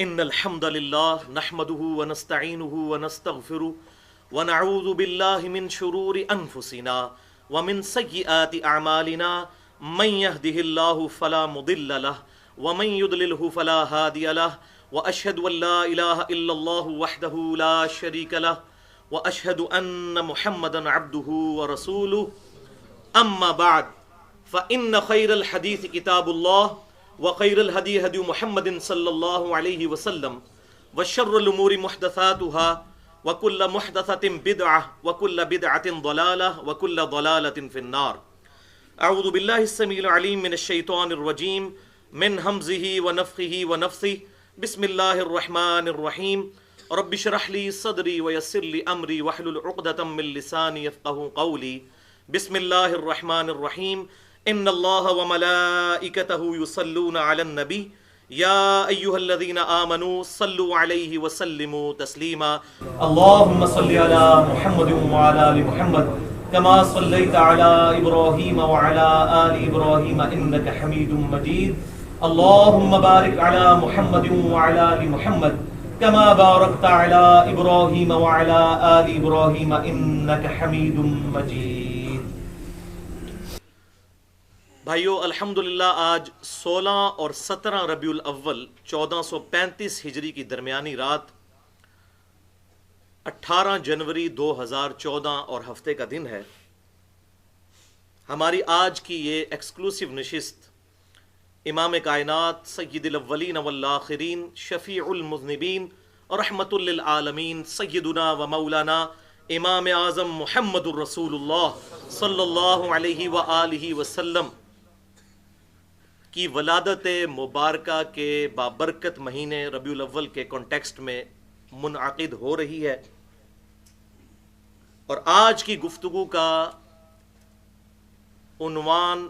ان الحمد لله نحمده ونستعينه ونستغفره ونعوذ بالله من شرور انفسنا ومن سيئات اعمالنا من يهده الله فلا مضل له ومن يضلله فلا هادي له واشهد ان لا اله الا الله وحده لا شريك له واشهد ان محمدا عبده ورسوله اما بعد فان خير الحديث كتاب الله وخير الهدي هدي محمد صلى الله عليه وسلم وشر الأمور محدثاتها وكل محدثة بدعة وكل بدعة ضلالة وكل ضلالة في النار. أعوذ بالله السميع العليم من الشيطان الرجيم من همزه ونفخه ونفثه. بسم الله الرحمن الرحيم. رب اشرح لي صدري ويسر لي أمري واحلل عقدة من لساني يفقهوا قولي. بسم الله الرحمن الرحيم. ان اللہ وملائکتہ یصلون علی النبی یا ایھا الذین آمنوا صلوا علیہ وسلموا تسلیما. اللهم صل علی محمد وعلی آل محمد كما صلیت علی ابراہیم وعلی آل ابراہیم انک حمید مجید. اللهم بارک علی محمد وعلی آل محمد كما بارکت علی ابراہیم وعلی آل ابراہیم انک حمید مجید. بھائیو، الحمدللہ آج 16 اور 17 ربیع الاول 1435 ہجری کی درمیانی رات 18 جنوری 2014 اور ہفتے کا دن ہے. ہماری آج کی یہ ایکسکلوسیو نشست امام کائنات سید الاولین والآخرین شفیع المذنبین رحمت للعالمین سیدنا و مولانا امام اعظم محمد الرسول اللہ صلی اللہ علیہ وآلہ وسلم کی ولادت مبارکہ کے بابرکت مہینے ربیع الاول کے کانٹیکسٹ میں منعقد ہو رہی ہے. اور آج کی گفتگو کا عنوان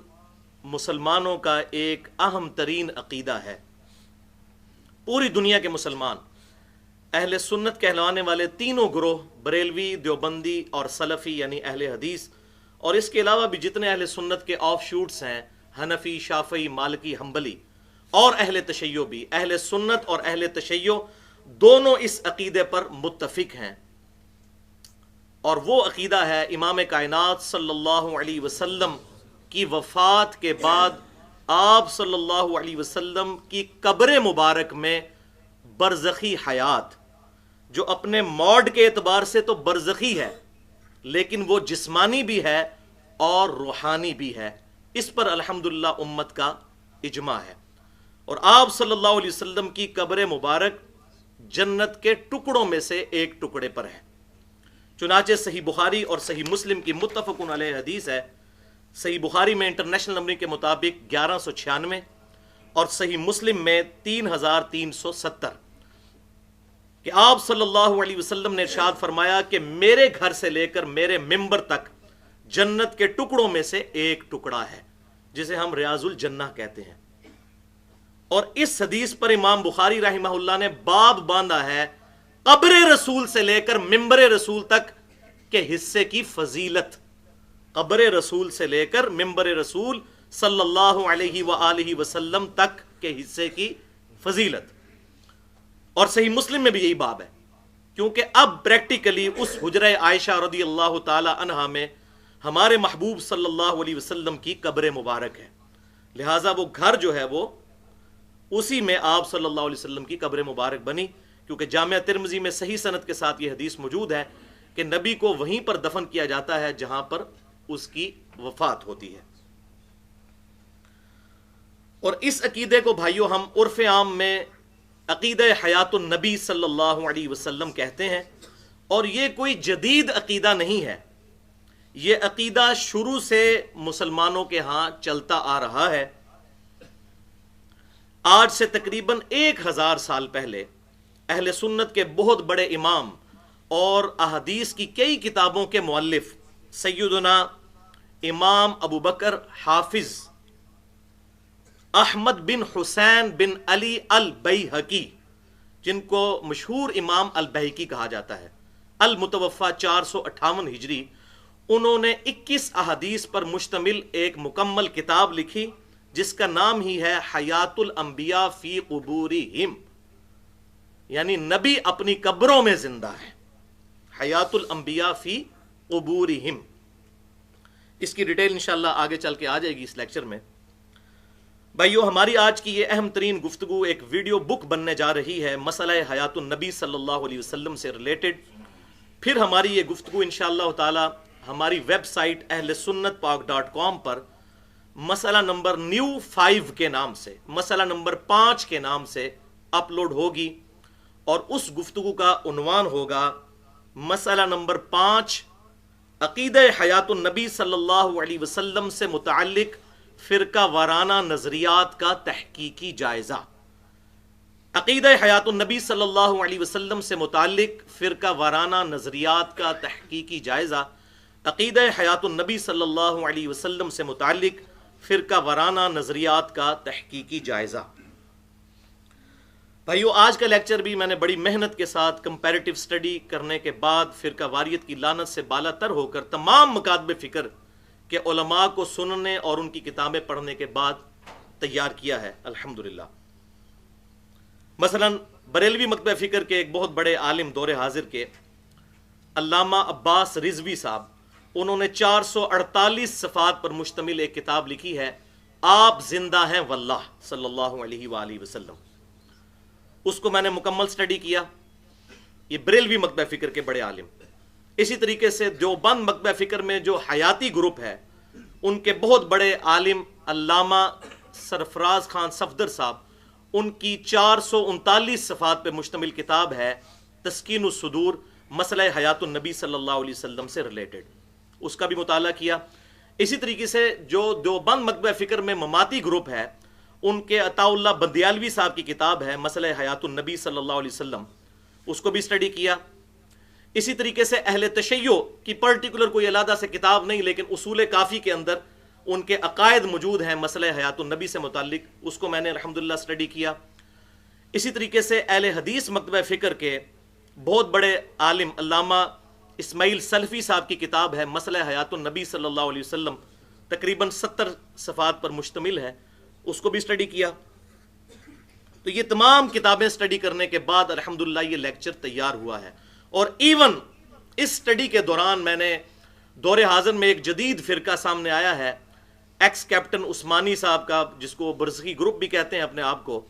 مسلمانوں کا ایک اہم ترین عقیدہ ہے. پوری دنیا کے مسلمان اہل سنت کہلانے والے تینوں گروہ بریلوی، دیوبندی اور سلفی یعنی اہل حدیث، اور اس کے علاوہ بھی جتنے اہل سنت کے آف شوٹس ہیں حنفی، شافعی، مالکی، حنبلی اور اہل تشیع بھی، اہل سنت اور اہل تشیع دونوں اس عقیدے پر متفق ہیں. اور وہ عقیدہ ہے امام کائنات صلی اللہ علیہ وسلم کی وفات کے بعد آپ صلی اللہ علیہ وسلم کی قبر مبارک میں برزخی حیات، جو اپنے موڈ کے اعتبار سے تو برزخی ہے لیکن وہ جسمانی بھی ہے اور روحانی بھی ہے. اس پر الحمدللہ امت کا اجماع ہے. اور آپ صلی اللہ علیہ وسلم کی قبر مبارک جنت کے ٹکڑوں میں سے ایک ٹکڑے پر ہے. چنانچہ صحیح بخاری اور صحیح مسلم کی متفق علیہ حدیث ہے. صحیح بخاری میں انٹرنیشنل نمبر کے مطابق 1196 اور صحیح مسلم میں 3370 کہ آپ صلی اللہ علیہ وسلم نے ارشاد فرمایا کہ میرے گھر سے لے کر میرے ممبر تک جنت کے ٹکڑوں میں سے ایک ٹکڑا ہے جسے ہم ریاض الجنہ کہتے ہیں. اور اس حدیث پر امام بخاری رحمہ اللہ نے باب باندھا ہے قبر رسول سے لے کر ممبر رسول تک کے حصے کی فضیلت. قبر رسول سے لے کر ممبر رسول صلی اللہ علیہ وآلہ وسلم تک کے حصے کی فضیلت. اور صحیح مسلم میں بھی یہی باب ہے، کیونکہ اب پریکٹیکلی اس حجرہ عائشہ رضی اللہ تعالی عنہا میں ہمارے محبوب صلی اللہ علیہ وسلم کی قبر مبارک ہے. لہٰذا وہ گھر جو ہے وہ اسی میں آپ صلی اللہ علیہ وسلم کی قبر مبارک بنی، کیونکہ جامعہ ترمذی میں صحیح سند کے ساتھ یہ حدیث موجود ہے کہ نبی کو وہیں پر دفن کیا جاتا ہے جہاں پر اس کی وفات ہوتی ہے. اور اس عقیدے کو بھائیو ہم عرف عام میں عقیدہ حیات النبی صلی اللہ علیہ وسلم کہتے ہیں. اور یہ کوئی جدید عقیدہ نہیں ہے، یہ عقیدہ شروع سے مسلمانوں کے ہاں چلتا آ رہا ہے. آج سے تقریباً 1000 سال پہلے اہل سنت کے بہت بڑے امام اور احادیث کی کئی کتابوں کے مؤلف سیدنا امام ابو بکر حافظ احمد بن حسین بن علی البیہقی، جن کو مشہور امام البیہقی کہا جاتا ہے، المتوفى 458 ہجری، انہوں نے 21 احادیث پر مشتمل ایک مکمل کتاب لکھی جس کا نام ہی ہے حیات الانبیاء فی قبورہم، یعنی نبی اپنی قبروں میں زندہ ہے. حیات الانبیاء فی قبورہم. اس کی ڈیٹیل انشاءاللہ آگے چل کے آ جائے گی اس لیکچر میں. بھائیو، ہماری آج کی یہ اہم ترین گفتگو ایک ویڈیو بک بننے جا رہی ہے مسئلہ حیات النبی صلی اللہ علیہ وسلم سے ریلیٹڈ. پھر ہماری یہ گفتگو انشاءاللہ تعالی ہماری ویب سائٹ اہل سنت پاک.com پر مسئلہ نمبر نیو 5 کے نام سے، مسئلہ نمبر 5 کے نام سے اپلوڈ ہوگی، اور اس گفتگو کا عنوان ہوگا مسئلہ نمبر 5، عقیدہ حیات النبی صلی اللہ علیہ وسلم سے متعلق فرقہ وارانہ نظریات کا تحقیقی جائزہ. عقیدہ حیات النبی صلی اللہ علیہ وسلم سے متعلق فرقہ وارانہ نظریات کا تحقیقی جائزہ. عقیدہ حیات النبی صلی اللہ علیہ وسلم سے متعلق فرقہ وارانہ نظریات کا تحقیقی جائزہ. بھائیو، آج کا لیکچر بھی میں نے بڑی محنت کے ساتھ کمپیریٹیو سٹڈی کرنے کے بعد فرقہ واریت کی لعنت سے بالا تر ہو کر تمام مکاتب فکر کے علماء کو سننے اور ان کی کتابیں پڑھنے کے بعد تیار کیا ہے الحمدللہ. مثلا بریلوی مکتبہ فکر کے ایک بہت بڑے عالم دور حاضر کے علامہ عباس رضوی صاحب، انہوں نے 448 صفحات پر مشتمل ایک کتاب لکھی ہے، آپ زندہ ہیں واللہ صلی اللہ علیہ وآلہ وسلم. اس کو میں نے مکمل سٹڈی کیا. یہ بریلوی مکتبہ فکر کے بڑے عالم. اسی طریقے سے دیوبند مکتبہ فکر میں جو حیاتی گروپ ہے، ان کے بہت بڑے عالم علامہ سرفراز خان صفدر صاحب، ان کی 439 صفحات پہ مشتمل کتاب ہے تسکین الصدور، مسئلہ حیات النبی صلی اللہ علیہ وسلم سے ریلیٹڈ. اس کا بھی مطالعہ کیا. اسی طریقے سے جو دیوبند مکتبہ فکر میں مماتی گروپ ہے، ان کے عطا اللہ بندیالوی صاحب کی کتاب ہے مسئلہ حیات النبی صلی اللہ علیہ وسلم، اس کو بھی اسٹڈی کیا. اسی طریقے سے اہل تشیع کی پرٹیکولر کوئی علیحدہ سے کتاب نہیں، لیکن اصول کافی کے اندر ان کے عقائد موجود ہیں مسئلہ حیات النبی سے متعلق، اس کو میں نے الحمدللہ اسٹڈی کیا. اسی طریقے سے اہل حدیث مکتبہ فکر کے بہت بڑے عالم علامہ اسماعیل سلفی صاحب کی کتاب ہے مسئلہ حیات النبی صلی اللہ علیہ وسلم، تقریباً 70 صفحات پر مشتمل ہے، اس کو بھی اسٹڈی کیا. تو یہ تمام کتابیں اسٹڈی کرنے کے بعد الحمدللہ یہ لیکچر تیار ہوا ہے. اور ایون اس اسٹڈی کے دوران میں نے دور حاضر میں ایک جدید فرقہ سامنے آیا ہے، ایکس کیپٹن عثمانی صاحب کا، جس کو برزخی گروپ بھی کہتے ہیں اپنے آپ کو،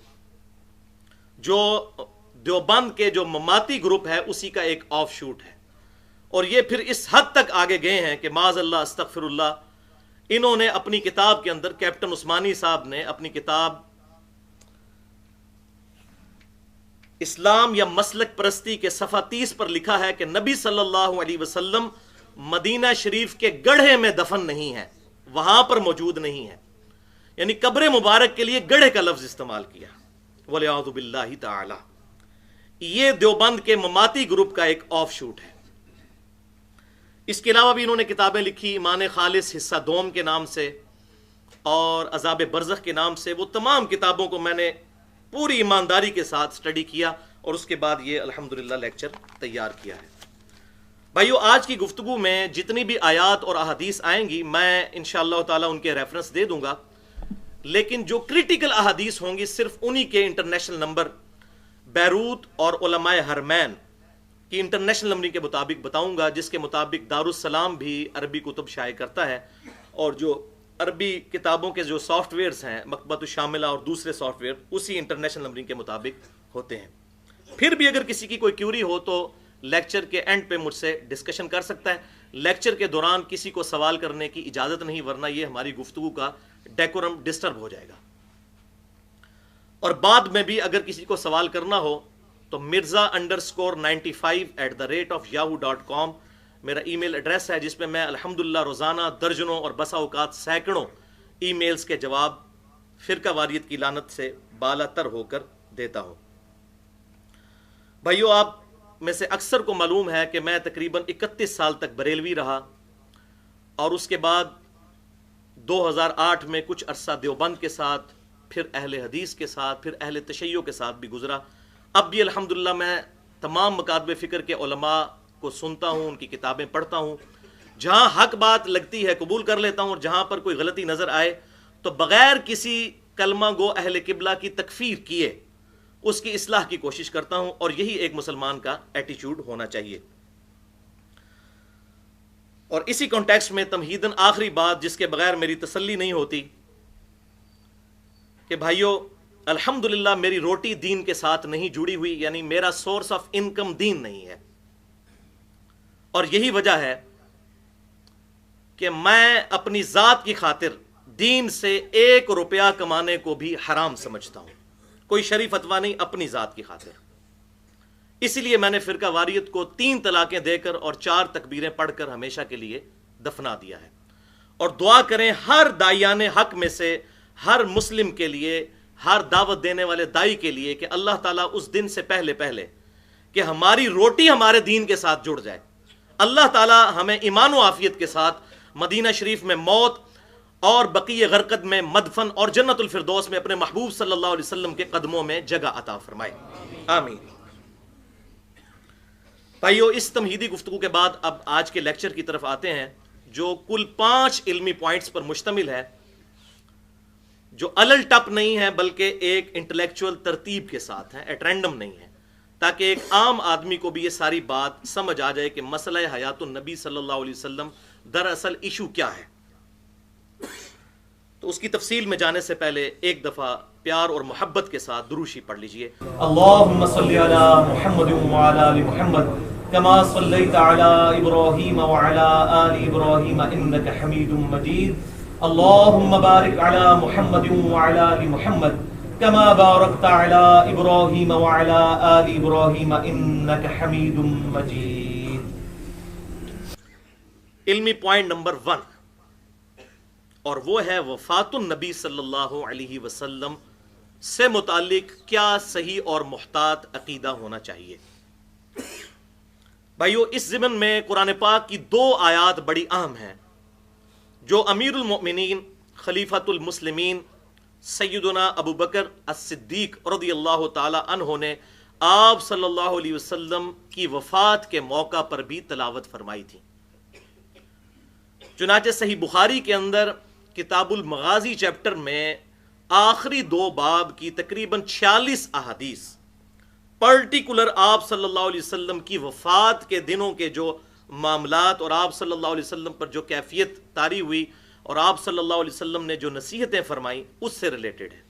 جو دیوبند کے جو مماتی گروپ ہے اسی کا ایک آف شوٹ ہے. اور یہ پھر اس حد تک آگے گئے ہیں کہ معاذ اللہ استغفر اللہ، انہوں نے اپنی کتاب کے اندر، کیپٹن عثمانی صاحب نے اپنی کتاب اسلام یا مسلک پرستی کے صفحہ 30 پر لکھا ہے کہ نبی صلی اللہ علیہ وسلم مدینہ شریف کے گڑھے میں دفن نہیں ہے، وہاں پر موجود نہیں ہے. یعنی قبر مبارک کے لیے گڑھے کا لفظ استعمال کیا، وَلِعَوْذُ بِاللَّهِ تَعَالَى. یہ دیوبند کے مماتی گروپ کا ایک آف شوٹ ہے. اس کے علاوہ بھی انہوں نے کتابیں لکھی ایمان خالص حصہ دوم کے نام سے اور عذاب برزخ کے نام سے. وہ تمام کتابوں کو میں نے پوری ایمانداری کے ساتھ سٹڈی کیا اور اس کے بعد یہ الحمدللہ لیکچر تیار کیا ہے. بھائیو، آج کی گفتگو میں جتنی بھی آیات اور احادیث آئیں گی میں انشاءاللہ تعالی ان کے ریفرنس دے دوں گا، لیکن جو کریٹیکل احادیث ہوں گی صرف انہی کے انٹرنیشنل نمبر بیروت اور علماء حرمین کی انٹرنیشنل نمبر کے مطابق بتاؤں گا، جس کے مطابق دارالسلام بھی عربی کتب شائع کرتا ہے، اور جو عربی کتابوں کے جو سافٹ ویئرز ہیں مکتبۃ الشاملہ اور دوسرے سافٹ ویئر اسی انٹرنیشنل نمبرنگ کے مطابق ہوتے ہیں. پھر بھی اگر کسی کی کوئی کیوری ہو تو لیکچر کے اینڈ پہ مجھ سے ڈسکشن کر سکتا ہے. لیکچر کے دوران کسی کو سوال کرنے کی اجازت نہیں، ورنہ یہ ہماری گفتگو کا ڈیکورم ڈسٹرب ہو جائے گا. اور بعد میں بھی اگر کسی کو سوال کرنا ہو تو mirza_95@yahoo.com میرا ای میل ایڈریس ہے، جس پہ میں الحمدللہ روزانہ درجنوں اور بسا اوقات سینکڑوں ای میلز کے جواب فرقہ واریت کی لعنت سے بالا تر ہو کر دیتا ہوں. بھائیو، آپ میں سے اکثر کو معلوم ہے کہ میں تقریباً 31 سال تک بریلوی رہا، اور اس کے بعد 2008 میں کچھ عرصہ دیوبند کے ساتھ، پھر اہل حدیث کے ساتھ، پھر اہل تشیع کے ساتھ بھی گزرا. اب بھی الحمدللہ میں تمام مکاتب فکر کے علماء کو سنتا ہوں، ان کی کتابیں پڑھتا ہوں. جہاں حق بات لگتی ہے قبول کر لیتا ہوں، اور جہاں پر کوئی غلطی نظر آئے تو بغیر کسی کلمہ گو اہل قبلہ کی تکفیر کیے اس کی اصلاح کی کوشش کرتا ہوں، اور یہی ایک مسلمان کا ایٹیچیوڈ ہونا چاہیے۔ اور اسی کانٹیکسٹ میں تمہیداً آخری بات جس کے بغیر میری تسلی نہیں ہوتی کہ بھائیو، الحمدللہ میری روٹی دین کے ساتھ نہیں جڑی ہوئی، یعنی میرا سورس آف انکم دین نہیں ہے، اور یہی وجہ ہے کہ میں اپنی ذات کی خاطر دین سے 1 روپیہ کمانے کو بھی حرام سمجھتا ہوں، کوئی شرعی فتویٰ نہیں، اپنی ذات کی خاطر۔ اسی لیے میں نے فرقہ واریت کو 3 طلاقیں دے کر اور 4 تکبیریں پڑھ کر ہمیشہ کے لیے دفنا دیا ہے۔ اور دعا کریں ہر داعیان حق میں سے، ہر مسلم کے لیے، ہر دعوت دینے والے دائی کے لیے، کہ اللہ تعالیٰ اس دن سے پہلے کہ ہماری روٹی ہمارے دین کے ساتھ جڑ جائے، اللہ تعالیٰ ہمیں ایمان و عافیت کے ساتھ مدینہ شریف میں موت اور بقیہ غرقد میں مدفن اور جنت الفردوس میں اپنے محبوب صلی اللہ علیہ وسلم کے قدموں میں جگہ عطا فرمائے، آمین۔ بھائیو، اس تمہیدی گفتگو کے بعد اب آج کے لیکچر کی طرف آتے ہیں، جو کل 5 علمی پوائنٹس پر مشتمل ہے، جو الل ٹپ نہیں ہے بلکہ ایک انٹلیکچوئل ترتیب کے ساتھ ہے، ایٹ رینڈم نہیں ہے، تاکہ ایک عام آدمی کو بھی یہ ساری بات سمجھ آ جائے کہ مسئلہ حیات النبی صلی اللہ علیہ وسلم دراصل ایشو کیا ہے۔ تو اس کی تفصیل میں جانے سے پہلے ایک دفعہ پیار اور محبت کے ساتھ دروشی پڑھ لیجئے۔ اللہم صلی علی محمد وعلی آل محمد کما صلیت علی ابراہیم وعلی آل ابراہیم انک حمید مجید۔ اللہم بارک علی محمد وعلی آل محمد کما بارکت علی ابراہیم وعلی آل ابراہیم انک حمید مجید۔ علمی پوائنٹ نمبر 1، اور وہ ہے وفات النبی صلی اللہ علیہ وسلم سے متعلق کیا صحیح اور محتاط عقیدہ ہونا چاہیے۔ بھائیو، اس ضمن میں قرآن پاک کی 2 آیات بڑی اہم ہیں، جو امیر المؤمنین خلیفۃ المسلمین سیدنا ابو بکر الصدیق رضی اللہ تعالی عنہ نے آپ صلی اللہ علیہ وسلم کی وفات کے موقع پر بھی تلاوت فرمائی تھی۔ چنانچہ صحیح بخاری کے اندر کتاب المغازی چیپٹر میں آخری 2 باب کی تقریباً 46 احادیث پرٹیکولر آپ صلی اللہ علیہ وسلم کی وفات کے دنوں کے جو معاملات اور آپ صلی اللہ علیہ وسلم پر جو کیفیت طاری ہوئی اور آپ صلی اللہ علیہ وسلم نے جو نصیحتیں فرمائیں اس سے ریلیٹڈ ہے۔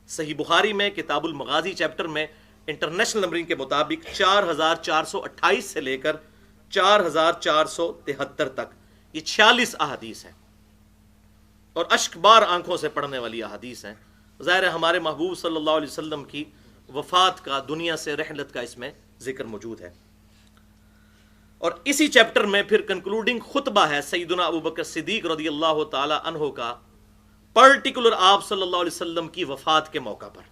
صحیح بخاری میں کتاب المغازی چیپٹر میں انٹرنیشنل نمبرنگ کے مطابق 4428 سے لے کر 4473 تک یہ 46 احادیث ہیں، اور اشک بار آنکھوں سے پڑھنے والی احادیث ہیں۔ ظاہر ہے ہمارے محبوب صلی اللہ علیہ وسلم کی وفات کا، دنیا سے رحلت کا اس میں ذکر موجود ہے۔ اور اسی چیپٹر میں پھر کنکلوڈنگ خطبہ ہے سیدنا ابو بکر صدیق رضی اللہ تعالی عنہ کا، پرٹیکولر آپ صلی اللہ علیہ وسلم کی وفات کے موقع پر۔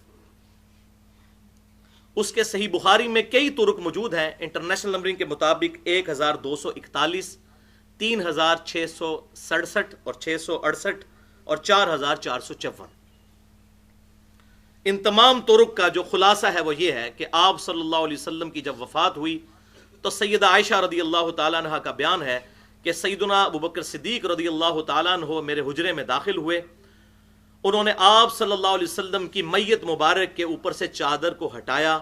اس کے صحیح بخاری میں کئی طرق موجود ہیں، انٹرنیشنل نمبرنگ کے مطابق 1241، 3667 اور 668 اور 4454۔ ان تمام طرق کا جو خلاصہ ہے وہ یہ ہے کہ آپ صلی اللہ علیہ وسلم کی جب وفات ہوئی تو سیدہ عائشہ رضی اللہ تعالیٰ عنہ کا بیان ہے کہ سیدنا ابو بکر صدیق رضی اللہ تعالیٰ عنہ میرے حجرے میں داخل ہوئے، انہوں نے آپ صلی اللہ علیہ وسلم کی میت مبارک کے اوپر سے چادر کو ہٹایا،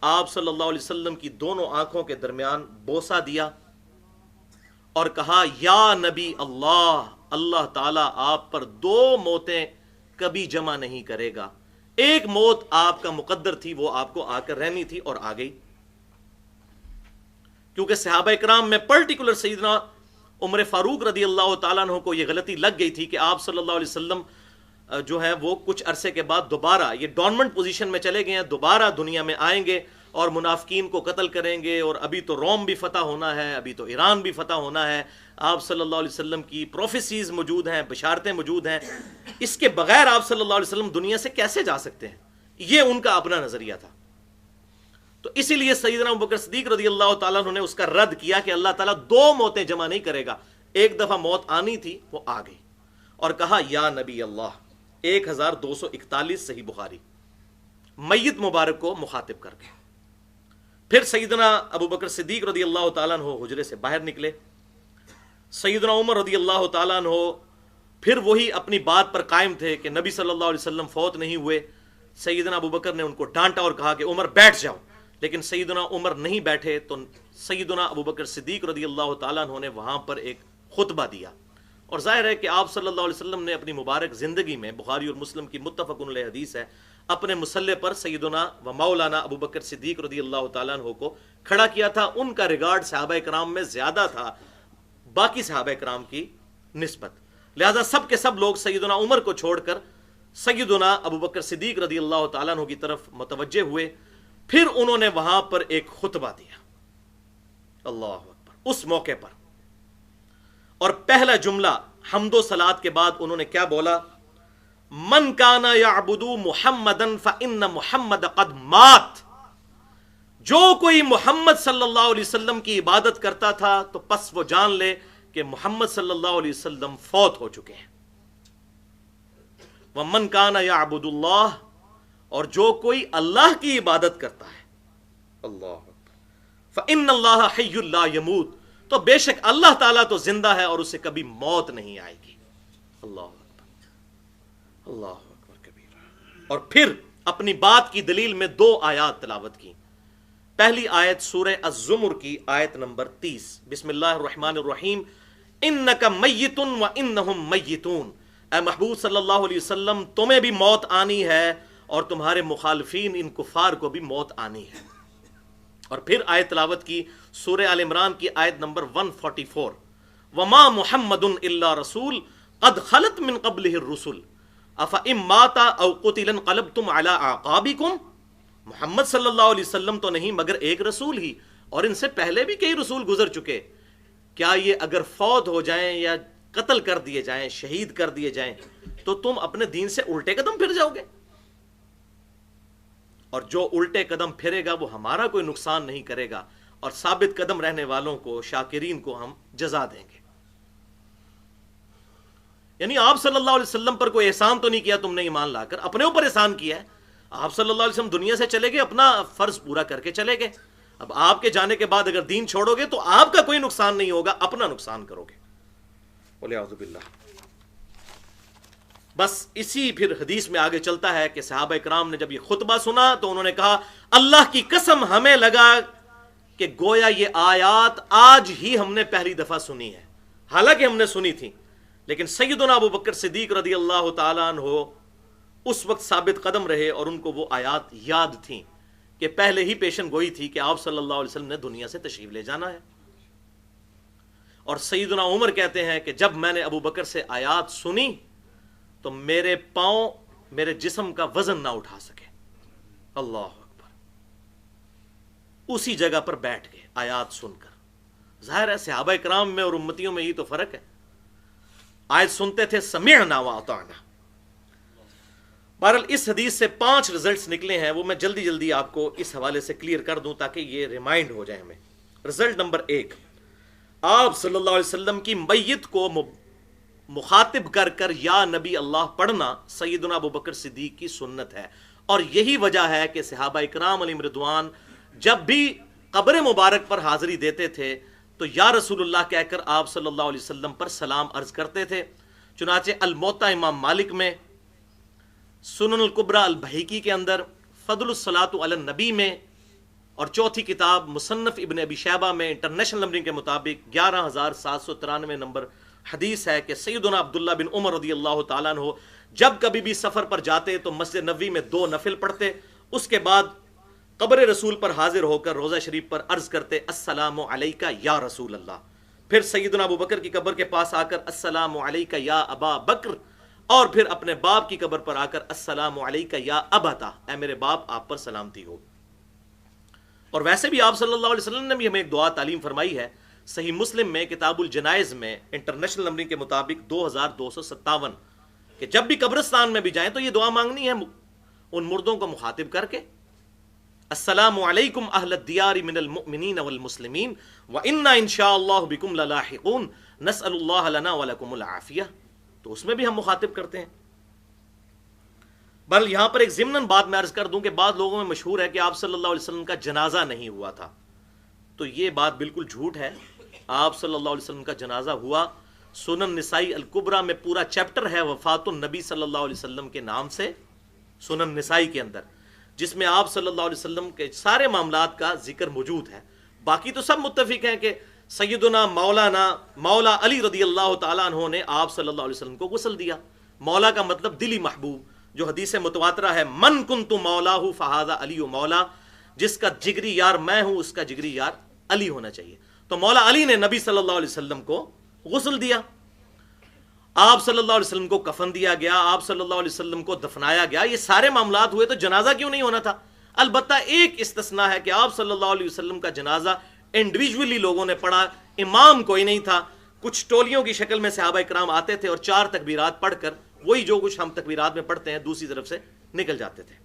آپ صلی اللہ علیہ وسلم کی دونوں آنکھوں کے درمیان بوسہ دیا اور کہا، یا نبی اللہ، اللہ تعالیٰ آپ پر 2 موتیں کبھی جمع نہیں کرے گا، ایک موت آپ کا مقدر تھی، وہ آپ کو آ کر رہنی تھی اور آ گئی۔ کیونکہ صحابہ اکرام میں پرٹیکولر سیدنا عمر فاروق رضی اللہ تعالیٰ عنہ کو یہ غلطی لگ گئی تھی کہ آپ صلی اللہ علیہ وسلم جو ہے وہ کچھ عرصے کے بعد دوبارہ یہ ڈورمنٹ پوزیشن میں چلے گئے ہیں، دوبارہ دنیا میں آئیں گے اور منافقین کو قتل کریں گے، اور ابھی تو روم بھی فتح ہونا ہے، ابھی تو ایران بھی فتح ہونا ہے، آپ صلی اللہ علیہ وسلم کی پروفیسیز موجود ہیں، بشارتیں موجود ہیں، اس کے بغیر آپ صلی اللہ علیہ وسلم دنیا سے کیسے جا سکتے ہیں؟ یہ ان کا اپنا نظریہ تھا۔ تو اسی لیے سیدنا ابو بکر صدیق رضی اللہ تعالیٰ عنہ نے اس کا رد کیا کہ اللہ تعالیٰ 2 موتیں جمع نہیں کرے گا، ایک دفعہ موت آنی تھی وہ آ گئی، اور کہا یا نبی اللہ، 1241 صحیح بخاری، میت مبارک کو مخاطب کر کے۔ پھر سیدنا ابو بکر صدیق رضی اللہ تعالیٰ عنہ حجرے سے باہر نکلے، سیدنا عمر رضی اللہ تعالیٰ عنہ پھر وہی اپنی بات پر قائم تھے کہ نبی صلی اللہ علیہ وسلم فوت نہیں ہوئے۔ سیدنا ابو بکر نے ان کو ڈانٹا اور کہا کہ عمر بیٹھ جاؤ، لیکن سیدنا عمر نہیں بیٹھے تو سیدنا ابو بکر صدیق رضی اللہ تعالیٰ عنہ نے وہاں پر ایک خطبہ دیا، اور ظاہر ہے کہ آپ صلی اللہ علیہ وسلم نے اپنی مبارک زندگی میں، بخاری اور مسلم کی متفق علیہ حدیث ہے، اپنے مصلے پر سیدنا و مولانا ابو بکر صدیق رضی اللہ تعالیٰ عنہ کو کھڑا کیا تھا۔ ان کا ریگارڈ صحابہ کرام میں زیادہ تھا باقی صحابہ کرام کی نسبت، لہذا سب کے سب لوگ سیدنا عمر کو چھوڑ کر سیدنا ابو بکر صدیق رضی اللہ تعالیٰ عنہ کی طرف متوجہ ہوئے۔ پھر انہوں نے وہاں پر ایک خطبہ دیا، اللہ اکبر، اس موقع پر، اور پہلا جملہ حمد و صلات کے بعد انہوں نے کیا بولا؟ من کان یعبد محمدا فإن محمد قد مات، جو کوئی محمد صلی اللہ علیہ وسلم کی عبادت کرتا تھا تو پس وہ جان لے کہ محمد صلی اللہ علیہ وسلم فوت ہو چکے ہیں۔ ومن کان یعبد اللہ، اور جو کوئی اللہ کی عبادت کرتا ہے، اللہ اکبر، فإن اللہ حی لا یموت، تو بے شک اللہ تعالیٰ تو زندہ ہے اور اسے کبھی موت نہیں آئے گی۔ اللہ اکبر، اللہ اکبر کبیرہ۔ اور پھر اپنی بات کی دلیل میں 2 آیات تلاوت کی۔ پہلی آیت سورہ الزمر کی آیت نمبر 30، بسم اللہ الرحمن الرحیم، انک میت و انہم میتون، اے محبوب صلی اللہ علیہ وسلم تمہیں بھی موت آنی ہے اور تمہارے مخالفین ان کفار کو بھی موت آنی ہے۔ اور پھر آیت تلاوت کی سورہ آل عمران کی آیت نمبر 144، وما محمد الا رسول قد خلت من قبلہ الرسل افئن مات او قتل انقلبتم علی اعقابکم، محمد صلی اللہ علیہ وسلم تو نہیں مگر ایک رسول ہی، اور ان سے پہلے بھی کئی رسول گزر چکے، کیا یہ اگر فوت ہو جائیں یا قتل کر دیے جائیں، شہید کر دیے جائیں، تو تم اپنے دین سے الٹے قدم پھر جاؤ گے؟ اور جو الٹے قدم پھرے گا وہ ہمارا کوئی نقصان نہیں کرے گا، اور ثابت قدم رہنے والوں کو، شاکرین کو ہم جزا دیں گے۔ یعنی آپ صلی اللہ علیہ وسلم پر کوئی احسان تو نہیں کیا تم نے ایمان لا کر، اپنے اوپر احسان کیا ہے۔ آپ صلی اللہ علیہ وسلم دنیا سے چلے گئے، اپنا فرض پورا کر کے چلے گئے، اب آپ کے جانے کے بعد اگر دین چھوڑو گے تو آپ کا کوئی نقصان نہیں ہوگا، اپنا نقصان کرو گے، والعیاذ باللہ۔ بس اسی پھر حدیث میں آگے چلتا ہے کہ صحابہ کرام نے جب یہ خطبہ سنا تو انہوں نے کہا اللہ کی قسم ہمیں لگا کہ گویا یہ آیات آج ہی ہم نے پہلی دفعہ سنی ہے، حالانکہ ہم نے سنی تھی، لیکن سیدنا ابو بکر صدیق رضی اللہ تعالیٰ عنہ اس وقت ثابت قدم رہے اور ان کو وہ آیات یاد تھیں کہ پہلے ہی پیشن گوئی تھی کہ آپ صلی اللہ علیہ وسلم نے دنیا سے تشریف لے جانا ہے۔ اور سیدنا عمر کہتے ہیں کہ جب میں نے ابو بکر سے آیات سنی تو میرے پاؤں میرے جسم کا وزن نہ اٹھا سکے، اللہ اکبر، اسی جگہ پر بیٹھ گئے آیات سن کر۔ ظاہر ہے صحابہ کرام میں اور امتیوں میں یہ تو فرق ہے، آیت سنتے تھے سمعنا واطعنا۔ بہرحال اس حدیث سے 5 رزلٹس نکلے ہیں، وہ میں جلدی جلدی آپ کو اس حوالے سے کلیئر کر دوں تاکہ یہ ریمائنڈ ہو جائے ہمیں۔ رزلٹ نمبر 1، آپ صلی اللہ علیہ وسلم کی میت کو مخاطب کر کر یا نبی اللہ پڑھنا سیدنا ابو بکر صدیق کی سنت ہے، اور یہی وجہ ہے کہ صحابہ اکرام علیہم رضوان جب بھی قبر مبارک پر حاضری دیتے تھے تو یا رسول اللہ کہہ کر آپ صلی اللہ علیہ وسلم پر سلام عرض کرتے تھے۔ چنانچہ الموطا امام مالک میں، سنن الکبریٰ البہیقی کے اندر، فضل الصلاۃ علی النبی میں، اور چوتھی کتاب مصنف ابن ابی شیبہ میں انٹرنیشنل نمبرنگ کے مطابق 11793 نمبر حدیث ہے کہ سیدنا عبداللہ بن عمر رضی اللہ تعالیٰ عنہ جب کبھی بھی سفر پر جاتے تو مسجد نبوی میں 2 نفل پڑھتے، اس کے بعد قبر رسول پر حاضر ہو کر روضہ شریف پر عرض کرتے السلام علیکہ یا رسول اللہ، پھر سیدنا ابو بکر کی قبر کے پاس آ کر السلام علیکہ یا ابا بکر، اور پھر اپنے باپ کی قبر پر آ کر السلام علیکہ یا ابتا، اے میرے باپ آپ پر سلامتی ہو۔ اور ویسے بھی آپ صلی اللہ علیہ وسلم نے بھی ہمیں ایک دعا تعلیم فرمائی ہے، صحیح مسلم میں کتاب الجنائز میں انٹرنیشنل نمبرنگ کے مطابق 2257، کہ جب بھی قبرستان میں بھی جائیں تو یہ دعا مانگنی ہے ان مردوں کو مخاطب کر کے، السلام علیکم اہل الدیار من المؤمنین والمسلمین وإنا انشاء اللہ بکم للاحقون نسأل اللہ لنا ولکم العافیہ، تو اس میں بھی ہم مخاطب کرتے ہیں۔ بل یہاں پر ایک ضمناً بات میں عرض کر دوں کہ بعض لوگوں میں مشہور ہے کہ آپ صلی اللہ علیہ وسلم کا جنازہ نہیں ہوا تھا، تو یہ بات بالکل جھوٹ ہے، آپ صلی اللہ علیہ وسلم کا جنازہ ہوا۔ سنن نسائی الکبریٰ میں پورا چیپٹر ہے وفات النبی صلی اللہ علیہ وسلم کے نام سے، سنن نسائی کے اندر، جس میں آپ صلی اللہ علیہ وسلم کے سارے معاملات کا ذکر موجود ہے۔ باقی تو سب متفق ہیں کہ سیدنا مولا علی رضی اللہ تعالیٰ عنہ نے آپ صلی اللہ علیہ وسلم کو غسل دیا۔ مولا کا مطلب دلی محبوب، جو حدیث متواترہ ہے، من کنت مولاہ فہذا علی مولا، جس کا جگری یار میں ہوں اس کا جگری یار علی ہونا چاہیے۔ تو مولا علی نے نبی صلی اللہ علیہ وسلم کو غسل دیا، آپ صلی اللہ علیہ وسلم کو کفن دیا گیا، آپ صلی اللہ علیہ وسلم کو دفنایا گیا۔ یہ سارے معاملات ہوئے تو جنازہ کیوں نہیں ہونا تھا؟ البتہ ایک استثناء ہے کہ آپ صلی اللہ علیہ وسلم کا جنازہ انڈیویجولی لوگوں نے پڑھا، امام کوئی نہیں تھا، کچھ ٹولیوں کی شکل میں صحابہ کرام آتے تھے اور 4 تکبیرات پڑھ کر وہی جو کچھ ہم تکبیرات میں پڑھتے ہیں دوسری طرف سے نکل جاتے تھے۔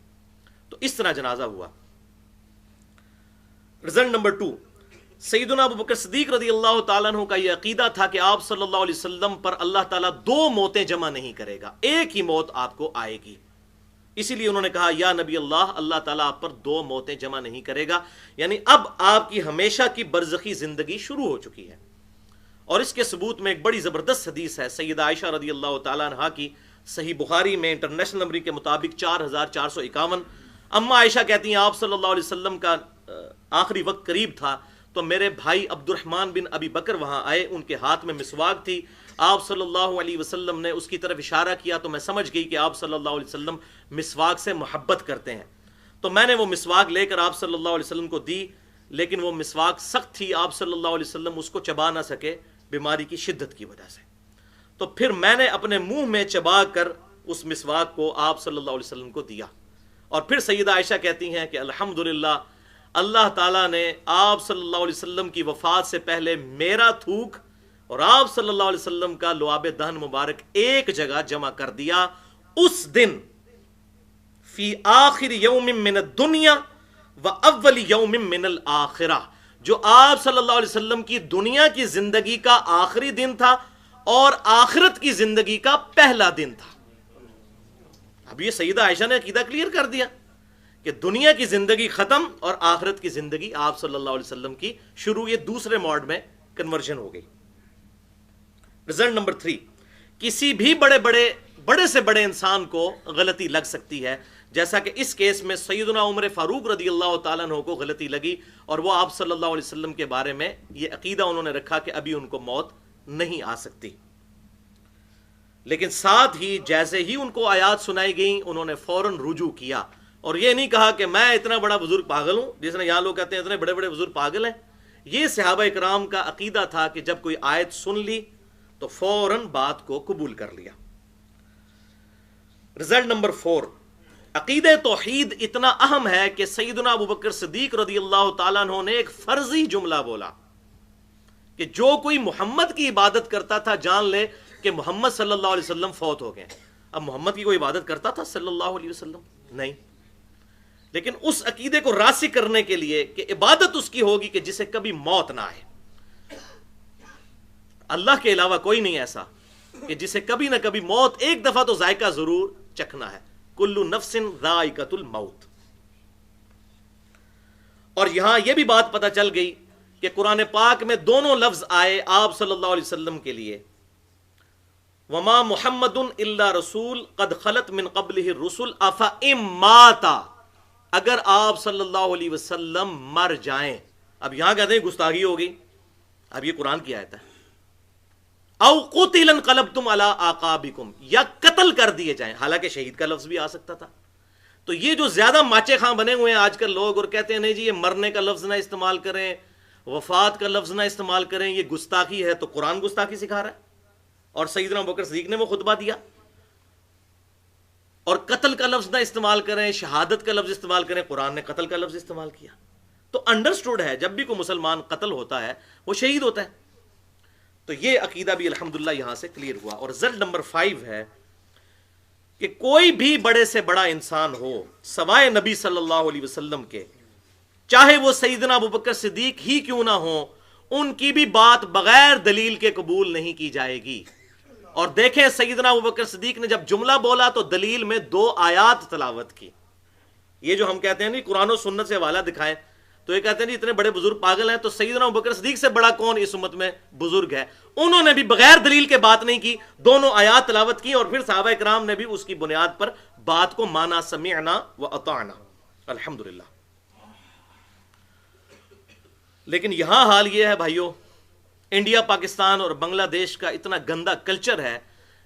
تو اس طرح جنازہ ہوا۔ رزلٹ نمبر 2، سیدنا ابو بکر صدیق رضی اللہ تعالیٰ عنہ کا یہ عقیدہ تھا کہ آپ صلی اللہ علیہ وسلم پر اللہ تعالیٰ 2 موتیں جمع نہیں کرے گا، ایک ہی موت آپ کو آئے گی۔ اسی لیے انہوں نے کہا یا نبی اللہ تعالیٰ آپ پر 2 موتیں جمع نہیں کرے گا، یعنی اب آپ کی ہمیشہ کی برزخی زندگی شروع ہو چکی ہے۔ اور اس کے ثبوت میں ایک بڑی زبردست حدیث ہے سیدہ عائشہ رضی اللہ تعالیٰ عنہا کی، صحیح بخاری میں انٹرنیشنل نمبر کے مطابق 4451۔ اما عائشہ کہتی ہیں آپ صلی اللہ علیہ وسلم کا آخری وقت قریب تھا تو میرے بھائی عبد الرحمن بن ابی بکر وہاں آئے، ان کے ہاتھ میں مسواک تھی، آپ صلی اللہ علیہ وسلم نے اس کی طرف اشارہ کیا تو میں سمجھ گئی کہ آپ صلی اللہ علیہ وسلم مسواک سے محبت کرتے ہیں، تو میں نے وہ مسواک لے کر آپ صلی اللہ علیہ وسلم کو دی، لیکن وہ مسواک سخت تھی، آپ صلی اللہ علیہ وسلم اس کو چبا نہ سکے بیماری کی شدت کی وجہ سے، تو پھر میں نے اپنے منہ میں چبا کر اس مسواک کو آپ صلی اللہ علیہ وسلم کو دیا۔ اور پھر سیدہ عائشہ کہتی ہیں کہ الحمدللہ اللہ تعالیٰ نے آپ صلی اللہ علیہ وسلم کی وفات سے پہلے میرا تھوک اور آپ صلی اللہ علیہ وسلم کا لعاب دہن مبارک ایک جگہ جمع کر دیا۔ اس دن فی آخر یوم من الدنیا و اول یوم من الآخرہ، جو آپ صلی اللہ علیہ وسلم کی دنیا کی زندگی کا آخری دن تھا اور آخرت کی زندگی کا پہلا دن تھا۔ اب یہ سیدہ عائشہ نے عقیدہ کلیئر کر دیا کہ دنیا کی زندگی ختم اور آخرت کی زندگی آپ صلی اللہ علیہ وسلم کی شروع، یہ دوسرے موڈ میں کنورژن ہو گئی۔ رزلٹ نمبر 3، کسی بھی بڑے سے بڑے انسان کو غلطی لگ سکتی ہے، جیسا کہ اس کیس میں سیدنا عمر فاروق رضی اللہ تعالیٰ عنہ کو غلطی لگی اور وہ آپ صلی اللہ علیہ وسلم کے بارے میں یہ عقیدہ انہوں نے رکھا کہ ابھی ان کو موت نہیں آ سکتی، لیکن ساتھ ہی جیسے ہی ان کو آیات سنائی گئیں انہوں نے فوراً رجوع کیا اور یہ نہیں کہا کہ میں اتنا بڑا بزرگ پاگل ہوں، جس نے یہاں لوگ کہتے ہیں اتنے بڑے بڑے بزرگ پاگل ہیں۔ یہ صحابہ اکرام کا عقیدہ تھا کہ جب کوئی آیت سن لی تو فوراً بات کو قبول کر لیا۔ رزلٹ نمبر 4، عقیدہ توحید اتنا اہم ہے کہ سیدنا ابو بکر صدیق رضی اللہ تعالیٰ عنہ نے ایک فرضی جملہ بولا کہ جو کوئی محمد کی عبادت کرتا تھا جان لے کہ محمد صلی اللہ علیہ وسلم فوت ہو گئے۔ اب محمد کی کوئی عبادت کرتا تھا صلی اللہ علیہ وسلم؟ نہیں، لیکن اس عقیدے کو راسخ کرنے کے لیے کہ عبادت اس کی ہوگی کہ جسے کبھی موت نہ آئے۔ اللہ کے علاوہ کوئی نہیں ایسا کہ جسے کبھی نہ کبھی موت ایک دفعہ تو ذائقہ ضرور چکھنا ہے، کل نفس ذائقۃ الموت۔ اور یہاں یہ بھی بات پتہ چل گئی کہ قرآن پاک میں دونوں لفظ آئے آپ صلی اللہ علیہ وسلم کے لیے، وما محمد الا رسول قد خلت من قبلہ الرسل افئن مات، اگر آپ صلی اللہ علیہ وسلم مر جائیں۔ اب یہاں کہتے ہیں گستاخی ہوگی، اب یہ قرآن کی آیت ہے، او قتل انقلبتم علی اعقابکم، یا قتل کر دیے جائیں، حالانکہ شہید کا لفظ بھی آ سکتا تھا۔ تو یہ جو زیادہ ماچے خاں بنے ہوئے ہیں آج کل لوگ اور کہتے ہیں نہیں جی یہ مرنے کا لفظ نہ استعمال کریں، وفات کا لفظ نہ استعمال کریں، یہ گستاخی ہے، تو قرآن گستاخی سکھا رہا ہے۔ اور سیدنا ابوبکر صدیق نے وہ خطبہ دیا، اور قتل کا لفظ نہ استعمال کریں، شہادت کا لفظ استعمال کریں، قرآن نے قتل کا لفظ استعمال کیا۔ تو انڈرسٹوڈ ہے جب بھی کوئی مسلمان قتل ہوتا ہے وہ شہید ہوتا ہے۔ تو یہ عقیدہ بھی الحمدللہ یہاں سے کلیئر ہوا۔ اور رزلٹ نمبر 5 ہے کہ کوئی بھی بڑے سے بڑا انسان ہو سوائے نبی صلی اللہ علیہ وسلم کے، چاہے وہ سیدنا ابوبکر صدیق ہی کیوں نہ ہو، ان کی بھی بات بغیر دلیل کے قبول نہیں کی جائے گی۔ اور دیکھیں سیدنا ابوبکر صدیق نے جب جملہ بولا تو دلیل میں 2 آیات تلاوت کی۔ یہ جو ہم کہتے ہیں نہیں قرآن و سنت سے حوالہ دکھائیں، تو یہ کہتے ہیں جی اتنے بڑے بزرگ پاگل ہیں، تو سیدنا ابوبکر صدیق سے بڑا کون اس امت میں بزرگ ہے؟ انہوں نے بھی بغیر دلیل کے بات نہیں کی، دونوں آیات تلاوت کی اور پھر صحابہ کرام نے بھی اس کی بنیاد پر بات کو مانا، سمعنا و اطعنا، الحمدللہ۔ لیکن یہاں حال یہ ہے بھائیوں، انڈیا، پاکستان اور بنگلہ دیش کا اتنا گندا کلچر ہے،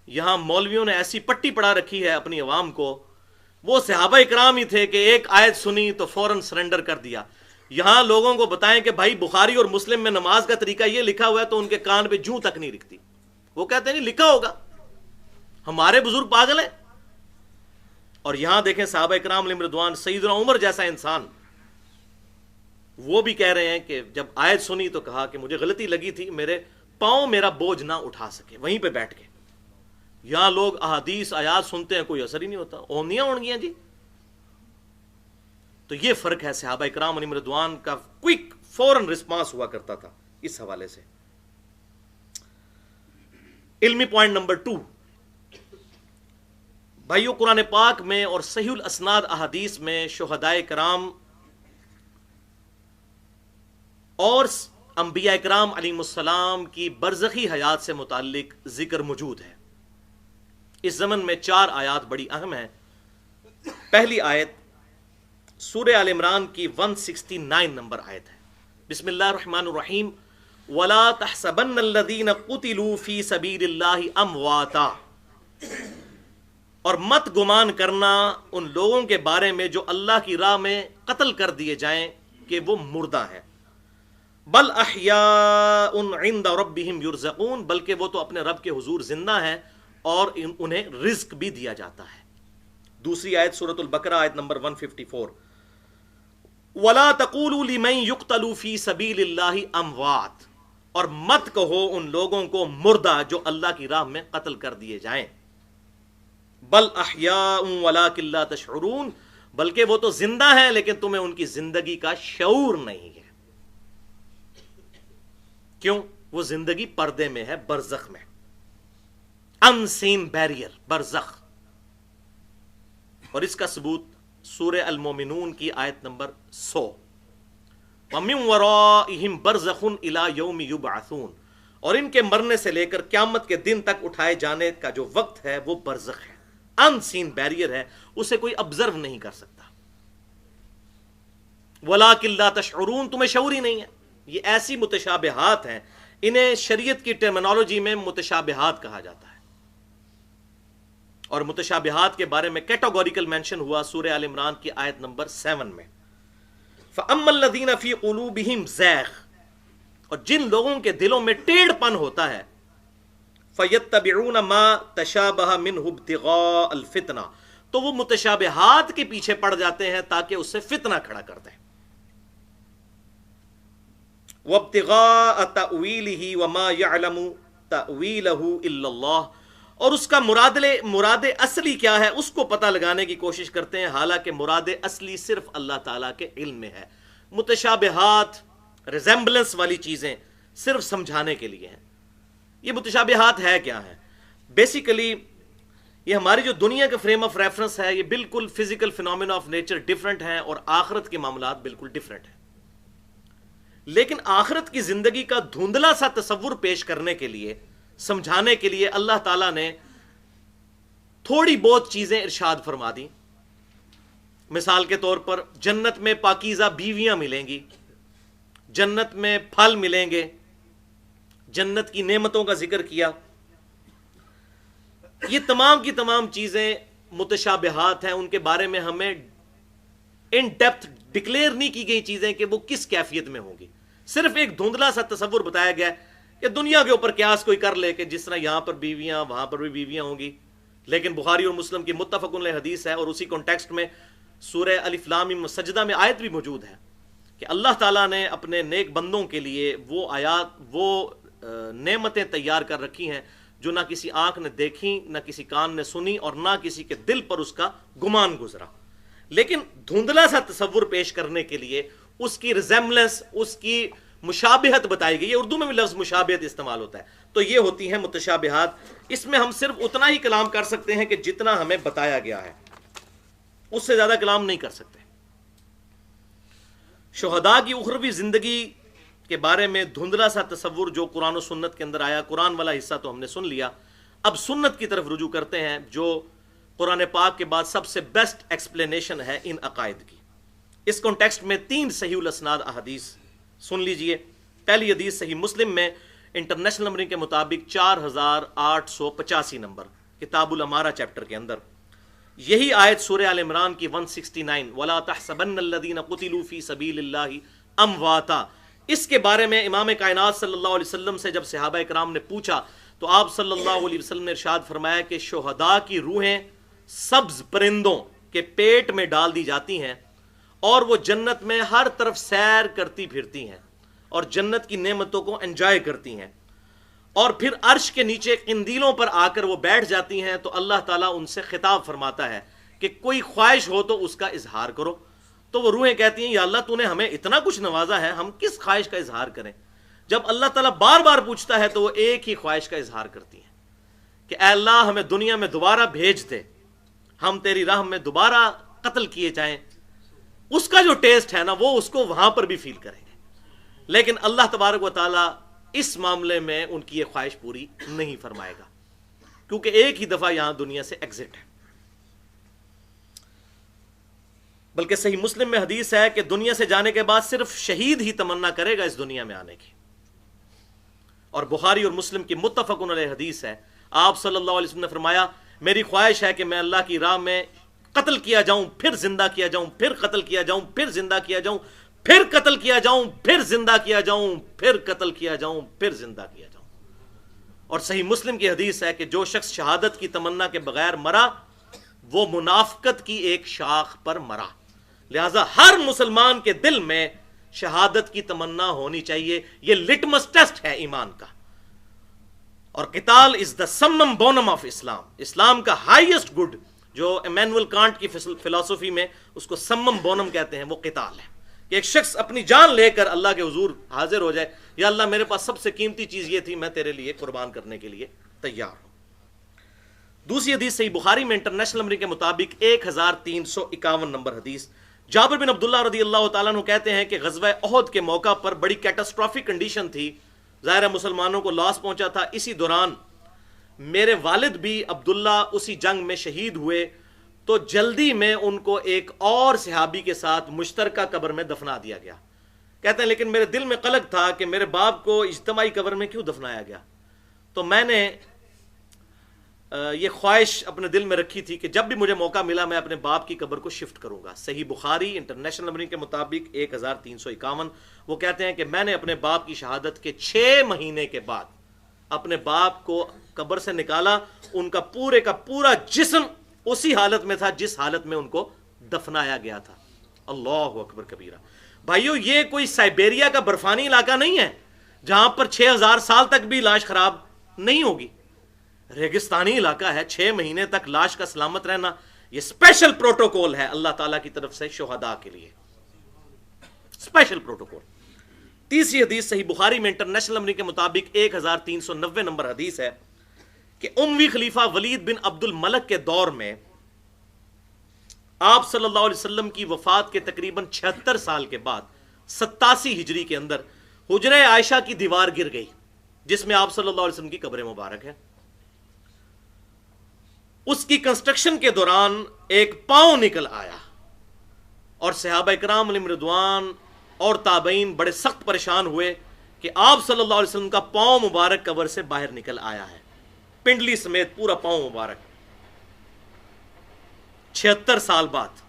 یہاں مولویوں نے ایسی پٹی پڑا رکھی ہے اپنی عوام کو، وہ صحابہ اکرام ہی تھے کہ ایک آیت سنی تو فوراً سرنڈر کر دیا۔ یہاں لوگوں کو بتائیں کہ بھائی بخاری اور مسلم میں نماز کا طریقہ یہ لکھا ہوا ہے، تو ان کے کان پہ جوں تک نہیں رکھتی، وہ کہتے ہیں نہیں لکھا ہوگا، ہمارے بزرگ پاگل ہیں۔ اور یہاں دیکھیں صحابہ اکرام علیہم رضوان، سیدنا عمر جیسا انسان، وہ بھی کہہ رہے ہیں کہ جب آیت سنی تو کہا کہ مجھے غلطی لگی تھی، میرے پاؤں میرا بوجھ نہ اٹھا سکے، وہیں پہ بیٹھ کے۔ یہاں لوگ احادیث آیات سنتے ہیں، کوئی اثر ہی نہیں ہوتا، اونیاں اڑ گیا جی۔ تو یہ فرق ہے، صحابہ اکرام علیہم رضوان کا کوئک فوراً رسپانس ہوا کرتا تھا اس حوالے سے۔ علمی پوائنٹ نمبر 2، بھائیو، قرآن پاک میں اور صحیح الاسناد احادیث میں شہدائے کرام اور انبیاء کرام علیہم السلام کی برزخی حیات سے متعلق ذکر موجود ہے۔ اس زمن میں 4 آیات بڑی اہم ہیں۔ پہلی آیت سورہ آل عمران کی 169 نمبر آیت ہے، بسم اللہ الرحمن الرحیم، وَلَا تَحْسَبَنَّ الَّذِينَ قُتِلُوا فِي سَبِيلِ اللَّهِ أَمْوَاتًا، اور مت گمان کرنا ان لوگوں کے بارے میں جو اللہ کی راہ میں قتل کر دیے جائیں کہ وہ مردہ ہیں، بل احیاء عند ربهم یرزقون، بلکہ وہ تو اپنے رب کے حضور زندہ ہیں اور انہیں رزق بھی دیا جاتا ہے۔ دوسری آیت سورۃ البقرہ آیت نمبر 154، وَلَا تَقُولُوا لِمَن يُقْتَلُ فِي سَبِيلِ اللَّهِ أَمْوَاتٌ، اور مت کہو ان لوگوں کو مردہ جو اللہ کی راہ میں قتل کر دیے جائیں، بل احیاء وَلَٰكِن لَا تَشْعُرُونَ، بلکہ وہ تو زندہ ہیں لیکن تمہیں ان کی زندگی کا شعور نہیں ہے۔ کیوں؟ وہ زندگی پردے میں ہے، برزخ میں، ان سین بیریئر، برزخ۔ اور اس کا ثبوت سورہ المومنون کی آیت نمبر 100، وَمِن وَرَائِهِمْ بَرْزَخٌ إِلَى يَوْمِ يُبْعَثُونَ، اور ان کے مرنے سے لے کر قیامت کے دن تک اٹھائے جانے کا جو وقت ہے وہ برزخ ہے، ان سین بیریئر ہے، اسے کوئی ابزرو نہیں کر سکتا۔ وَلَٰكِن لَا تَشْعُرُونَ، تمہیں شعور ہی نہیں ہے۔ یہ ایسی متشابہات ہیں، انہیں شریعت کی ٹرمینالوجی میں متشابہات کہا جاتا ہے، اور متشابہات کے بارے میں کیٹاگوریکل مینشن ہوا سورہ آل عمران کی آیت نمبر 7 میں، فَأَمَّا الَّذِينَ فِي قُلُوبِهِمْ زَيْغٌ، اور جن لوگوں کے دلوں میں ٹیڑھ پن ہوتا ہے، فَيَتَّبِعُونَ مَا تَشَابَهَ مِنْهُ ابْتِغَاءَ الْفِتْنَةِ، تو وہ متشابہات کے پیچھے پڑ جاتے ہیں تاکہ اس سے فتنہ کھڑا کر دیں، وَابْتِغَاءَ تَأْوِيلِهِ وَمَا يَعْلَمُ تَأْوِيلَهُ إِلَّا اللَّهُ، اور اس کا مراد اصلی کیا ہے اس کو پتہ لگانے کی کوشش کرتے ہیں، حالانکہ مراد اصلی صرف اللہ تعالیٰ کے علم میں ہے۔ متشابہات، ریزمبلنس والی چیزیں صرف سمجھانے کے لیے ہیں۔ یہ متشابہات ہے کیا ہیں؟ بیسیکلی یہ ہماری جو دنیا کا فریم آف ریفرنس ہے، یہ بالکل physical phenomena of nature different ہیں، اور آخرت کے معاملات بالکل ڈیفرنٹ ہیں۔ لیکن آخرت کی زندگی کا دھندلا سا تصور پیش کرنے کے لیے، سمجھانے کے لیے اللہ تعالیٰ نے تھوڑی بہت چیزیں ارشاد فرما دی۔ مثال کے طور پر جنت میں پاکیزہ بیویاں ملیں گی، جنت میں پھل ملیں گے، جنت کی نعمتوں کا ذکر کیا۔ یہ تمام کی تمام چیزیں متشابہات ہیں، ان کے بارے میں ہمیں ان ڈیپتھ ڈکلیئر نہیں کی گئی چیزیں کہ وہ کس کیفیت میں ہوں گی، صرف ایک دھندلا سا تصور بتایا گیا ہے کہ دنیا کے اوپر قیاس کوئی کر لے کہ جس طرح یہاں پر بیویاں وہاں پر بھی بیویاں ہوں گی۔ لیکن بخاری اور مسلم کی متفق علیہ حدیث ہے، اور اسی کانٹیکسٹ میں سورہ الف لام میم سجدہ میں آیت بھی موجود ہے کہ اللہ تعالیٰ نے اپنے نیک بندوں کے لیے وہ آیات، وہ نعمتیں تیار کر رکھی ہیں جو نہ کسی آنکھ نے دیکھی، نہ کسی کان نے سنی، اور نہ کسی کے دل پر اس کا گمان گزرا۔ لیکن دھندلا سا تصور پیش کرنے کے لیے اس کی ریزمبلنس، اس کی مشابہت بتائی گئی ہے۔ اردو میں بھی لفظ مشابہت استعمال ہوتا ہے، تو یہ ہوتی ہیں متشابہات۔ اس میں ہم صرف اتنا ہی کلام کر سکتے ہیں کہ جتنا ہمیں بتایا گیا ہے، اس سے زیادہ کلام نہیں کر سکتے۔ شہداء کی اخروی زندگی کے بارے میں دھندلا سا تصور جو قرآن و سنت کے اندر آیا، قرآن والا حصہ تو ہم نے سن لیا، اب سنت کی طرف رجوع کرتے ہیں جو قرآن پاک کے بعد سب سے بیسٹ ایکسپلینیشن ہے ان عقائد کی۔ اس کانٹیکسٹ میں 3 صحیح الاسناد احادیث سن لیجئے۔ پہلی حدیث صحیح مسلم میں انٹرنیشنل نمبرنگ کے مطابق 4885 نمبر، کتاب الامارہ چیپٹر کے اندر یہی آیت سورہ آل عمران کی 169 وَلَا تَحْسَبَنَّ الَّذِينَ قُتِلُوا فِي سَبِيلِ اللَّهِ أَمْوَاتًا، اس کے بارے میں امام کائنات صلی اللہ علیہ وسلم سے جب صحابہ کرام نے پوچھا تو آپ صلی اللہ علیہ وسلم نے ارشاد فرمایا کہ شہداء کی روحیں سبز پرندوں کے پیٹ میں ڈال دی جاتی ہیں اور وہ جنت میں ہر طرف سیر کرتی پھرتی ہیں اور جنت کی نعمتوں کو انجوائے کرتی ہیں، اور پھر عرش کے نیچے قندیلوں پر آ کر وہ بیٹھ جاتی ہیں تو اللہ تعالیٰ ان سے خطاب فرماتا ہے کہ کوئی خواہش ہو تو اس کا اظہار کرو۔ تو وہ روحیں کہتی ہیں یا اللہ تو نے ہمیں اتنا کچھ نوازا ہے، ہم کس خواہش کا اظہار کریں؟ جب اللہ تعالیٰ بار بار پوچھتا ہے تو وہ ایک ہی خواہش کا اظہار کرتی ہیں کہ اے اللہ ہمیں دنیا میں دوبارہ بھیج دے، ہم تیری راہ میں دوبارہ قتل کیے جائیں۔ اس کا جو ٹیسٹ ہے نا وہ اس کو وہاں پر بھی فیل کریں گے، لیکن اللہ تبارک و تعالیٰ اس معاملے میں ان کی یہ خواہش پوری نہیں فرمائے گا، کیونکہ ایک ہی دفعہ یہاں دنیا سے ایگزٹ ہے۔ بلکہ صحیح مسلم میں حدیث ہے کہ دنیا سے جانے کے بعد صرف شہید ہی تمنا کرے گا اس دنیا میں آنے کی، اور بخاری اور مسلم کی متفق علیہ حدیث ہے، آپ صلی اللہ علیہ وسلم نے فرمایا میری خواہش ہے کہ میں اللہ کی راہ میں قتل کیا جاؤں، پھر زندہ کیا جاؤں، پھر قتل کیا جاؤں، پھر زندہ کیا جاؤں، پھر قتل کیا جاؤں، پھر زندہ کیا جاؤں، پھر قتل کیا جاؤں، پھر زندہ کیا جاؤں۔ اور صحیح مسلم کی حدیث ہے کہ جو شخص شہادت کی تمنا کے بغیر مرا وہ منافقت کی ایک شاخ پر مرا۔ لہذا ہر مسلمان کے دل میں شہادت کی تمنا ہونی چاہیے، یہ لٹمس ٹیسٹ ہے ایمان کا۔ اور قتال از دا سمم بونم آف اسلام، اسلام کا ہائیسٹ گڈ جو ایمینول کانٹ کی فلسفی میں اس کو سمم بونم کہتے ہیں، وہ قتال ہے کہ ایک شخص اپنی جان لے کر اللہ کے حضور حاضر ہو جائے، یا اللہ میرے پاس سب سے قیمتی چیز یہ تھی، میں تیرے لیے قربان کرنے کے لیے تیار ہوں۔ دوسری حدیث صحیح بخاری میں انٹرنیشنل نمبر کے مطابق 1351 نمبر حدیث، جابر بن عبداللہ رضی اللہ تعالیٰ عنہ کہتے ہیں کہ غزوہ احد کے موقع پر بڑی کیٹاسٹرافک کنڈیشن تھی، ظاہر مسلمانوں کو لاس پہنچا تھا، اسی دوران میرے والد بھی عبداللہ اسی جنگ میں شہید ہوئے، تو جلدی میں ان کو ایک اور صحابی کے ساتھ مشترکہ قبر میں دفنا دیا گیا۔ کہتے ہیں لیکن میرے دل میں قلق تھا کہ میرے باپ کو اجتماعی قبر میں کیوں دفنایا گیا، تو میں نے یہ خواہش اپنے دل میں رکھی تھی کہ جب بھی مجھے موقع ملا میں اپنے باپ کی قبر کو شفٹ کروں گا۔ صحیح بخاری انٹرنیشنل نمبرنگ کے مطابق 1351، وہ کہتے ہیں کہ میں نے اپنے باپ کی شہادت کے 6 مہینے کے بعد اپنے باپ کو قبر سے نکالا، ان کا پورا جسم اسی حالت میں تھا جس حالت میں ان کو دفنایا گیا تھا۔ اللہ اکبر کبیرہ۔ بھائیو یہ کوئی سائبیریا کا برفانی علاقہ نہیں ہے جہاں پر 6000 سال تک بھی لاش خراب نہیں ہوگی، ریگستانی علاقہ ہے، 6 مہینے تک لاش کا سلامت رہنا یہ اسپیشل پروٹوکول ہے اللہ تعالیٰ کی طرف سے شہداء کے لیے، اسپیشل پروٹوکول۔ تیسری حدیث صحیح بخاری میں انٹرنیشنل نمبر کے مطابق 1390 نمبر حدیث ہے کہ اموی خلیفہ ولید بن عبد الملک کے دور میں آپ صلی اللہ علیہ وسلم کی وفات کے تقریباً 76 سال کے بعد 87 ہجری کے اندر حجرہ عائشہ کی دیوار گر گئی جس میں آپ صلی اللہ علیہ وسلم کی قبر مبارک ہے۔ اس کی کنسٹرکشن کے دوران ایک پاؤں نکل آیا اور صحابہ کرام علیہم رضوان اور تابعین بڑے سخت پریشان ہوئے کہ آپ صلی اللہ علیہ وسلم کا پاؤں مبارک قبر سے باہر نکل آیا ہے، پنڈلی سمیت پورا پاؤں مبارک، 76 سال بعد۔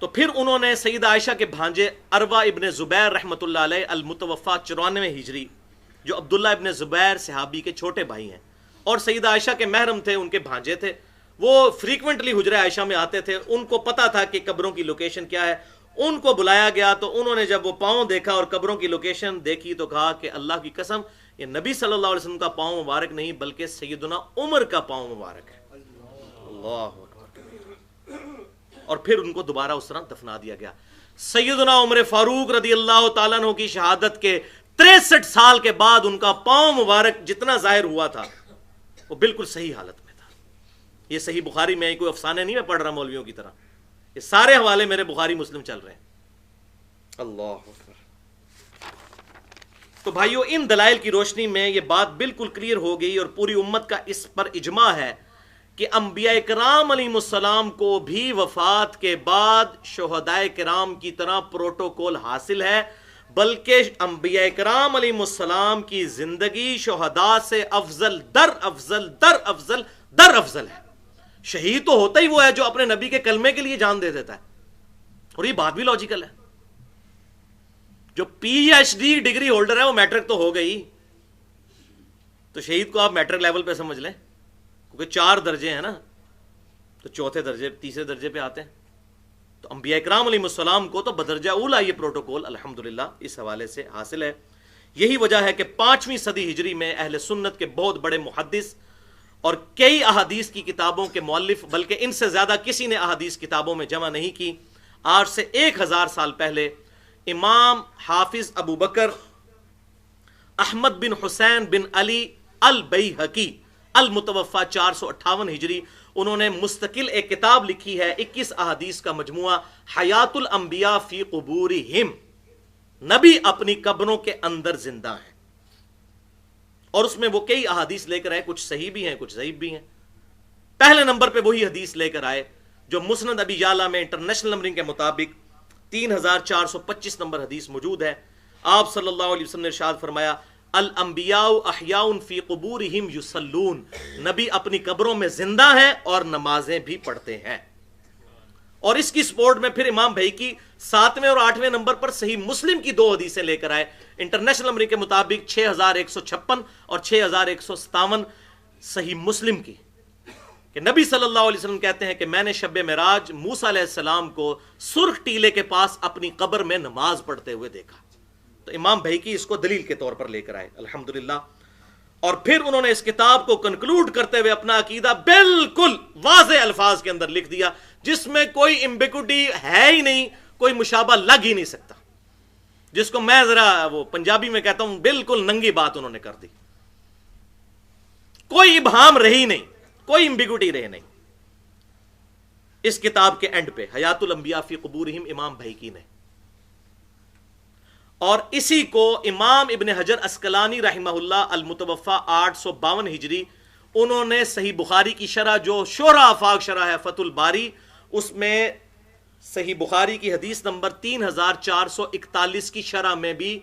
تو پھر انہوں نے سیدہ عائشہ کے بھانجے عروہ ابن زبیر رحمۃ اللہ علیہ المتوفا 94 ہجری، جو عبداللہ ابن زبیر صحابی کے چھوٹے بھائی ہیں اور سیدہ عائشہ کے محرم تھے، ان کے بھانجے تھے، وہ فریکوینٹلی حجرہ عائشہ میں آتے تھے، ان کو پتا تھا کہ قبروں کی لوکیشن کیا ہے، ان کو بلایا گیا تو انہوں نے جب وہ پاؤں دیکھا اور قبروں کی لوکیشن دیکھی تو کہا کہ اللہ کی قسم یہ نبی صلی اللہ علیہ وسلم کا پاؤں مبارک نہیں بلکہ سیدنا عمر کا پاؤں مبارک ہے۔ اللہ اکبر۔ اور پھر ان کو دوبارہ اس طرح دفنا دیا گیا۔ سیدنا عمر فاروق رضی اللہ تعالیٰ عنہ کی شہادت کے 63 سال کے بعد ان کا پاؤں مبارک جتنا ظاہر ہوا تھا وہ بالکل صحیح حالت میں تھا۔ یہ صحیح بخاری میں کوئی افسانے نہیں میں پڑھ رہا مولویوں کی طرح، یہ سارے حوالے میرے بخاری مسلم چل رہے ہیں۔ اللہ اکبر۔ تو بھائیو، ان دلائل کی روشنی میں یہ بات بالکل کلیئر ہو گئی اور پوری امت کا اس پر اجماع ہے کہ انبیاء کرام علیہ السلام کو بھی وفات کے بعد شہداء کرام کی طرح پروٹوکول حاصل ہے، بلکہ انبیاء کرام علیہ السلام کی زندگی شہداء سے افضل در افضل در افضل در افضل ہے۔ شہید تو ہوتا ہی وہ ہے جو اپنے نبی کے کلمے کے لیے جان دے دیتا ہے، اور یہ بات بھی لاجیکل ہے۔ جو P H D degree holder ہے وہ میٹرک تو ہو گئی، تو شہید کو آپ میٹرک لیول پہ سمجھ لیں، کیونکہ 4 درجے ہیں نا، تو چوتھے درجے تیسرے درجے پہ آتے ہیں۔ تو انبیاء کرام علیہ السلام کو تو بدرجہ اولا یہ پروٹوکول الحمدللہ اس حوالے سے حاصل ہے۔ یہی وجہ ہے کہ 5ویں صدی ہجری میں اہل سنت کے بہت بڑے محدث اور کئی احادیث کی کتابوں کے مؤلف، بلکہ ان سے زیادہ کسی نے احادیث کتابوں میں جمع نہیں کی، آج سے 1000 سال پہلے امام حافظ ابو بکر احمد بن حسین بن علی البیہقی المتوفى 458 ہجری، انہوں نے مستقل ایک کتاب لکھی ہے، 21 احادیث کا مجموعہ، حیات الانبیاء فی قبورہم، نبی اپنی قبروں کے اندر زندہ ہیں، اور اس میں وہ کئی احادیث لے کر آئے، کچھ صحیح بھی ہیں کچھ ضعیف بھی ہیں۔ پہلے نمبر پہ وہی حدیث لے کر آئے جو مسند ابی یعلا میں انٹرنیشنل نمبرنگ کے مطابق 3425 نمبر حدیث موجود ہے۔ آپ صلی اللہ علیہ وسلم نے ارشاد فرمایا، الانبیاء احیاء فی قبورہم یصلون، نبی اپنی قبروں میں زندہ ہیں اور نمازیں بھی پڑھتے ہیں۔ اور اس کی سپورٹ میں پھر امام بھیقی 7ویں اور 8ویں نمبر پر صحیح مسلم کی 2 حدیثیں لے کر آئے، انٹرنیشنل نمبر کے مطابق 6156 اور 6157 صحیح مسلم کی، کہ نبی صلی اللہ علیہ وسلم کہتے ہیں کہ میں نے شب معراج موسیٰ علیہ السلام کو سرخ ٹیلے کے پاس اپنی قبر میں نماز پڑھتے ہوئے دیکھا۔ تو امام بھیقی اس کو دلیل کے طور پر لے کر آئے الحمدللہ، اور پھر انہوں نے اس کتاب کو کنکلوڈ کرتے ہوئے اپنا عقیدہ بالکل واضح الفاظ کے اندر لکھ دیا، جس میں کوئی ایمبیگوٹی ہے ہی نہیں، کوئی مشابہ لگ ہی نہیں سکتا، جس کو میں ذرا وہ پنجابی میں کہتا ہوں بالکل ننگی بات انہوں نے کر دی، کوئی ابہام رہی نہیں، کوئی ایمبیگوٹی رہی نہیں۔ اس کتاب کے اینڈ پہ حیات الانبیاء فی قبورہم امام بھیقی نے، اور اسی کو امام ابن حجر عسقلانی رحمہ اللہ المتوفى 852 ہجری، انہوں نے صحیح بخاری کی شرح جو شہرہ آفاق شرح ہے فتح الباری، اس میں صحیح بخاری کی حدیث نمبر 3441 کی شرح میں بھی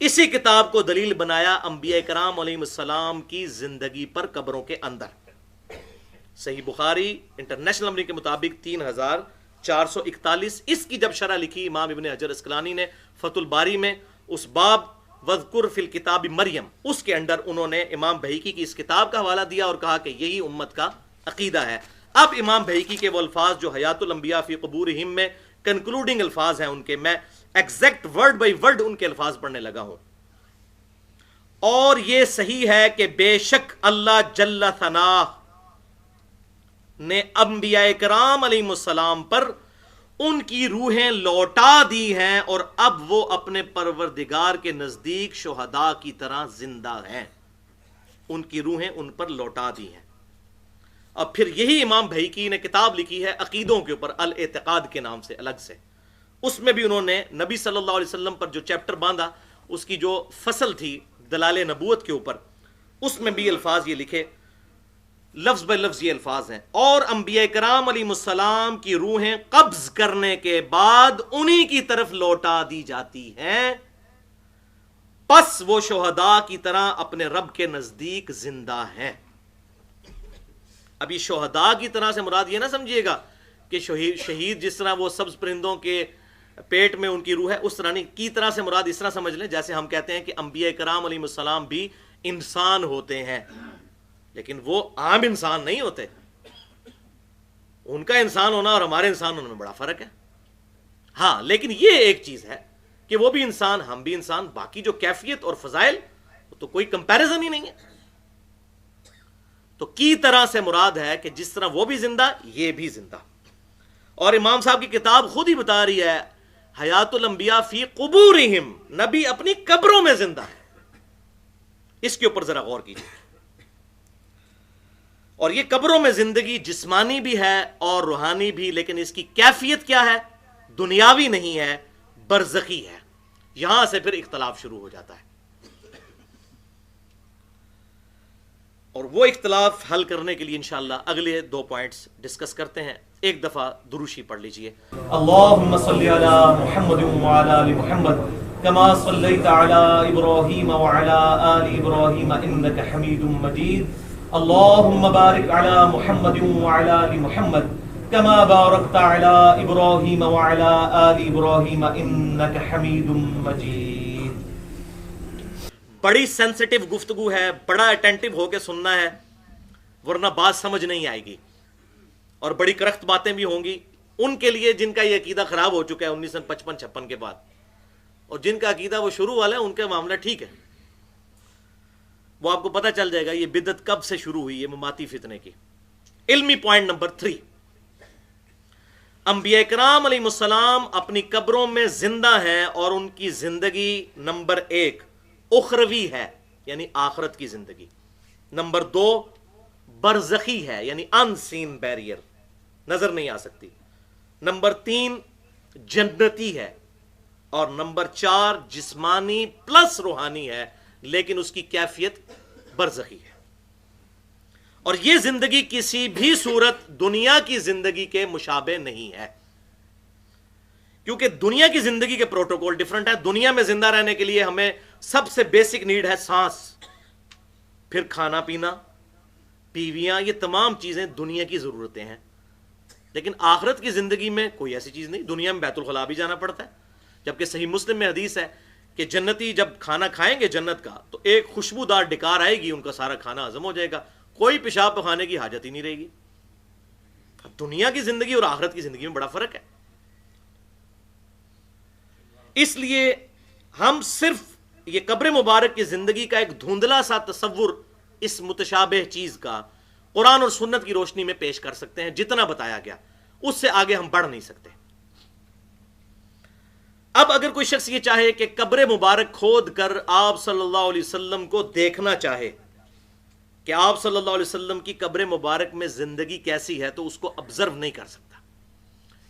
اسی کتاب کو دلیل بنایا انبیاء کرام علیہ السلام کی زندگی پر قبروں کے اندر۔ صحیح بخاری انٹرنیشنل نمبر کے مطابق 3441، اس کی جب شرح لکھی امام ابن حجر عسقلانی نے فتح الباری میں، اس باب وذکر فی الکتاب مریم، اس کے اندر انہوں نے امام بھیقی کی اس کتاب کا حوالہ دیا اور کہا کہ یہی امت کا عقیدہ ہے۔ اب امام بھیقی کے وہ الفاظ جو حیات الانبیاء فی قبورہم میں کنکلوڈنگ الفاظ ہیں ان کے، میں ایگزیکٹ ورڈ بائی ورڈ ان کے الفاظ پڑھنے لگا ہوں۔ اور یہ صحیح ہے کہ بے شک اللہ جل ثناہ نے انبیاء کرام علیہ السلام پر ان کی روحیں لوٹا دی ہیں، اور اب وہ اپنے پروردگار کے نزدیک شہداء کی طرح زندہ ہیں، ان کی روحیں ان پر لوٹا دی ہیں۔ اب پھر یہی امام بھیقی نے کتاب لکھی ہے عقیدوں کے اوپر، الاعتقاد کے نام سے الگ سے، اس میں بھی انہوں نے نبی صلی اللہ علیہ وسلم پر جو چیپٹر باندھا، اس کی جو فصل تھی دلال نبوت کے اوپر، اس میں بھی الفاظ یہ لکھے، لفظ بے لفظ یہ الفاظ ہیں، اور انبیاء کرام علیہ السلام کی روحیں قبض کرنے کے بعد انہی کی طرف لوٹا دی جاتی ہیں، پس وہ شہداء کی طرح اپنے رب کے نزدیک زندہ ہیں۔ ابھی شہداء کی طرح سے مراد یہ نہ سمجھیے گا کہ شہید جس طرح وہ سبز پرندوں کے پیٹ میں ان کی روح ہے اس طرح نہیں، کی طرح سے مراد اس طرح سمجھ لیں جیسے ہم کہتے ہیں کہ انبیاء کرام علیہ السلام بھی انسان ہوتے ہیں، لیکن وہ عام انسان نہیں ہوتے، ان کا انسان ہونا اور ہمارے انسان ہونے میں بڑا فرق ہے۔ ہاں لیکن یہ ایک چیز ہے کہ وہ بھی انسان ہم بھی انسان، باقی جو کیفیت اور فضائل تو کوئی کمپیریزن ہی نہیں ہے۔ تو کی طرح سے مراد ہے کہ جس طرح وہ بھی زندہ یہ بھی زندہ، اور امام صاحب کی کتاب خود ہی بتا رہی ہے حیات الانبیاء فی قبورہم، نبی اپنی قبروں میں زندہ ہے۔ اس کے اوپر ذرا غور کیجیے۔ اور یہ قبروں میں زندگی جسمانی بھی ہے اور روحانی بھی، لیکن اس کی کیفیت کیا ہے؟ دنیاوی نہیں ہے، برزخی ہے۔ یہاں سے پھر اختلاف شروع ہو جاتا ہے، اور وہ اختلاف حل کرنے کے لیے انشاءاللہ اگلے 2 پوائنٹس ڈسکس کرتے ہیں۔ ایک دفعہ دروشی پڑھ لیجئے۔ اللہم صلی علی محمد وعلی آل محمد کما صلیت علی ابراہیم وعلی آل ابراہیم انک حمید مجید۔ اللہم بارک علی محمد وعلی آل محمد کما بارکت علی ابراہیم وعلی آل ابراہیم انک حمید مجید۔ بڑی سینسٹیو گفتگو ہے، بڑا اٹینٹیو ہو کے سننا ہے، ورنہ بات سمجھ نہیں آئے گی، اور بڑی کرخت باتیں بھی ہوں گی ان کے لیے جن کا یہ عقیدہ خراب ہو چکا ہے 1955-56 کے بعد، اور جن کا عقیدہ وہ شروع والا ہے ان کا معاملہ ٹھیک ہے، وہ آپ کو پتہ چل جائے گا یہ بدعت کب سے شروع ہوئی ہے مماتی فتنے کی۔ علمی پوائنٹ نمبر 3، انبیاء کرام علیہ السلام اپنی قبروں میں زندہ ہیں، اور ان کی زندگی نمبر 1 اخروی ہے یعنی آخرت کی زندگی، نمبر 2 برزخی ہے یعنی ان سین بیریئر، نظر نہیں آ سکتی، نمبر 3 جنتی ہے، اور نمبر 4 جسمانی پلس روحانی ہے لیکن اس کی کیفیت برزخی ہے۔ اور یہ زندگی کسی بھی صورت دنیا کی زندگی کے مشابہ نہیں ہے، کیونکہ دنیا کی زندگی کے پروٹوکول ڈیفرنٹ ہے۔ دنیا میں زندہ رہنے کے لیے ہمیں سب سے بیسک نیڈ ہے سانس، پھر کھانا پینا، بیویاں، یہ تمام چیزیں دنیا کی ضرورتیں ہیں، لیکن آخرت کی زندگی میں کوئی ایسی چیز نہیں۔ دنیا میں بیت الخلاء بھی جانا پڑتا ہے، جبکہ صحیح مسلم میں حدیث ہے کہ جنتی جب کھانا کھائیں گے جنت کا تو ایک خوشبودار ڈکار آئے گی، ان کا سارا کھانا ہضم ہو جائے گا، کوئی پیشاب پخانے کی حاجت ہی نہیں رہے گی۔ دنیا کی زندگی اور آخرت کی زندگی میں بڑا فرق ہے، اس لیے ہم صرف یہ قبر مبارک کی زندگی کا ایک دھندلا سا تصور اس متشابہ چیز کا قرآن اور سنت کی روشنی میں پیش کر سکتے ہیں، جتنا بتایا گیا اس سے آگے ہم بڑھ نہیں سکتے۔ اب اگر کوئی شخص یہ چاہے کہ قبر مبارک کھود کر آپ صلی اللہ علیہ وسلم کو دیکھنا چاہے کہ آپ صلی اللہ علیہ وسلم کی قبر مبارک میں زندگی کیسی ہے، تو اس کو آبزرو نہیں کر سکتا۔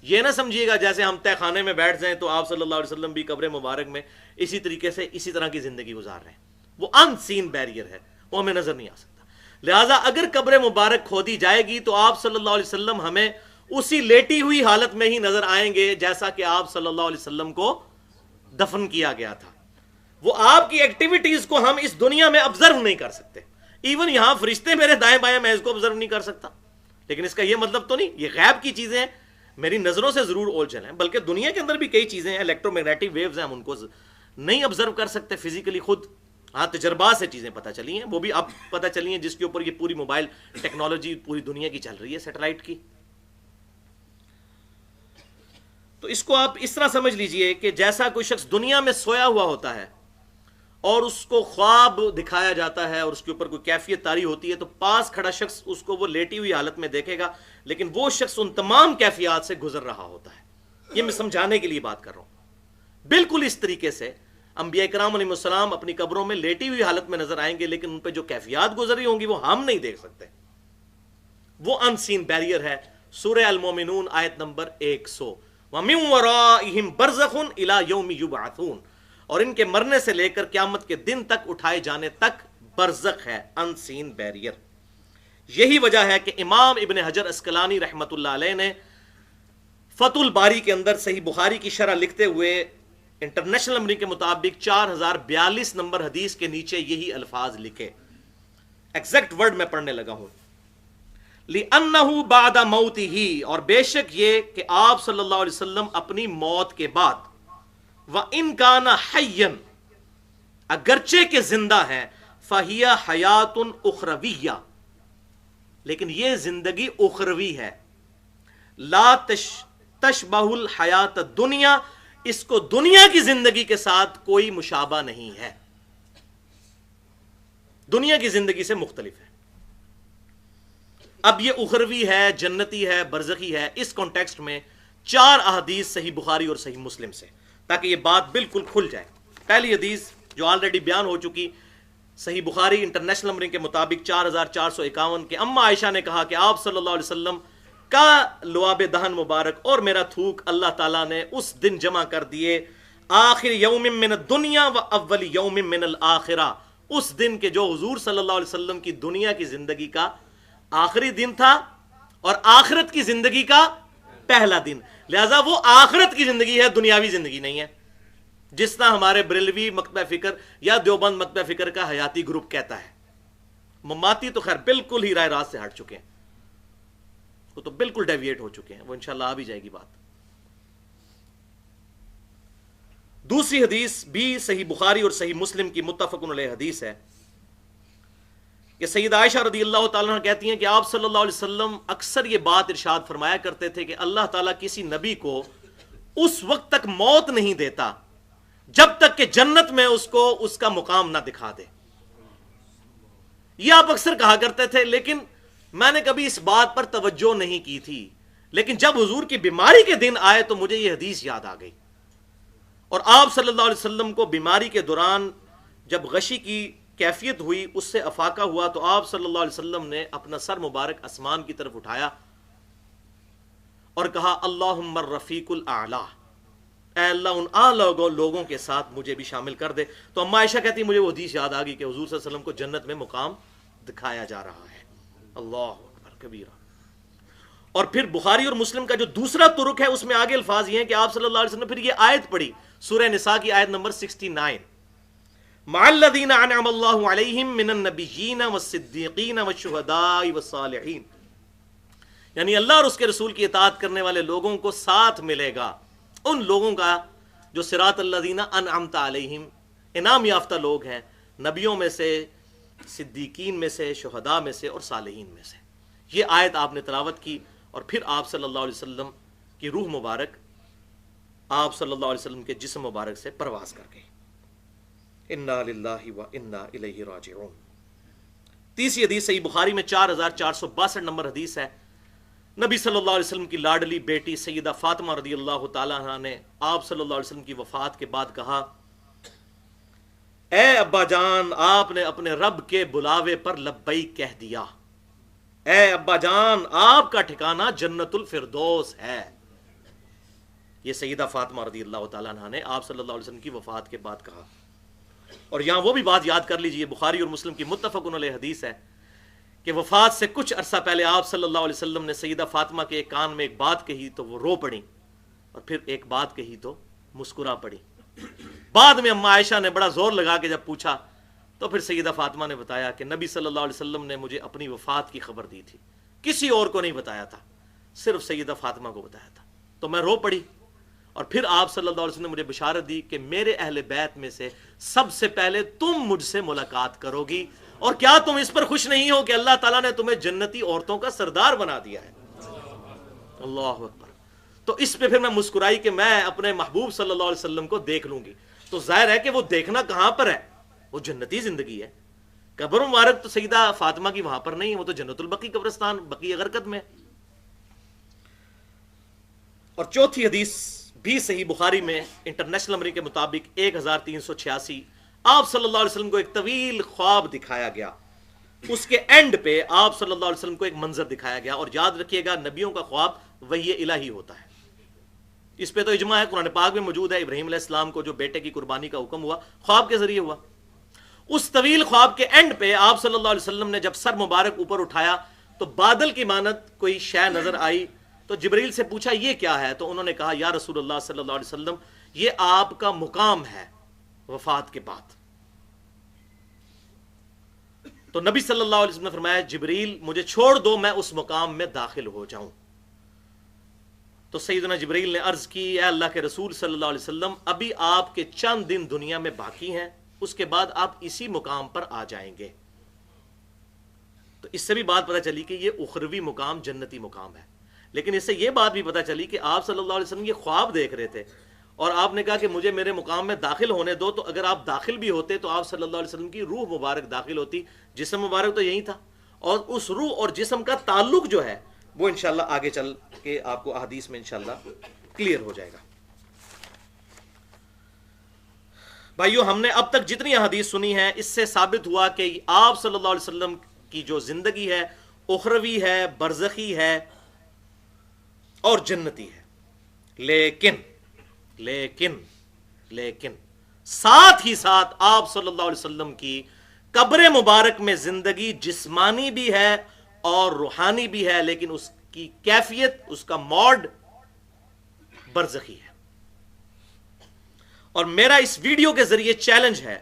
یہ نہ سمجھیے گا جیسے ہم تہ خانے میں بیٹھ جائیں تو آپ صلی اللہ علیہ وسلم بھی قبر مبارک میں اسی طریقے سے اسی طرح کی زندگی گزار رہے ہیں، وہ ان سین بیریئر ہے، وہ ہمیں نظر نہیں آ سکتا۔ لہٰذا اگر قبر مبارک کھودی جائے گی تو آپ صلی اللہ علیہ وسلم ہمیں اسی لیٹی ہوئی حالت میں ہی نظر آئیں گے جیسا کہ آپ صلی اللہ علیہ وسلم کو دفن کیا گیا تھا۔ وہ آپ کی ایکٹیویٹیز کو ہم اس دنیا میں آبزرو نہیں کر سکتے، ایون یہاں فرشتے میرے دائیں بائیں میں اس کو آبزرو نہیں کر سکتا، لیکن اس کا یہ مطلب تو نہیں یہ غیب کی چیزیں ہیں، میری نظروں سے ضرور اوجھل ہیں، بلکہ دنیا کے اندر بھی کئی چیزیں ہیں، الیکٹرو میگنیٹک ویوز ہیں، ہم ان کو نہیں آبزرو کر سکتے فزیکلی خود، ہاں تجربات سے چیزیں پتہ چلی ہیں، وہ بھی اب پتہ چلی ہیں جس کے اوپر یہ پوری موبائل ٹیکنالوجی پوری دنیا کی چل رہی ہے، سیٹلائٹ کی۔ تو اس کو آپ اس طرح سمجھ لیجئے کہ جیسا کوئی شخص دنیا میں سویا ہوا ہوتا ہے اور اس کو خواب دکھایا جاتا ہے اور اس کے اوپر کوئی کیفیت طاری ہوتی ہے، تو پاس کھڑا شخص اس کو وہ لیٹی ہوئی حالت میں دیکھے گا، لیکن وہ شخص ان تمام کیفیات سے گزر رہا ہوتا ہے۔ یہ میں سمجھانے کے لیے بات کر رہا ہوں۔ بالکل اس طریقے سے انبیاء کرام علیہ السلام اپنی قبروں میں لیٹی ہوئی حالت میں نظر آئیں گے، لیکن ان پہ جو کیفیات گزری ہوں گی وہ ہم نہیں دیکھ سکتے، وہ ان سین بیریئر ہے۔ سورہ المومنون آیت نمبر 100، وَمِن وَرَائِهِمْ بَرْزَخٌ إِلَى يَوْمِ يُبْعَثُونَ، اور ان کے مرنے سے لے کر قیامت کے دن تک اٹھائے جانے تک برزخ ہے، ان سین بیریئر۔ یہی وجہ ہے کہ امام ابن حجر اسقلانی رحمت اللہ علیہ نے فتح الباری کے اندر صحیح بخاری کی شرح لکھتے ہوئے انٹرنیشنل نمبر کے مطابق 4042 نمبر حدیث کے نیچے یہی الفاظ لکھے، ایگزیکٹ ورڈ میں پڑھنے لگا ہوں، لِأَنَّهُ بَعْدَ مَوْتِهِ، اور بے شک یہ کہ آپ صلی اللہ علیہ وسلم اپنی موت کے بعد، وَإِن كَانَ حَيًّا، اگرچہ کہ زندہ ہے، فَهِيَ حَيَاتٌ أُخْرَوِيَّةٌ، لیکن یہ زندگی اخروی ہے، لا تشبہ الحیات الدنیا، اس کو دنیا کی زندگی کے ساتھ کوئی مشابہ نہیں ہے، دنیا کی زندگی سے مختلف ہے۔ اب یہ اخروی ہے، جنتی ہے، برزخی ہے، اس کانٹیکسٹ میں 4 احادیث صحیح بخاری اور صحیح مسلم سے، تاکہ یہ بات بالکل کھل جائے۔ پہلی حدیث جو آلریڈی بیان ہو چکی، صحیح بخاری انٹرنیشنل نمبرنگ کے مطابق 4451 کے اما عائشہ نے کہا کہ آپ صلی اللہ علیہ وسلم کا لعاب دہن مبارک اور میرا تھوک اللہ تعالیٰ نے اس دن جمع کر دیے، آخر یوم من الدنیا و اول یوم من الآخرہ، اس دن کے جو حضور صلی اللہ علیہ وسلم کی دنیا کی زندگی کا آخری دن تھا اور آخرت کی زندگی کا پہلا دن، لہذا وہ آخرت کی زندگی ہے، دنیاوی زندگی نہیں ہے، جس طرح ہمارے بریلوی مکتبہ فکر یا دیوبند مکتبہ فکر کا حیاتی گروپ کہتا ہے۔ مماتی تو خیر بالکل ہی رائے راست سے ہٹ چکے ہیں، وہ تو بالکل ڈیویٹ ہو چکے ہیں، وہ انشاءاللہ آ بھی جائے گی بات۔ دوسری حدیث بھی صحیح بخاری اور صحیح مسلم کی متفق علیہ حدیث ہے کہ سیدہ عائشہ رضی اللہ تعالیٰ عنہ کہتی ہیں کہ آپ صلی اللہ علیہ وسلم اکثر یہ بات ارشاد فرمایا کرتے تھے کہ اللہ تعالیٰ کسی نبی کو اس وقت تک موت نہیں دیتا جب تک کہ جنت میں اس کو اس کا مقام نہ دکھا دے۔ یہ آپ اکثر کہا کرتے تھے، لیکن میں نے کبھی اس بات پر توجہ نہیں کی تھی، لیکن جب حضور کی بیماری کے دن آئے تو مجھے یہ حدیث یاد آ گئی، اور آپ صلی اللہ علیہ وسلم کو بیماری کے دوران جب غشی کی کیفیت ہوئی، اس سے افاقہ ہوا، تو آپ صلی اللہ علیہ وسلم نے اپنا سر مبارک آسمان کی طرف اٹھایا اور کہا اللہم الرفیق الاعلی، اے اللہ ان اعلیٰ لوگوں کے ساتھ مجھے بھی شامل کر دے۔ تو اما عائشہ کہتی مجھے وہ حدیث یاد آ گئی کہ حضور صلی اللہ علیہ وسلم کو جنت میں مقام دکھایا جا رہا ہے۔ اللہ اکبر کبیرہ۔ اور پھر بخاری اور مسلم کا جو دوسرا طرق ہے اس میں آگے الفاظ یہ ہیں کہ آپ صلی اللہ علیہ وسلم نے پھر یہ آیت پڑھی، سورہ نساء کی آیت نمبر 69، مع الذین انعم اللہ علیہم من النبیین والصدیقین والشہداء والصالحین، یعنی اللہ اور اس کے رسول کی اطاعت کرنے والے لوگوں کو ساتھ ملے گا ان لوگوں کا جو صراط الذین انعمت علیہم، انعام یافتہ لوگ ہیں، نبیوں میں سے، صدیقین میں سے، شہداء میں سے اور صالحین میں سے۔ یہ آیت آپ نے تلاوت کی اور پھر آپ صلی اللہ علیہ وسلم کی روح مبارک آپ صلی اللہ علیہ وسلم کے جسم مبارک سے پرواز کر گئی۔ انا للہ و انا الیہ راجعون۔ تیسری حدیث صحیح بخاری میں 4462 نمبر حدیث ہے، نبی صلی اللہ علیہ وسلم کی لاڈلی بیٹی سیدہ فاطمہ رضی اللہ تعالیٰ عنہ نے آپ صلی اللہ علیہ وسلم کی وفات کے بعد کہا، اے ابا جان، آپ نے اپنے رب کے بلاوے پر لبیک کہہ دیا، اے ابا جان آپ کا ٹھکانہ جنت الفردوس ہے۔ یہ سیدہ فاطمہ رضی اللہ تعالیٰ عنہ نے آپ صلی اللہ علیہ وسلم کی وفات کے بعد کہا۔ اور یہاں وہ بھی بات یاد کر لیجئے، بخاری اور مسلم کی متفق علیہ حدیث ہے کہ وفات سے کچھ عرصہ پہلے آپ صلی اللہ علیہ وسلم نے سیدہ فاطمہ کے ایک کان میں ایک بات کہی تو وہ رو پڑی، اور پھر ایک بات کہی تو مسکرا پڑی۔ بعد میں اما عائشہ نے بڑا زور لگا کے جب پوچھا تو پھر سیدہ فاطمہ نے بتایا کہ نبی صلی اللہ علیہ وسلم نے مجھے اپنی وفات کی خبر دی تھی، کسی اور کو نہیں بتایا تھا، صرف سیدہ فاطمہ کو بتایا تھا، تو میں رو پڑی۔ اور پھر آپ صلی اللہ علیہ وسلم نے مجھے بشارت دی کہ میرے اہل بیت میں سے سب سے پہلے تم مجھ سے ملاقات کرو گی، اور کیا تم اس پر خوش نہیں ہو کہ اللہ تعالیٰ نے تمہیں جنتی عورتوں کا سردار بنا دیا ہے؟ اللہ اکبر۔ تو اس پہ پھر میں مسکرائی کہ میں اپنے محبوب صلی اللہ علیہ وسلم کو دیکھ لوں گی۔ تو ظاہر ہے کہ وہ دیکھنا کہاں پر ہے، وہ جنتی زندگی ہے۔ قبر مبارک تو سیدہ فاطمہ کی وہاں پر نہیں، وہ تو جنت البقیع قبرستان بقیع غرقد میں۔ اور چوتھی حدیث بھی صحیح بخاری میں انٹرنیشنل نمبر کے مطابق 1386، آپ صلی اللہ علیہ وسلم کو ایک طویل خواب دکھایا گیا، اس کے اینڈ پہ آپ صلی اللہ علیہ وسلم کو ایک منظر دکھایا گیا۔ اور یاد رکھیے گا نبیوں کا خواب وحی الہی ہوتا ہے، اس پہ تو اجماع ہے، قرآن پاک میں موجود ہے۔ ابراہیم علیہ السلام کو جو بیٹے کی قربانی کا حکم ہوا خواب کے ذریعے ہوا۔ اس طویل خواب کے اینڈ پہ آپ صلی اللہ علیہ وسلم نے جب سر مبارک اوپر اٹھایا تو بادل کی مانند کوئی شے نظر آئی، تو جبریل سے پوچھا یہ کیا ہے؟ تو انہوں نے کہا یا رسول اللہ صلی اللہ علیہ وسلم یہ آپ کا مقام ہے وفات کے بعد۔ تو نبی صلی اللہ علیہ وسلم نے فرمایا جبریل مجھے چھوڑ دو، میں اس مقام میں داخل ہو جاؤں۔ تو سیدنا جبریل نے عرض کی اے اللہ کے رسول صلی اللہ علیہ وسلم ابھی آپ کے چند دن دنیا میں باقی ہیں، اس کے بعد آپ اسی مقام پر آ جائیں گے۔ تو اس سے بھی بات پتہ چلی کہ یہ اخروی مقام جنتی مقام ہے، لیکن اس سے یہ بات بھی پتہ چلی کہ آپ صلی اللہ علیہ وسلم یہ خواب دیکھ رہے تھے اور آپ نے کہا کہ مجھے میرے مقام میں داخل ہونے دو، تو اگر آپ داخل بھی ہوتے تو آپ صلی اللہ علیہ وسلم کی روح مبارک داخل ہوتی، جسم مبارک تو یہی تھا، اور اس روح اور جسم کا تعلق جو ہے وہ انشاءاللہ آگے چل کے آپ کو احادیث میں انشاءاللہ کلیئر ہو جائے گا۔ بھائیو، ہم نے اب تک جتنی حدیث سنی ہے اس سے ثابت ہوا کہ آپ صلی اللہ علیہ وسلم کی جو زندگی ہے اخروی ہے، برزخی ہے اور جنتی ہے، لیکن لیکن لیکن ساتھ ہی ساتھ آپ صلی اللہ علیہ وسلم کی قبر مبارک میں زندگی جسمانی بھی ہے اور روحانی بھی ہے، لیکن اس کی کیفیت، اس کا موڈ برزخی ہے۔ اور میرا اس ویڈیو کے ذریعے چیلنج ہے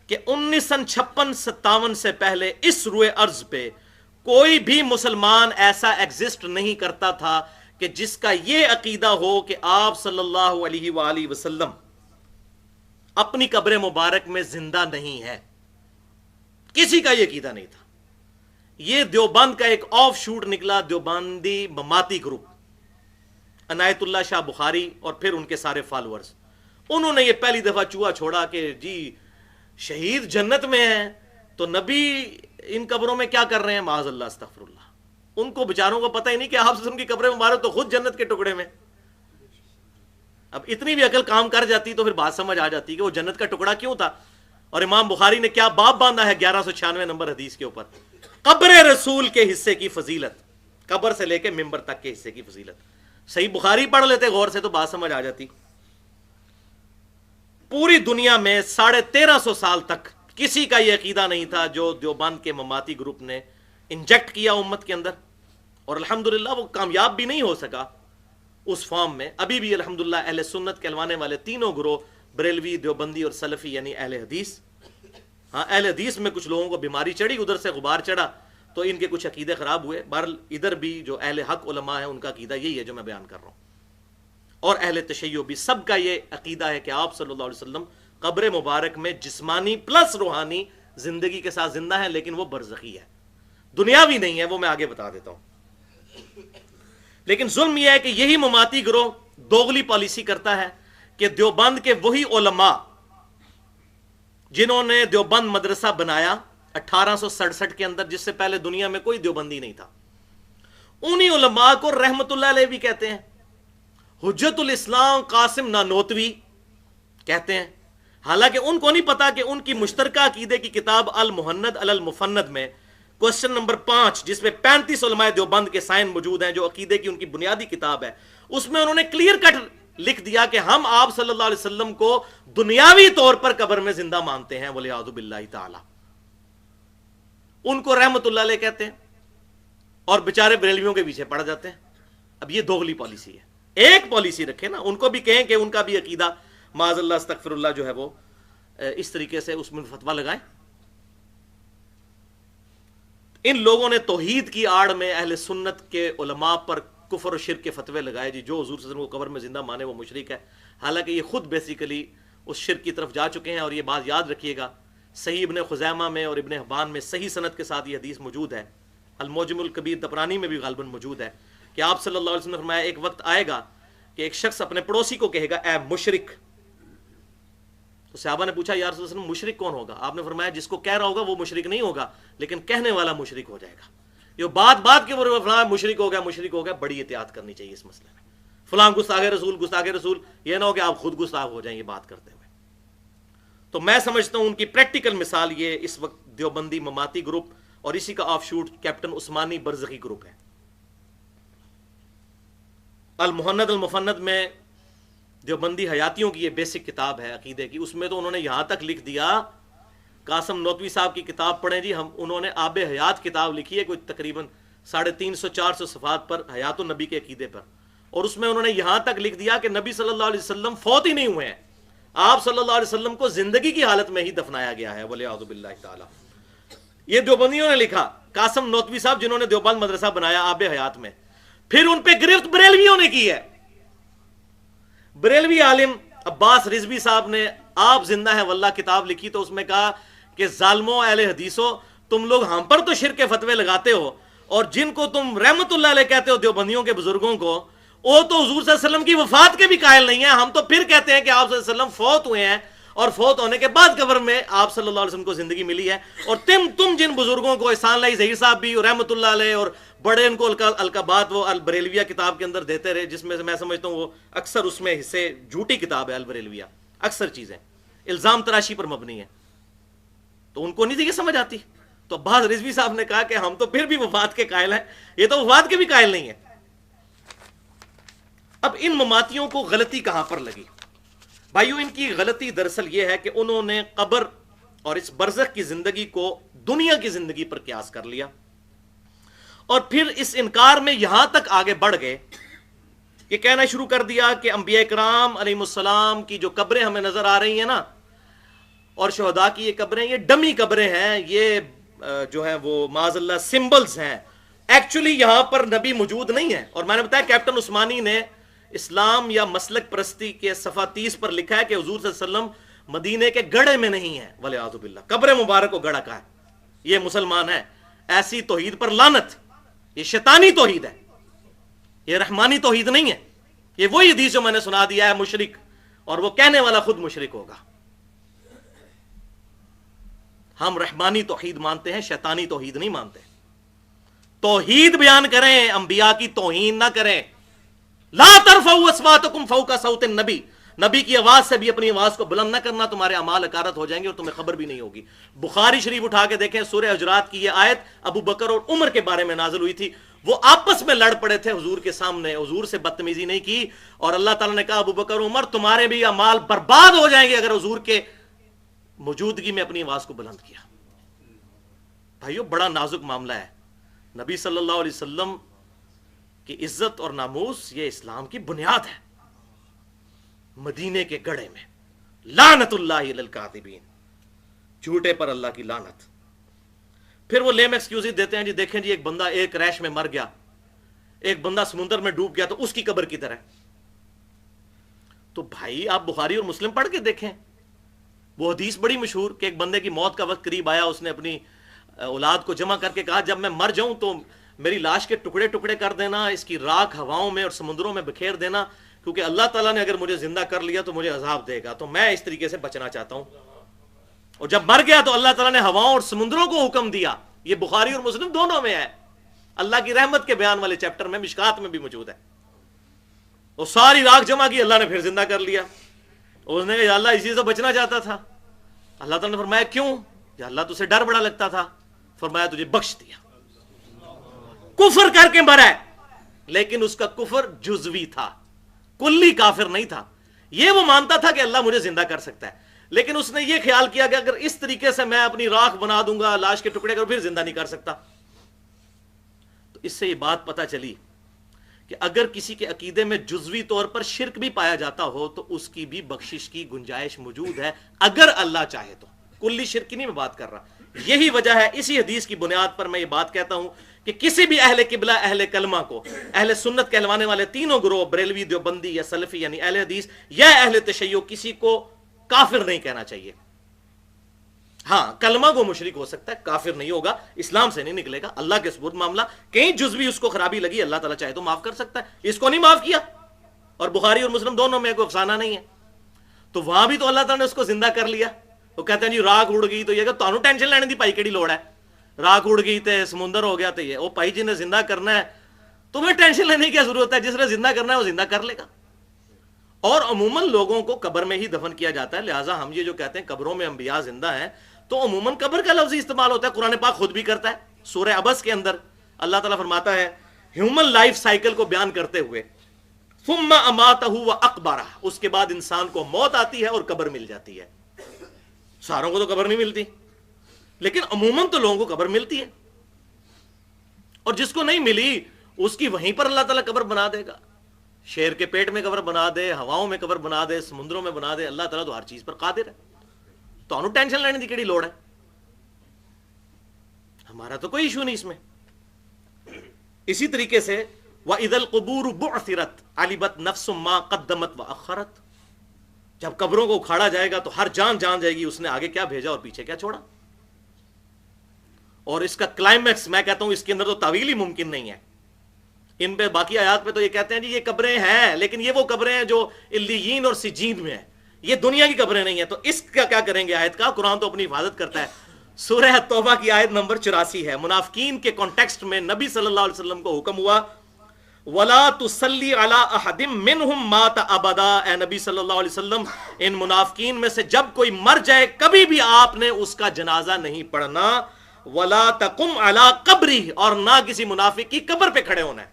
کہ 1956-57 سے پہلے اس روئے ارض پہ کوئی بھی مسلمان ایسا ایگزسٹ نہیں کرتا تھا کہ جس کا یہ عقیدہ ہو کہ آپ صلی اللہ علیہ وآلہ وسلم اپنی قبر مبارک میں زندہ نہیں ہے۔ کسی کا یہ عقیدہ نہیں تھا۔ یہ دیوبند کا ایک آف شوٹ نکلا، دیوبندی مماتی گروپ، عنایت اللہ شاہ بخاری اور پھر ان کے سارے فالورز، انہوں نے یہ پہلی دفعہ چوہا چھوڑا کہ جی شہید جنت میں ہیں تو نبی ان قبروں میں کیا کر رہے ہیں، معاذ اللہ استغفر اللہ۔ ان کو بیچاروں کو پتہ ہی نہیں کہ آپ کی قبر مبارک تو خود جنت کے ٹکڑے میں۔ اب اتنی بھی عقل کام کر جاتی تو پھر بات سمجھ آ جاتی کہ وہ جنت کا ٹکڑا کیوں تھا۔ اور امام بخاری نے کیا باب باندھا ہے 1196 نمبر حدیث کے اوپر، قبر رسول کے حصے کی فضیلت، قبر سے لے کے ممبر تک کے حصے کی فضیلت۔ صحیح بخاری پڑھ لیتے غور سے تو بات سمجھ آ جاتی۔ پوری دنیا میں 1350 سال تک کسی کا یہ عقیدہ نہیں تھا جو دیوبند کے مماتی گروپ نے انجیکٹ کیا امت کے اندر، اور الحمدللہ وہ کامیاب بھی نہیں ہو سکا اس فارم میں۔ ابھی بھی الحمدللہ اہل سنت کہلوانے والے تینوں گروہ، بریلوی، دیوبندی اور سلفی، یعنی اہل حدیث، ہاں اہل حدیث میں کچھ لوگوں کو بیماری چڑھی، ادھر سے غبار چڑھا تو ان کے کچھ عقیدے خراب ہوئے۔ بہرحال ادھر بھی جو اہل حق علماء ہیں ان کا عقیدہ یہی ہے جو میں بیان کر رہا ہوں، اور اہل تشیع بھی، سب کا یہ عقیدہ ہے کہ آپ صلی اللہ علیہ وسلم قبر مبارک میں جسمانی پلس روحانی زندگی کے ساتھ زندہ ہے، لیکن وہ برزخی ہے، دنیاوی نہیں ہے، وہ میں آگے بتا دیتا ہوں۔ لیکن ظلم یہ ہے کہ یہی مماتی گروہ دوغلی پالیسی کرتا ہے کہ دیوبند کے وہی علماء جنہوں نے دیوبند مدرسہ بنایا 1867 کے اندر، جس سے پہلے دنیا میں کوئی دیوبندی نہیں تھا، انہی علماء کو رحمت اللہ علیہ بھی کہتے ہیں، حجت الاسلام قاسم نانوتوی کہتے ہیں، حالانکہ ان کو نہیں پتا کہ ان کی مشترکہ عقیدے کی کتاب المحند علی المفند میں کوسچن نمبر 5، جس میں 35 علماء دیوبند کے سائن موجود ہیں، جو عقیدے کی ان کی بنیادی کتاب ہے، اس میں انہوں نے کلیئر کٹ لکھ دیا کہ ہم آپ صلی اللہ علیہ وسلم کو دنیاوی طور پر قبر میں زندہ مانتے ہیں، والعیاذ باللہ تعالی۔ ان کو رحمت اللہ علیہ کہتے ہیں اور بیچارے بریلویوں کے پیچھے پڑ جاتے ہیں۔ اب یہ دوغلی پالیسی ہے، ایک پالیسی رکھے نا، ان کو بھی کہیں کہ ان کا بھی عقیدہ معاذ اللہ استغفر اللہ جو ہے وہ اس طریقے سے اس میں فتویٰ لگائیں۔ ان لوگوں نے توحید کی آڑ میں اہل سنت کے علماء پر کفر و شرک کے فتوے لگائے، جی جو حضور صلی اللہ علیہ وسلم کو قبر میں زندہ مانے وہ مشرک ہے، حالانکہ یہ خود بیسیکلی اس شرک کی طرف جا چکے ہیں۔ اور یہ بات یاد رکھیے گا، صحیح ابن خزیمہ میں اور ابن حبان میں صحیح سند کے ساتھ یہ حدیث موجود ہے، المعجم الکبیر طبرانی میں بھی غالباً موجود ہے، کہ آپ صلی اللہ علیہ وسلم نے فرمایا ایک وقت آئے گا کہ ایک شخص اپنے پڑوسی کو کہے گا اے مشرک۔ تو صحابہ نے پوچھا یا رسول اللہ صلی اللہ علیہ وسلم مشرک کون ہوگا؟ آپ نے فرمایا جس کو کہہ رہا ہوگا وہ مشرک نہیں ہوگا، لیکن کہنے والا مشرک ہو جائے گا۔ یہ بات کے وہ فرمایا مشرک ہو گیا، بڑی احتیاط کرنی چاہیے اس مسئلے میں، فلاں گستاخ رسول، یہ نہ ہو کہ آپ خود گستاخ ہو جائیں یہ بات کرتے ہوئے۔ تو میں سمجھتا ہوں ان کی پریکٹیکل مثال یہ اس وقت دیوبندی مماتی گروپ اور اسی کا آف شوٹ کیپٹن عثمانی برزخی گروپ ہے۔ المحند المفند میں دیوبندی حیاتیوں کی یہ بیسک کتاب ہے عقیدے کی، اس میں تو انہوں نے یہاں تک لکھ دیا، قاسم نوتوی صاحب کی کتاب پڑھیں جی، انہوں نے آب حیات کتاب لکھی ہے، کوئی تقریباً 350-400 صفحات پر حیات النبی کے عقیدے پر، اور اس میں انہوں نے یہاں تک لکھ دیا کہ نبی صلی اللہ علیہ وسلم فوت ہی نہیں ہوئے ہیں، آپ صلی اللہ علیہ وسلم کو زندگی کی حالت میں ہی دفنایا گیا ہے، والعیاذ باللہ تعالی۔ یہ دیوبندیوں نے لکھا، قاسم نوتوی صاحب جنہوں نے دیوبند مدرسہ بنایا آب حیات میں، پھر ان پہ گرفت بریلویوں نے کی ہے۔ بریلوی عالم عباس رضوی صاحب نے آپ زندہ ہے واللہ کتاب لکھی، تو اس میں کہا کہ ظالموں اہل حدیثوں، تم لوگ ہم پر تو شرک کے فتوے لگاتے ہو، اور جن کو تم رحمت اللہ علیہ کہتے ہو دیوبندیوں کے بزرگوں کو، وہ تو حضور صلی اللہ علیہ وسلم کی وفات کے بھی قائل نہیں ہیں، ہم تو پھر کہتے ہیں کہ آپ صلی اللہ علیہ وسلم فوت ہوئے ہیں، اور فوت ہونے کے بعد قبر میں آپ صلی اللہ علیہ وسلم کو زندگی ملی ہے۔ اور تم جن بزرگوں کو احسان اللہ ظہیر صاحب بھی رحمت اللہ علیہ اور بڑے ان کو القبات وہ البریلویہ کتاب کے اندر دیتے رہے، جس میں سے میں سمجھتا ہوں وہ اکثر اس میں حصے جھوٹی کتاب ہے البریلویہ، اکثر چیزیں الزام تراشی پر مبنی ہے، تو ان کو نہیں تھی یہ سمجھ آتی. تو عباس رضوی صاحب نے کہا کہ ہم تو پھر بھی وفات کے قائل ہیں، یہ تو وفات کے بھی قائل نہیں ہے. اب ان مماتیوں کو غلطی کہاں پر لگی؟ بھائیو، ان کی غلطی دراصل یہ ہے کہ انہوں نے قبر اور اس برزخ کی زندگی کو دنیا کی زندگی پر قیاس کر لیا، اور پھر اس انکار میں یہاں تک آگے بڑھ گئے یہ کہنا شروع کر دیا کہ انبیاء کرام علیہ السلام کی جو قبریں ہمیں نظر آ رہی ہیں نا، اور شہداء کی یہ قبریں، یہ ڈمی قبریں ہیں، یہ جو ہیں وہ معاذ اللہ سمبلز ہیں، ایکچولی یہاں پر نبی موجود نہیں ہے. اور میں نے بتایا کیپٹن عثمانی نے اسلام یا مسلک پرستی کے صفحہ 30 پر لکھا ہے کہ حضور صلی اللہ علیہ وسلم مدینے کے گڑھے میں نہیں ہے، والعیاذ باللہ، قبر مبارک کو گڑھا کہا ہے. یہ مسلمان ہے، ایسی توحید پر لعنت، یہ شیطانی توحید ہے، یہ رحمانی توحید نہیں ہے. یہ وہی حدیث جو میں نے سنا دیا ہے مشرک، اور وہ کہنے والا خود مشرک ہوگا. ہم رحمانی توحید مانتے ہیں، شیطانی توحید نہیں مانتے. توحید بیان کریں، انبیاء کی توہین نہ کریں. لا ترفعوا اصواتکم فوق صوت النبی، نبی کی آواز سے بھی اپنی آواز کو بلند نہ کرنا، تمہارے اعمال اکارت ہو جائیں گے اور تمہیں خبر بھی نہیں ہوگی. بخاری شریف اٹھا کے دیکھیں، سورہ حجرات کی یہ آیت ابو بکر اور عمر کے بارے میں نازل ہوئی تھی. وہ آپس میں لڑ پڑے تھے حضور کے سامنے، حضور سے بدتمیزی نہیں کی، اور اللہ تعالیٰ نے کہا ابو بکر عمر تمہارے بھی اعمال برباد ہو جائیں گے اگر حضور کے موجودگی میں اپنی آواز کو بلند کیا. بھائیو، بڑا نازک معاملہ ہے. نبی صلی اللہ علیہ وسلم کی عزت اور ناموس یہ اسلام کی بنیاد ہے. مدینے کے گڑھے میں لعنت اللہ علی الکاذبین، جھوٹے پر اللہ کی لعنت. پھر وہ لیم ایکسکیوزز دیتے ہیں، جی دیکھیں جی ایک بندہ ایک ریش میں مر گیا، ایک بندہ سمندر میں ڈوب گیا تو اس کی قبر کی طرح. تو بھائی آپ بخاری اور مسلم پڑھ کے دیکھیں، وہ حدیث بڑی مشہور کہ ایک بندے کی موت کا وقت قریب آیا، اس نے اپنی اولاد کو جمع کر کے کہا جب میں مر جاؤں تو میری لاش کے ٹکڑے ٹکڑے کر دینا، اس کی راکھ ہواؤں میں اور سمندروں میں بکھیر دینا، کیونکہ اللہ تعالیٰ نے اگر مجھے زندہ کر لیا تو مجھے عذاب دے گا، تو میں اس طریقے سے بچنا چاہتا ہوں. اور جب مر گیا تو اللہ تعالیٰ نے ہواؤں اور سمندروں کو حکم دیا. یہ بخاری اور مسلم دونوں میں ہے، اللہ کی رحمت کے بیان والے چیپٹر میں، مشکات میں بھی موجود ہے. وہ ساری راکھ جمع کی، اللہ نے پھر زندہ کر لیا. اس نے کہا یا اللہ اسی سے بچنا چاہتا تھا. اللہ تعالیٰ نے فرمایا کیوں؟ یا اللہ تجھے ڈر بڑا لگتا تھا. فرمایا تجھے بخش دیا. کفر کر کے مرا ہے، لیکن اس کا کفر جزوی تھا، کلی کافر نہیں تھا. یہ وہ مانتا تھا کہ اللہ مجھے زندہ کر سکتا ہے، لیکن اس نے یہ خیال کیا کہ اگر اس طریقے سے میں اپنی راکھ بنا دوں گا، لاش کے ٹکڑے کر پھر زندہ نہیں کر سکتا. تو اس سے یہ بات پتہ چلی کہ اگر کسی کے عقیدے میں جزوی طور پر شرک بھی پایا جاتا ہو تو اس کی بھی بخشش کی گنجائش موجود ہے اگر اللہ چاہے تو. کلی شرک کی نہیں میں بات کر رہا. یہی وجہ ہے، اسی حدیث کی بنیاد پر میں یہ بات کہتا ہوں کہ کسی بھی اہل قبلہ، اہل کلمہ کو، اہل سنت کہلوانے والے تینوں گروہ، بریلوی، دیوبندی یا سلفی یعنی اہل حدیث یا اہل تشیع، کسی کو کافر نہیں کہنا چاہیے. ہاں کلمہ کو مشرک ہو سکتا ہے، کافر نہیں ہوگا، اسلام سے نہیں نکلے گا. اللہ کے سپرد معاملہ، کہیں جزوی اس کو خرابی لگی اللہ تعالیٰ چاہے تو معاف کر سکتا ہے. اس کو نہیں معاف کیا، اور بخاری اور مسلم دونوں میں کوئی افسانہ نہیں ہے. تو وہاں بھی تو اللہ تعالیٰ نے اس کو زندہ کر لیا. وہ کہتے ہیں جی راکھ اڑ گئی تو یہ کہ تانوں ٹینشن لینے دی پائی کیڑی لوڑ ہے، راکھ اڑ گئی تے سمندر ہو گیا تو یہ وہ پائی جی نے زندہ کرنا ہے، تمہیں ٹینشن لینے کی کیا ضرورت ہے؟ جس نے زندہ کرنا ہے وہ زندہ کر لے گا. اور عموماً لوگوں کو قبر میں ہی دفن کیا جاتا ہے، لہٰذا ہم یہ جو کہتے ہیں قبروں میں انبیاء زندہ ہیں، تو عموماً قبر کا لفظ استعمال ہوتا ہے. قرآن پاک خود بھی کرتا ہے. سورہ عبس کے اندر اللہ تعالیٰ فرماتا ہے ہیومن لائف سائیکل کو بیان کرتے ہوئے ثم اماتہ واقبرہ، اس کے بعد انسان کو موت آتی ہے اور قبر مل جاتی ہے. ساروں کو تو قبر نہیں ملتی، لیکن عموماً تو لوگوں کو قبر ملتی ہے، اور جس کو نہیں ملی اس کی وہیں پر اللہ تعالیٰ قبر بنا دے گا. شیر کے پیٹ میں قبر بنا دے، ہواؤں میں قبر بنا دے، سمندروں میں بنا دے، اللہ تعالیٰ تو ہر چیز پر قادر ہے. تو انہوں ٹینشن لینے کی کیڑی لوڑ ہے؟ ہمارا تو کوئی ایشو نہیں اس میں. اسی طریقے سے وَإِذَا الْقُبُورُ بُعْثِرَتْ عَلِمَتْ نَفْسٌ مَا قَدَّمَتْ وَأَخَّرَتْ، جب قبروں کو اکھاڑا جائے گا تو ہر جان جان جائے گی اس نے آگے کیا بھیجا اور پیچھے کیا چھوڑا. اور اس کا کلائمیکس میں کہتا ہوں اس کے اندر تو تعویل ہی ممکن نہیں ہے. ان پہ باقی آیات پہ تو یہ کہتے ہیں جی یہ قبریں ہیں، لیکن یہ وہ قبریں ہیں جو علیین اور سجین میں ہیں، یہ دنیا کی قبریں نہیں ہیں. تو اس کا کیا کریں گے آیت کا؟ قرآن تو اپنی حفاظت کرتا ہے. سورہ توبہ کی آیت نمبر 84 ہے. منافقین کے کانٹیکسٹ میں نبی صلی اللہ علیہ وسلم کو حکم ہوا وَلَا تُصَلِّ عَلَىٰ أَحَدٍ مِّنْهُمْ مَاتَ أَبَدًا، اے نبی صلی اللہ علیہ وسلم ان منافقین میں سے جب کوئی مر جائے کبھی بھی آپ نے اس کا جنازہ نہیں پڑھنا. وَلَا تَقُمْ عَلَىٰ قَبْرِهِ، اور نہ کسی منافق کی قبر پہ کھڑے ہونا ہے.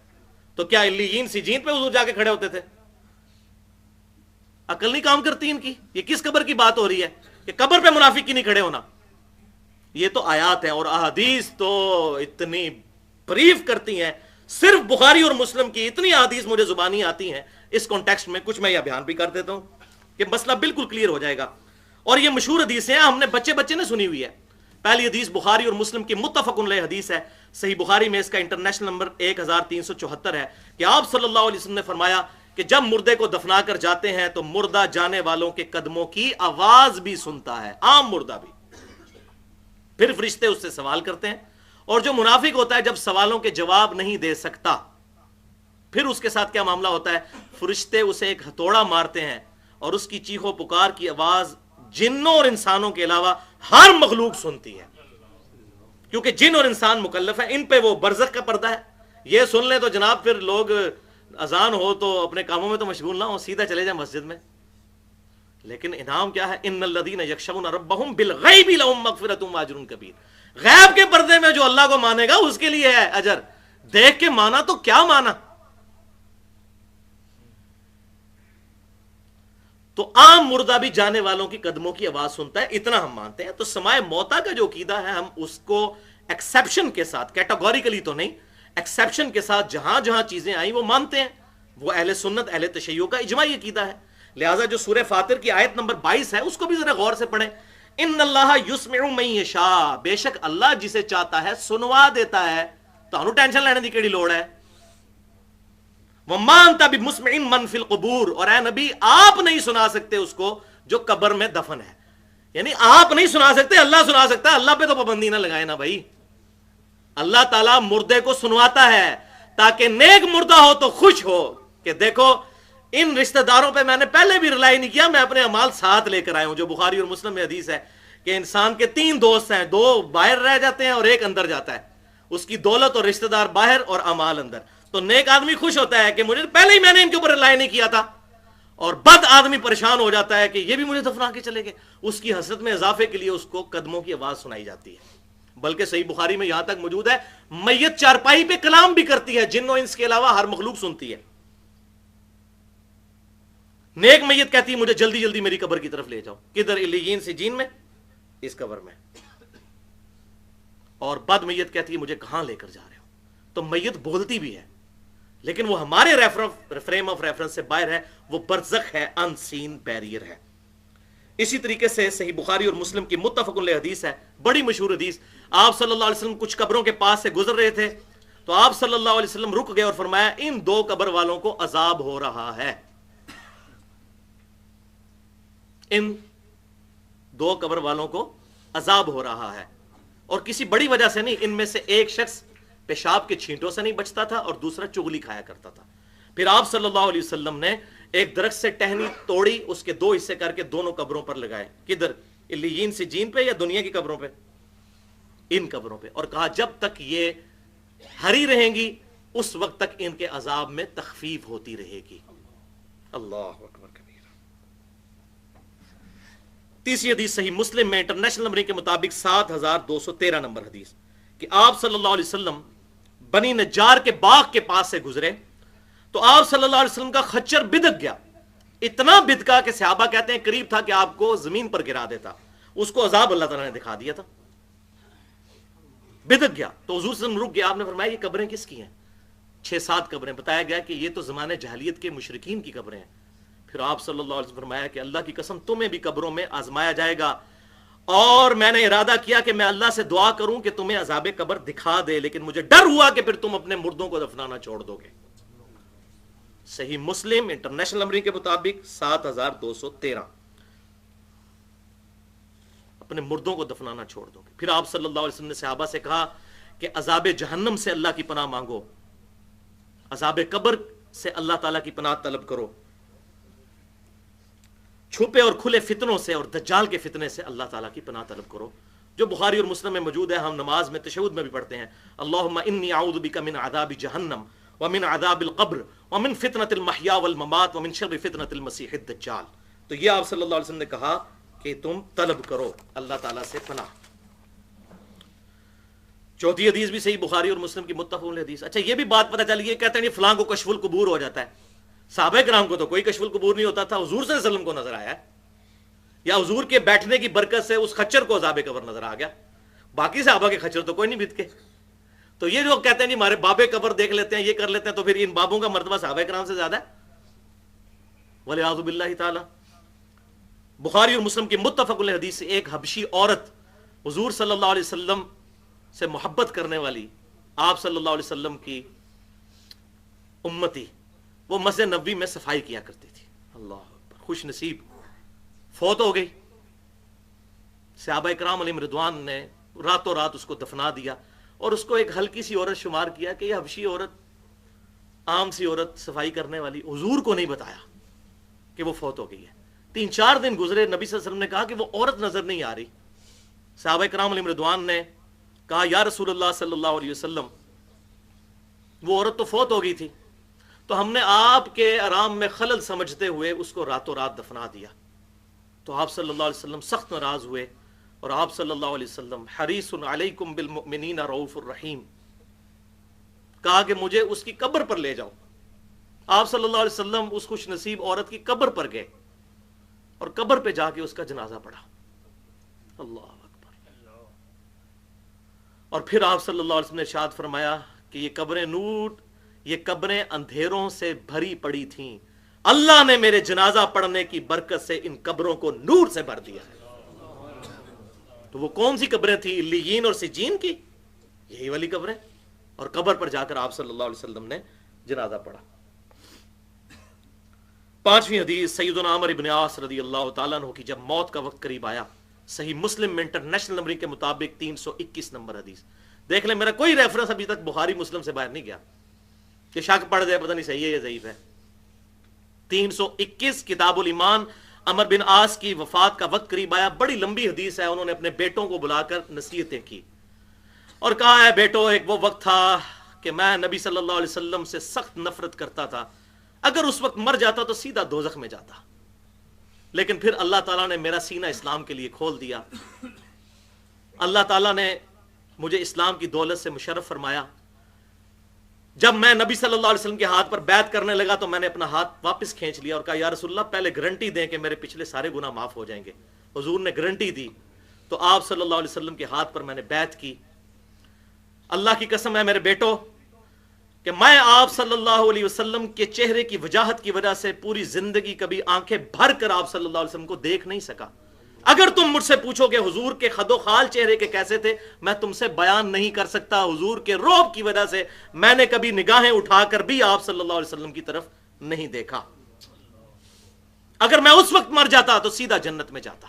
تو کیا علیین سجین پہ حضور جا کے کھڑے ہوتے تھے؟ عقل نہیں کام کرتی ان کی. یہ کس قبر کی بات ہو رہی ہے کہ قبر پہ منافق کی نہیں کھڑے ہونا؟ یہ تو آیات ہیں اور احادیث تو اتنی بریف کرتی ہیں. صرف بخاری اور مسلم کی اتنی احادیث مجھے زبانی آتی ہیں اس کانٹیکسٹ میں، کچھ میں یہ بیان بھی کر دیتا ہوں کہ مسئلہ بالکل کلیئر ہو جائے گا. اور یہ مشہور حدیث ہیں، ہم نے بچے نے سنی ہوئی ہے. پہلی حدیث بخاری اور مسلم کی متفق علیہ حدیث ہے. صحیح بخاری میں اس کا انٹرنیشنل نمبر 1374 ہے کہ آپ صلی اللہ علیہ وسلم نے فرمایا کہ جب مردے کو دفنا کر جاتے ہیں تو مردہ جانے والوں کے قدموں کی آواز بھی سنتا ہے، عام مردہ بھی. پھر فرشتے اس سے سوال کرتے ہیں، اور جو منافق ہوتا ہے جب سوالوں کے جواب نہیں دے سکتا پھر اس کے ساتھ کیا معاملہ ہوتا ہے؟ فرشتے اسے ایک ہتھوڑا مارتے ہیں اور اس کی چیخ و پکار کی آواز جنوں اور انسانوں کے علاوہ ہر مخلوق سنتی ہے، کیونکہ جن اور انسان مکلف ہیں. ان پہ وہ برزخ کا پردہ ہے. یہ سن لیں تو جناب پھر لوگ اذان ہو تو اپنے کاموں میں تو مشغول نہ ہو، سیدھا چلے جائیں مسجد میں. لیکن انعام کیا ہے؟ ان الذین یخشون ربہم بالغیب لہم مغفرۃ واجر کبیر. غیب کے پردے میں جو اللہ کو مانے گا اس کے لیے ہے اجر. دیکھ کے مانا تو کیا مانا؟ تو عام مردہ بھی جانے والوں کی قدموں کی آواز سنتا ہے، اتنا ہم مانتے ہیں. تو سماع موتا کا جو عقیدہ ہے ہم اس کو ایکسیپشن کے ساتھ، کیٹاگوریکلی تو نہیں، ایکسیپشن کے ساتھ جہاں جہاں چیزیں آئیں وہ مانتے ہیں. وہ اہل سنت اہل تشیع کا اجماعی عقیدہ ہے. لہٰذا جو سورہ فاطر کی آیت نمبر 22 ہے اس کو بھی ذرا غور سے پڑھیں. ان اللہ یسمع من یشاء، بے شک اللہ جسے چاہتا ہے سنوا دیتا ہے. تو ٹینشن لینے کی کیڑی لوڑ ہے؟ وَمَا أَنْتَ بِمُسْمِعٍ مَّن فِي الْقُبُورِ، اور اے نبی آپ نہیں سنا سکتے اس کو جو قبر میں دفن ہے. یعنی آپ نہیں سنا سکتے، اللہ سنا سکتا ہے. اللہ پہ تو پابندی نہ لگائے نا بھائی. اللہ تعالیٰ مردے کو سنواتا ہے تاکہ نیک مردہ ہو تو خوش ہو کہ دیکھو ان رشتہ داروں پہ میں نے پہلے بھی رلائی نہیں کیا، میں اپنے اعمال ساتھ لے کر آیا ہوں. جو بخاری اور مسلم میں حدیث ہے کہ انسان کے 3 دوست ہیں، 2 باہر رہ جاتے ہیں اور ایک اندر جاتا ہے. اس کی دولت اور رشتہ دار باہر اور اعمال اندر. تو نیک آدمی خوش ہوتا ہے کہ مجھے پہلے ہی میں نے ان کے اوپر رلائی نہیں کیا تھا، اور بد آدمی پریشان ہو جاتا ہے کہ یہ بھی مجھے دفنا کے چلے گئے. اس کی حسرت میں اضافے کے لیے اس کو قدموں کی آواز سنائی جاتی ہے. بلکہ صحیح بخاری میں یہاں تک موجود ہے میت چارپائی پہ کلام بھی کرتی ہے، جن و انس کے علاوہ ہر مخلوق سنتی ہے. نیک میت کہتی ہے مجھے جلدی جلدی میری قبر کی طرف لے جاؤ. کدھر؟ علیین سجین میں، اس قبر میں. اور بد میت کہتی ہے مجھے کہاں لے کر جا رہے ہو. تو میت بولتی بھی ہے لیکن وہ ہمارے فریم آف ریفرنس سے باہر ہے، وہ برزخ ہے، ان سین بیریئر ہے. اسی طریقے سے صحیح بخاری اور مسلم کی متفق علیہ حدیث ہے، بڑی مشہور حدیث. آپ صلی اللہ علیہ وسلم کچھ قبروں کے پاس سے گزر رہے تھے تو آپ صلی اللہ علیہ وسلم رک گئے اور فرمایا ان 2 قبر والوں کو عذاب ہو رہا ہے. ان 2 قبر والوں کو عذاب ہو رہا ہے، اور کسی بڑی وجہ سے نہیں. ان میں سے ایک شخص پیشاب کے چھینٹوں سے نہیں بچتا تھا اور دوسرا چغلی کھایا کرتا تھا. پھر آپ صلی اللہ علیہ وسلم نے ایک درخت سے ٹہنی توڑی، اس کے 2 حصے کر کے دونوں قبروں پر لگائے. کدھر؟ علیین سجین پہ یا دنیا کی قبروں پہ؟ ان قبروں پہ. اور کہا جب تک یہ ہری رہیں گی اس وقت تک ان کے عذاب میں تخفیف ہوتی رہے گی. اللہ اکبر کبیر. تیسری حدیث صحیح مسلم میں انٹرنیشنل نمبر کے مطابق 7213 نمبر حدیث کہ آپ صلی اللہ علیہ وسلم بنی نجار کے باغ کے پاس سے گزرے تو آپ صلی اللہ علیہ وسلم کا خچر بدک گیا. اتنا بدکا کہ صحابہ کہتے ہیں قریب تھا کہ آپ کو زمین پر گرا دیتا. اس کو عذاب اللہ تعالیٰ نے دکھا دیا تھا. بدک گیا تو حضور صلی اللہ علیہ وسلم رک گیا. آپ نے فرمایا یہ قبریں کس کی ہیں؟ 6-7 قبریں. بتایا گیا کہ یہ تو زمانے جاہلیت کے مشرکین کی قبریں ہیں. پھر آپ صلی اللہ علیہ وسلم فرمایا کہ اللہ کی قسم تمہیں بھی قبروں میں آزمایا جائے گا، اور میں نے ارادہ کیا کہ میں اللہ سے دعا کروں کہ تمہیں عذاب قبر دکھا دے، لیکن مجھے ڈر ہوا کہ پھر تم اپنے مردوں کو دفنانا چھوڑ دو گے. صحیح مسلم انٹرنیشنل نمبر کے مطابق 7213 اپنے مردوں کو دفنانا چھوڑ دو گے. پھر آپ صلی اللہ علیہ وسلم نے صحابہ سے کہا کہ عذاب جہنم سے اللہ کی پناہ مانگو، عذاب قبر سے اللہ تعالیٰ کی پناہ طلب کرو، چھپے اور کھلے فتنوں سے اور دجال کے فتنے سے اللہ تعالیٰ کی پناہ طلب کرو، جو بخاری اور مسلم میں موجود ہے. ہم نماز میں تشہد میں بھی پڑھتے ہیں اللہم انی اعوذ بک من عذاب جہنم ومن عذاب القبر ومن فتنة المحیا والممات ومن شر فتنة المسیح الدجال. تو یہ آپ صلی اللہ علیہ وسلم نے کہا کہ تم طلب کرو اللہ تعالیٰ سے پناہ. چوتھی حدیث بھی صحیح بخاری اور مسلم کی متفق حدیث. اچھا یہ بھی بات پتہ چلی ہے، کہتے ہیں فلاں کو کشف القبور ہو جاتا ہے. صحابہ کرام کو تو کوئی کشف القبور نہیں ہوتا تھا، حضور صلی اللہ علیہ وسلم کو نظر آیا ہے، یا حضور کے بیٹھنے کی برکت سے اس خچر کو عذاب قبر نظر آ گیا. باقی صحابہ کے خچر تو کوئی نہیں بت کے. تو یہ جو کہتے ہیں نہیں ہمارے باب قبر دیکھ لیتے ہیں، یہ کر لیتے ہیں، تو پھر ان بابوں کا مرتبہ صحابہ کرام سے زیادہ ہے والعیاذ باللہ تعالی. بخاری اور مسلم کی متفق الحدیث سے ایک حبشی عورت حضور صلی اللہ علیہ وسلم سے محبت کرنے والی، آپ صلی اللہ علیہ وسلم کی امتی، وہ مسجد نبوی میں صفائی کیا کرتی تھی. اللہ اکبر، خوش نصیب فوت ہو گئی. صحابہ کرام علیہم رضوان نے راتوں رات اس کو دفنا دیا اور اس کو ایک ہلکی سی عورت شمار کیا کہ یہ حبشی عورت، عام سی عورت صفائی کرنے والی. حضور کو نہیں بتایا کہ وہ فوت ہو گئی ہے. 3-4 دن گزرے، نبی صلی اللہ علیہ وسلم نے کہا کہ وہ عورت نظر نہیں آ رہی. صحابہ کرام علیہم رضوان نے کہا یا رسول اللہ صلی اللہ علیہ وسلم، وہ عورت تو فوت ہو گئی تھی، تو ہم نے آپ کے آرام میں خلل سمجھتے ہوئے اس کو راتوں رات دفنا دیا. تو آپ صلی اللہ علیہ وسلم سخت ناراض ہوئے اور آپ صلی اللہ علیہ وسلم حریص علیکم بالمؤمنین رؤوف الرحیم، کہا کہ مجھے اس کی قبر پر لے جاؤ. آپ صلی اللہ علیہ وسلم اس خوش نصیب عورت کی قبر پر گئے اور قبر پہ جا کے اس کا جنازہ پڑھا. اللہ اکبر. اور پھر آپ صلی اللہ علیہ وسلم نے ارشاد فرمایا کہ یہ قبریں نور، یہ قبریں اندھیروں سے بھری پڑی تھیں، اللہ نے میرے جنازہ پڑھنے کی برکت سے ان قبروں کو نور سے بھر دیا ہے. تو وہ کون سی قبریں تھیں؟ علیین اور سجین کی، یہی والی قبریں. اور قبر پر جا کر آپ صلی اللہ علیہ وسلم نے جنازہ پڑھا. 5ویں حدیث سیدنا عمر ابن عاص رضی اللہ تعالیٰ عنہ کی جب موت کا وقت قریب آیا، صحیح مسلم میں انٹرنیشنل نمبرنگ کے مطابق 321 نمبر حدیث. دیکھ لیں میرا کوئی ریفرنس ابھی تک بخاری مسلم سے باہر نہیں گیا کہ شک پڑ جائے پتہ نہیں صحیح ہے یا ضعیف ہے. 321 کتاب الایمان. عمر بن عاص کی وفات کا وقت قریب آیا، بڑی لمبی حدیث ہے. انہوں نے اپنے بیٹوں کو بلا کر نصیحتیں کی اور کہا ہے بیٹو، ایک وہ وقت تھا کہ میں نبی صلی اللہ علیہ وسلم سے سخت نفرت کرتا تھا، اگر اس وقت مر جاتا تو سیدھا دوزخ میں جاتا، لیکن پھر اللہ تعالیٰ نے میرا سینہ اسلام کے لیے کھول دیا. اللہ تعالیٰ نے مجھے اسلام کی دولت سے مشرف فرمایا. جب میں نبی صلی اللہ علیہ وسلم کے ہاتھ پر بیعت کرنے لگا تو میں نے اپنا ہاتھ واپس کھینچ لیا اور کہا یا رسول اللہ پہلے گارنٹی دیں کہ میرے پچھلے سارے گناہ معاف ہو جائیں گے. حضور نے گارنٹی دی تو آپ صلی اللہ علیہ وسلم کے ہاتھ پر میں نے بیعت کی. اللہ کی قسم ہے میرے بیٹو کہ میں آپ صلی اللہ علیہ وسلم کے چہرے کی وجاہت کی وجہ سے پوری زندگی کبھی آنکھیں بھر کر آپ صلی اللہ علیہ وسلم کو دیکھ نہیں سکا. اگر تم مجھ سے پوچھو کہ حضور کے خد و خال چہرے کے کیسے تھے، میں تم سے بیان نہیں کر سکتا. حضور کے رعب کی وجہ سے میں نے کبھی نگاہیں اٹھا کر بھی آپ صلی اللہ علیہ وسلم کی طرف نہیں دیکھا. اگر میں اس وقت مر جاتا تو سیدھا جنت میں جاتا.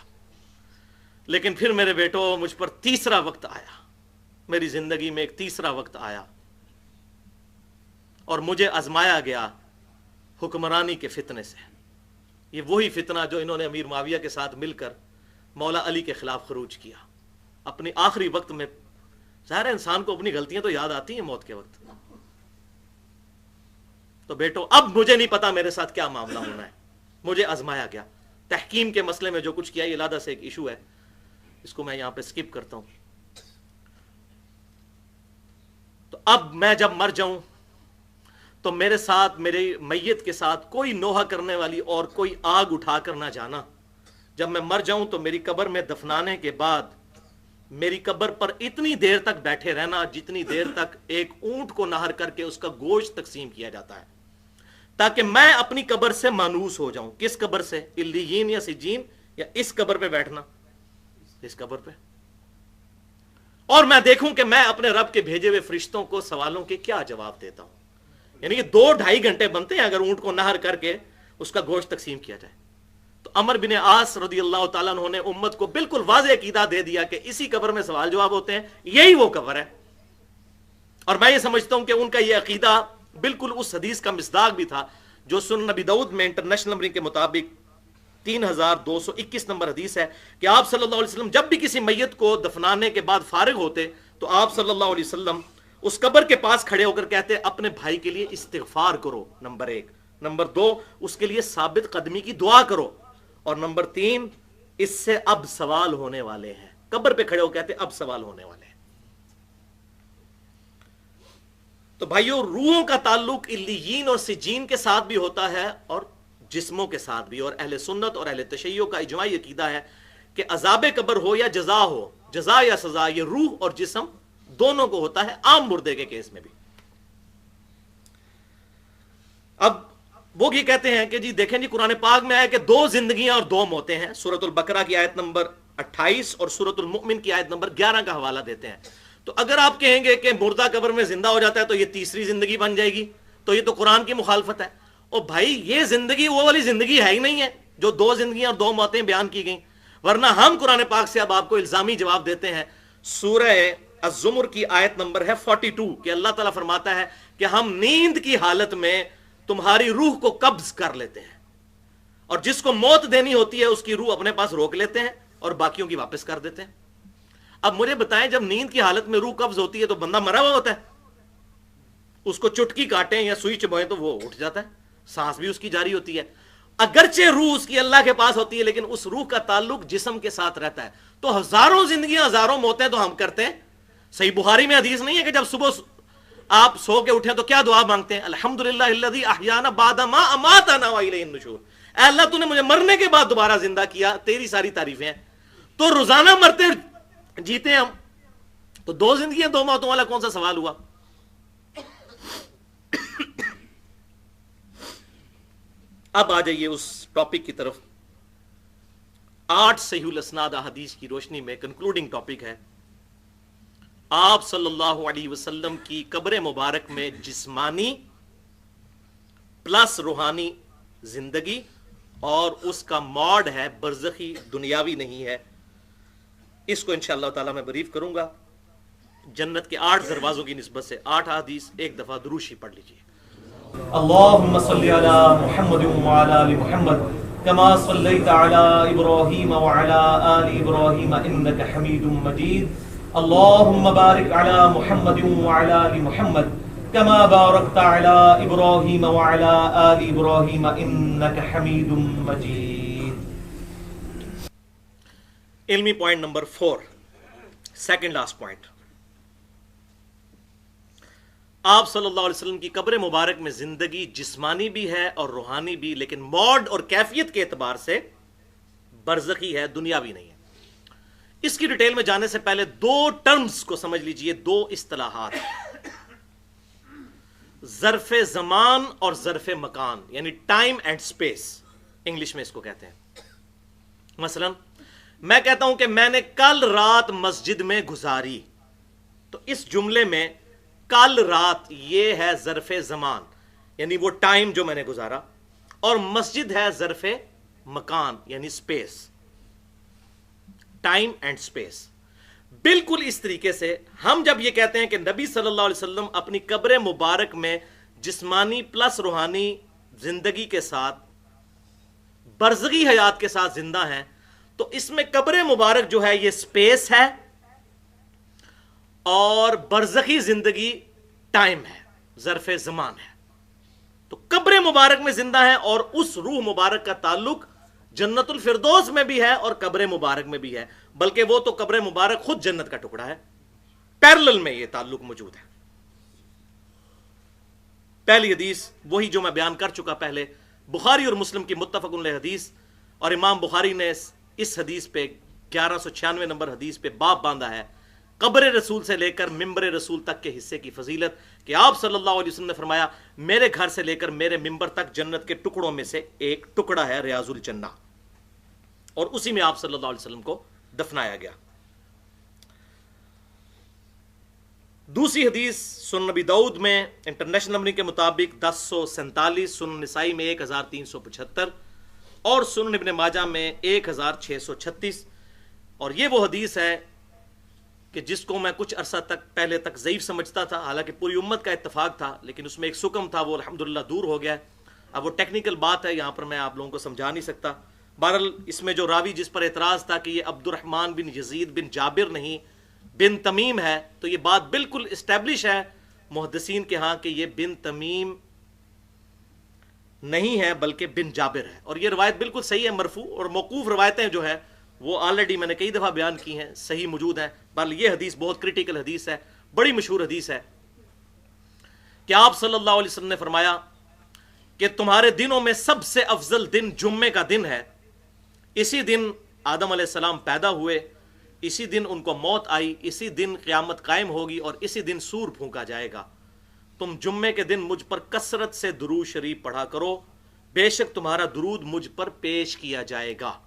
لیکن پھر میرے بیٹو مجھ پر تیسرا وقت آیا، میری زندگی میں ایک تیسرا وقت آیا اور مجھے آزمایا گیا حکمرانی کے فتنے سے. یہ وہی فتنہ جو انہوں نے امیر معاویہ کے ساتھ مل کر مولا علی کے خلاف خروج کیا اپنی آخری وقت میں. ظاہر ہے انسان کو اپنی غلطیاں تو یاد آتی ہیں موت کے وقت. تو بیٹو اب مجھے نہیں پتا میرے ساتھ کیا معاملہ ہونا ہے، مجھے آزمایا گیا. تحکیم کے مسئلے میں جو کچھ کیا یہ علیحدہ سے ایک ایشو ہے، اس کو میں یہاں پہ سکپ کرتا ہوں. تو اب میں جب مر جاؤں تو میرے ساتھ، میرے میت کے ساتھ کوئی نوحہ کرنے والی اور کوئی آگ اٹھا کر نہ جانا. جب میں مر جاؤں تو میری قبر میں دفنانے کے بعد میری قبر پر اتنی دیر تک بیٹھے رہنا جتنی دیر تک ایک اونٹ کو نہر کر کے اس کا گوشت تقسیم کیا جاتا ہے، تاکہ میں اپنی قبر سے مانوس ہو جاؤں. کس قبر سے؟ علیین یا سجین، یا اس قبر پہ بیٹھنا، اس قبر پہ. اور میں دیکھوں کہ میں اپنے رب کے بھیجے ہوئے فرشتوں کو سوالوں کے کیا جواب دیتا ہوں. یعنی یہ 2-2.5 گھنٹے بنتے ہیں اگر اونٹ کو نہر کر کے اس کا گوشت تقسیم کیا جائے. تو عمر بن عاص رضی اللہ تعالیٰ عنہ نے امت کو بالکل واضح عقیدہ دے دیا کہ اسی قبر میں سوال جواب ہوتے ہیں، یہی وہ قبر ہے. اور میں یہ سمجھتا ہوں کہ ان کا یہ عقیدہ بالکل اس حدیث کا مصداق بھی تھا جو سنن نبی داؤد میں انٹرنیشنل نمبرنگ کے مطابق 3221 نمبر حدیث ہے کہ آپ صلی اللہ علیہ وسلم جب بھی کسی میت کو دفنانے کے بعد فارغ ہوتے تو آپ صلی اللہ علیہ وسلم اس قبر کے پاس کھڑے ہو کر کہتے ہیں اپنے بھائی کے لیے استغفار کرو، نمبر 1، نمبر 2 اس کے لیے ثابت قدمی کی دعا کرو، اور نمبر 3 اس سے اب سوال ہونے والے ہیں۔ قبر پہ کھڑے ہو کہتے ہیں اب سوال ہونے والے ہیں۔ تو بھائیو، روحوں کا تعلق علیین اور سجین کے ساتھ بھی ہوتا ہے اور جسموں کے ساتھ بھی، اور اہل سنت اور اہل تشیع کا اجماعی عقیدہ ہے کہ عذاب قبر ہو یا جزا ہو، جزا یا سزا، یہ روح اور جسم دونوں کو ہوتا ہے، عام مردے کے کیس میں بھی۔ اب وہ یہ کہتے ہیں کہ جی دیکھیں جی، قرآن پاک میں آیا کہ 2 زندگیاں اور 2 موتیں ہیں، سورۃ البقرہ کی آیت نمبر 28 اور سورۃ المؤمن کی آیت نمبر 11 کا حوالہ دیتے ہیں۔ تو اگر آپ کہیں گے کہ مردہ قبر میں زندہ ہو جاتا ہے تو یہ تیسری زندگی بن جائے گی، تو یہ تو قرآن کی مخالفت ہے۔ اور بھائی یہ زندگی وہ والی زندگی ہے ہی نہیں ہے جو 2 زندگیاں اور 2 موتیں بیان کی گئیں، ورنہ ہم قرآن پاک سے اب آپ کو الزامی جواب دیتے ہیں۔ سورہ الزمر کی آیت نمبر ہے 42 کہ اللہ تعالیٰ فرماتا ہے کہ ہم نیند کی حالت میں تمہاری روح کو قبض کر لیتے ہیں، اور جس کو موت دینی ہوتی ہے اس کی روح اپنے پاس روک لیتے ہیں اور باقیوں کی واپس کر دیتے ہیں۔ اب مجھے بتائیں، جب نیند کی حالت میں روح قبض ہوتی ہے تو بندہ مرا ہوا ہوتا ہے، اس کو چٹکی کاٹیں یا سوئی چبوئیں تو وہ اٹھ جاتا ہے، سانس بھی اس کی جاری ہوتی ہے۔ اگرچہ روح اس کی اللہ کے پاس ہوتی ہے لیکن اس روح کا تعلق جسم کے ساتھ رہتا ہے۔ تو ہزاروں زندگیاں، ہزاروں موتیں تو ہم کرتے ہیں۔ صحیح بخاری میں حدیث نہیں ہے کہ جب صبح آپ سو کے اٹھیں تو کیا دعا مانگتے ہیں؟ الحمدللہ الذی احیانا بعد ما اماتنا والیہ النشور، اے اللہ تو نے مجھے مرنے کے بعد دوبارہ زندہ کیا، تیری ساری تعریفیں ہیں۔ تو روزانہ مرتے جیتے ہیں ہم، تو 2 زندگیاں 2 موتوں والا کون سا سوال ہوا؟ اب آ جائیے اس ٹاپک کی طرف۔ 8 صحیح الاسناد احادیث کی روشنی میں کنکلوڈنگ ٹاپک ہے، آپ صلی اللہ علیہ وسلم کی قبر مبارک میں جسمانی پلس روحانی زندگی، اور اس کا موڈ ہے برزخی، دنیاوی نہیں ہے۔ اس کو انشاءاللہ تعالی میں بریف کروں گا۔ جنت کے 8 دروازوں کی نسبت سے 8 حدیث ایک دفعہ دروشی پڑھ لیجیے۔ اللہم صلی علی محمد وعلی آل محمد کما صلیت علی ابراہیم وعلی آل ابراہیم انک حمید مجید۔ اللہم بارک علی محمد وعلی آل محمد کما بارکت علی ابراہیم وعلی آل ابراہیم انک حمید مجید۔ علمی point number 4، second last point. آپ صلی اللہ علیہ وسلم کی قبر مبارک میں زندگی جسمانی بھی ہے اور روحانی بھی، لیکن موڈ اور کیفیت کے اعتبار سے برزخی ہے، دنیاوی نہیں ہے۔ اس کی ڈیٹیل میں جانے سے پہلے 2 ٹرمز کو سمجھ لیجئے، 2 اصطلاحات، ظرف زمان اور ظرف مکان، یعنی ٹائم اینڈ سپیس، انگلش میں اس کو کہتے ہیں۔ مثلا میں کہتا ہوں کہ میں نے کل رات مسجد میں گزاری، تو اس جملے میں کل رات یہ ہے ظرف زمان، یعنی وہ ٹائم جو میں نے گزارا، اور مسجد ہے ظرف مکان یعنی سپیس، ٹائم اینڈ سپیس۔ بالکل اس طریقے سے ہم جب یہ کہتے ہیں کہ نبی صلی اللہ علیہ وسلم اپنی قبر مبارک میں جسمانی پلس روحانی زندگی کے ساتھ، برزخی حیات کے ساتھ زندہ ہیں، تو اس میں قبر مبارک جو ہے یہ سپیس ہے اور برزخی زندگی ٹائم ہے، ظرف زمان ہے۔ تو قبر مبارک میں زندہ ہے اور اس روح مبارک کا تعلق جنت الفردوس میں بھی ہے اور قبر مبارک میں بھی ہے، بلکہ وہ تو قبر مبارک خود جنت کا ٹکڑا ہے، پیرلل میں یہ تعلق موجود ہے۔ پہلی حدیث وہی جو میں بیان کر چکا پہلے، بخاری اور مسلم کی متفق علیہ حدیث، اور امام بخاری نے اس حدیث پہ 1196 نمبر حدیث پہ باب باندھا ہے، قبر رسول سے لے کر ممبر رسول تک کے حصے کی فضیلت، کہ آپ صلی اللہ علیہ وسلم نے فرمایا میرے گھر سے لے کر میرے ممبر تک جنت کے ٹکڑوں میں سے ایک ٹکڑا ہے ریاض الجنہ، اور اسی میں آپ صلی اللہ علیہ وسلم کو دفنایا گیا۔ دوسری حدیث سنن نبی داؤد میں انٹرنیشنل نمبر کے مطابق 1047، سنن نسائی میں 1375، اور سنن ابن ماجہ میں 1636، اور یہ وہ حدیث ہے کہ جس کو میں کچھ عرصہ تک پہلے تک ضعیف سمجھتا تھا، حالانکہ پوری امت کا اتفاق تھا، لیکن اس میں ایک سکم تھا، وہ الحمدللہ دور ہو گیا ہے۔ اب وہ ٹیکنیکل بات ہے، یہاں پر میں آپ لوگوں کو سمجھا نہیں سکتا۔ بہرحال اس میں جو راوی جس پر اعتراض تھا کہ یہ عبد الرحمن بن یزید بن جابر نہیں بن تمیم ہے، تو یہ بات بالکل اسٹیبلش ہے محدثین کے ہاں کہ یہ بن تمیم نہیں ہے بلکہ بن جابر ہے، اور یہ روایت بالکل صحیح ہے، مرفوع اور موقوف روایتیں جو ہے وہ آلریڈی میں نے کئی دفعہ بیان کی ہیں، صحیح موجود ہیں، بل یہ حدیث بہت کریٹیکل حدیث ہے، بڑی مشہور حدیث ہے کہ آپ صلی اللہ علیہ وسلم نے فرمایا کہ تمہارے دنوں میں سب سے افضل دن جمعے کا دن ہے، اسی دن آدم علیہ السلام پیدا ہوئے، اسی دن ان کو موت آئی، اسی دن قیامت قائم ہوگی اور اسی دن سور پھونکا جائے گا، تم جمعے کے دن مجھ پر کثرت سے درود شریف پڑھا کرو، بے شک تمہارا درود مجھ پر پیش کیا جائے گا۔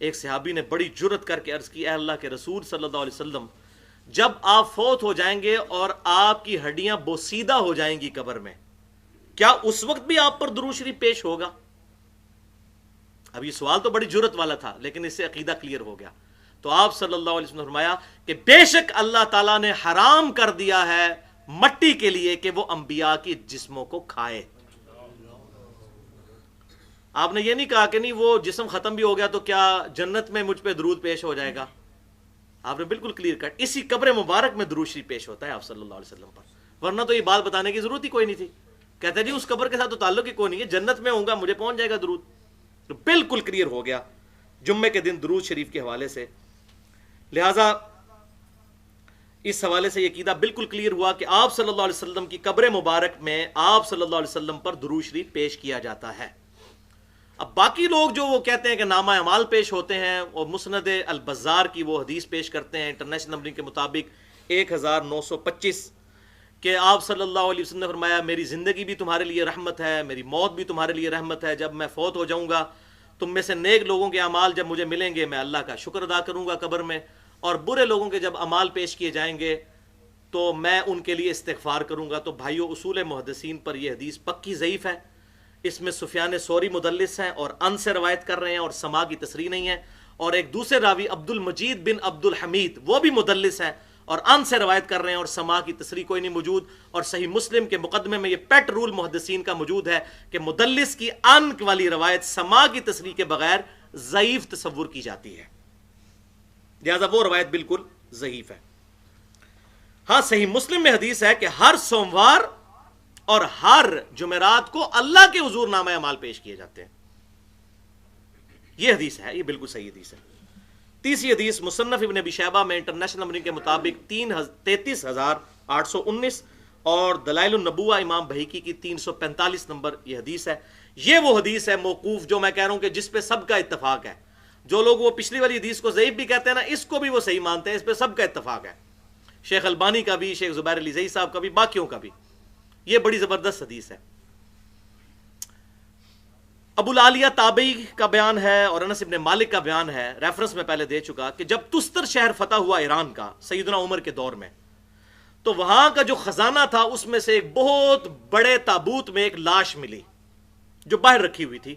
ایک صحابی نے بڑی جرت کر کے عرض کی، اے اللہ کے رسول صلی اللہ علیہ وسلم، جب آپ فوت ہو جائیں گے اور آپ کی ہڈیاں بوسیدہ ہو جائیں گی قبر میں، کیا اس وقت بھی آپ پر درود شریف پیش ہوگا؟ اب یہ سوال تو بڑی جرت والا تھا، لیکن اس سے عقیدہ کلیئر ہو گیا۔ تو آپ صلی اللہ علیہ وسلم نے فرمایا کہ بے شک اللہ تعالیٰ نے حرام کر دیا ہے مٹی کے لیے کہ وہ انبیاء کی جسموں کو کھائے۔ آپ نے یہ نہیں کہا کہ نہیں وہ جسم ختم بھی ہو گیا تو کیا جنت میں مجھ پہ درود پیش ہو جائے گا، آپ نے بالکل کلیئر کٹ، اسی قبر مبارک میں درود شریف پیش ہوتا ہے آپ صلی اللہ علیہ وسلم پر، ورنہ تو یہ بات بتانے کی ضرورت ہی کوئی نہیں تھی، کہتے جی اس قبر کے ساتھ تو تعلق ہی کوئی نہیں ہے، جنت میں ہوں گا مجھے پہنچ جائے گا درود، تو بالکل کلیئر ہو گیا جمعے کے دن درود شریف کے حوالے سے۔ لہٰذا اس حوالے سے یہ عقیدہ بالکل کلیئر ہوا کہ آپ صلی اللہ علیہ وسلم کی قبر مبارک میں آپ صلی اللہ علیہ وسلم پر درود شریف پیش کیا جاتا ہے۔ اب باقی لوگ جو وہ کہتے ہیں کہ نامہ اعمال پیش ہوتے ہیں اور مسند البزار کی وہ حدیث پیش کرتے ہیں انٹرنیشنل نمبرنگ کے مطابق 1925 کہ آپ صلی اللہ علیہ وسلم نے فرمایا میری زندگی بھی تمہارے لیے رحمت ہے، میری موت بھی تمہارے لیے رحمت ہے، جب میں فوت ہو جاؤں گا تم میں سے نیک لوگوں کے اعمال جب مجھے ملیں گے میں اللہ کا شکر ادا کروں گا قبر میں، اور برے لوگوں کے جب اعمال پیش کیے جائیں گے تو میں ان کے لیے استغفار کروں گا۔ تو بھائیو اصول محدثین پر یہ حدیث پکی ضعیف ہے، اس میں سفیان ثوری مدلس ہیں اور ان سے روایت کر رہے ہیں اور سما کی تصریح نہیں ہے، اور ایک دوسرے راوی عبد المجید بن عبد الحمید وہ بھی مدلس ہیں اور ان سے روایت کر رہے ہیں اور سما کی تصریح کوئی نہیں موجود، اور صحیح مسلم کے مقدمے میں یہ پیٹ رول محدثین کا موجود ہے کہ مدلس کی ان والی روایت سما کی تصریح کے بغیر ضعیف تصور کی جاتی ہے، لہذا وہ روایت بالکل ضعیف ہے۔ ہاں صحیح مسلم میں حدیث ہے کہ ہر سوموار اور ہر جمعرات کو اللہ کے حضور نامہ اعمال پیش کیے جاتے ہیں، یہ حدیث ہے، یہ بالکل صحیح حدیث ہے۔ تیسری حدیث مصنف ابن ابی شیبہ میں انٹرنیشنل نمبرنگ کے مطابق 33,819 اور دلائل النبوہ امام بہیقی کی 345 نمبر یہ حدیث ہے۔ یہ وہ حدیث ہے موقوف جو میں کہہ رہا ہوں کہ جس پہ سب کا اتفاق ہے، جو لوگ وہ پچھلی والی حدیث کو ضعیف بھی کہتے ہیں نا، اس کو بھی وہ صحیح مانتے ہیں، اس پہ سب کا اتفاق ہے، شیخ البانی کا بھی، شیخ زبیر علی زئی صاحب کا بھی، باقیوں کا بھی، یہ بڑی زبردست حدیث ہے۔ ابو العالیہ تابعی کا بیان ہے اور انس ابن مالک کا بیان ہے، ریفرنس میں پہلے دے چکا، کہ جب تستر شہر فتح ہوا ایران کا سیدنا عمر کے دور میں، تو وہاں کا جو خزانہ تھا اس میں سے ایک بہت بڑے تابوت میں ایک لاش ملی جو باہر رکھی ہوئی تھی،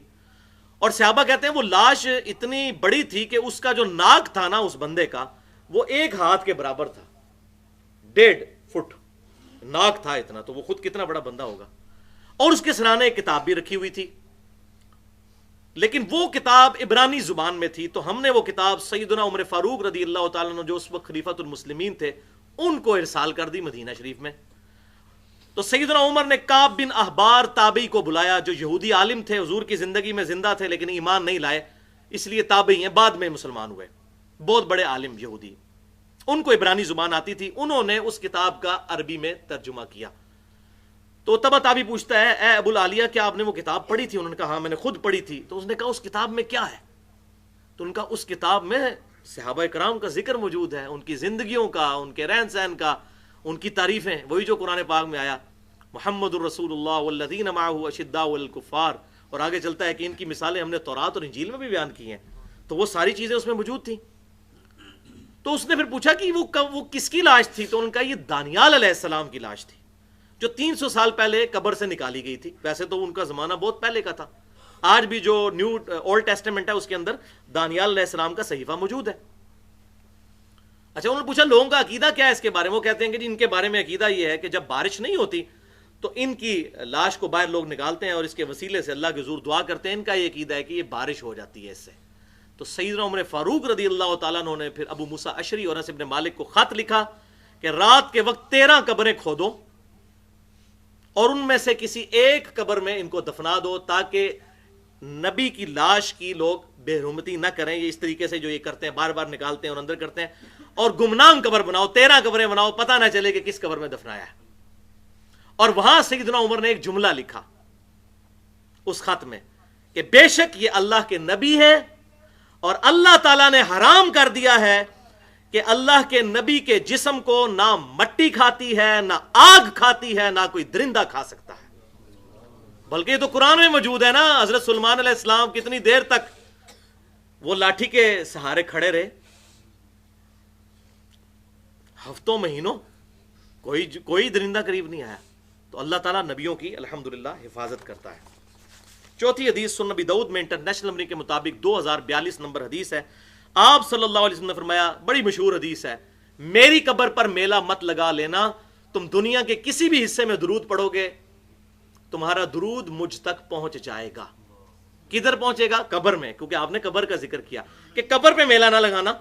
اور صحابہ کہتے ہیں وہ لاش اتنی بڑی تھی کہ اس کا جو ناک تھا نا اس بندے کا وہ 1 ہاتھ کے برابر تھا، 1.5 فٹ ناک تھا اتنا، تو وہ خود کتنا بڑا بندہ ہوگا، اور اس کے سرانے ایک کتاب بھی رکھی ہوئی تھی، لیکن وہ کتاب عبرانی زبان میں تھی، تو ہم نے وہ کتاب سیدنا عمر فاروق رضی اللہ تعالیٰ عنہ جو اس وقت خلیفۃ المسلمین تھے ان کو ارسال کر دی مدینہ شریف میں۔ تو سیدنا عمر نے کعب بن احبار تابعی کو بلایا جو یہودی عالم تھے، حضور کی زندگی میں زندہ تھے لیکن ایمان نہیں لائے، اس لیے تابعی ہیں، بعد میں مسلمان ہوئے، بہت بڑے عالم یہودی، ان کو عبرانی زبان آتی تھی، انہوں نے اس کتاب کا عربی میں ترجمہ کیا۔ تو تبا تابعی پوچھتا ہے اے ابو العالیہ کیا آپ نے وہ کتاب پڑھی تھی؟ انہوں نے کہا ہاں میں نے خود پڑھی تھی۔ تو اس نے کہا اس کتاب میں کیا ہے؟ تو ان کا اس کتاب میں صحابہ کرام کا ذکر موجود ہے، ان کی زندگیوں کا، ان کے رہن سہن کا، ان کی تعریفیں، وہی جو قرآن پاک میں آیا محمد الرسول اللہ والذین معہ اشداء علی الکفار، اور آگے چلتا ہے کہ ان کی مثالیں ہم نے تورات اور انجیل میں بھی بیان کی ہیں، تو وہ ساری چیزیں اس میں موجود تھیں۔ تو اس نے پھر پوچھا کہ وہ کس کی لاش تھی؟ تو ان کا یہ دانیال علیہ السلام کی لاش تھی جو 300 سال پہلے قبر سے نکالی گئی تھی۔ ویسے تو ان کا زمانہ بہت پہلے کا تھا، آج بھی جو نیو اولڈ ٹیسٹمنٹ ہے اس کے اندر دانیال علیہ السلام کا صحیفہ موجود ہے۔ اچھا انہوں نے پوچھا لوگوں کا عقیدہ کیا ہے اس کے بارے میں؟ وہ کہتے ہیں کہ جی ان کے بارے میں عقیدہ یہ ہے کہ جب بارش نہیں ہوتی تو ان کی لاش کو باہر لوگ نکالتے ہیں اور اس کے وسیلے سے اللہ کے حضور دعا کرتے ہیں، ان کا یہ عقیدہ ہے کہ یہ بارش ہو جاتی ہے اس سے۔ تو سیدنا عمر فاروق رضی اللہ تعالیٰ عنہ نے پھر ابو موسیٰ اشعری اور انس بن مالک کو خط لکھا کہ رات کے وقت 13 قبریں کھودو اور ان میں سے کسی ایک قبر میں ان کو دفنا دو تاکہ نبی کی لاش کی لوگ بے حرمتی نہ کریں. یہ اس طریقے سے جو یہ کرتے ہیں بار بار نکالتے ہیں اور اندر کرتے ہیں. اور گمنام قبر بناؤ, 13 قبریں بناؤ, پتہ نہ چلے کہ کس قبر میں دفنایا ہے. اور وہاں سیدنا عمر نے ایک جملہ لکھا اس خط میں کہ بے شک یہ اللہ کے نبی ہے اور اللہ تعالیٰ نے حرام کر دیا ہے کہ اللہ کے نبی کے جسم کو نہ مٹی کھاتی ہے, نہ آگ کھاتی ہے, نہ کوئی درندہ کھا سکتا ہے. بلکہ یہ تو قرآن میں موجود ہے نا. حضرت سلیمان علیہ السلام کتنی دیر تک وہ لاٹھی کے سہارے کھڑے رہے, ہفتوں مہینوں, کوئی درندہ قریب نہیں آیا. تو اللہ تعالیٰ نبیوں کی الحمدللہ حفاظت کرتا ہے. چوتھی حدیث سنن نبی داؤد میں انٹرنیشنل نمبر کے مطابق 2042 نمبر حدیث ہے. آپ صلی اللہ علیہ وسلم نے فرمایا, بڑی مشہور حدیث ہے, میری قبر پر میلہ مت لگا لینا. تم دنیا کے کسی بھی حصے میں درود پڑھو گے, تمہارا درود مجھ تک پہنچ جائے گا. کدھر پہنچے گا؟ قبر میں, کیونکہ آپ نے قبر کا ذکر کیا کہ قبر پہ میلہ نہ لگانا,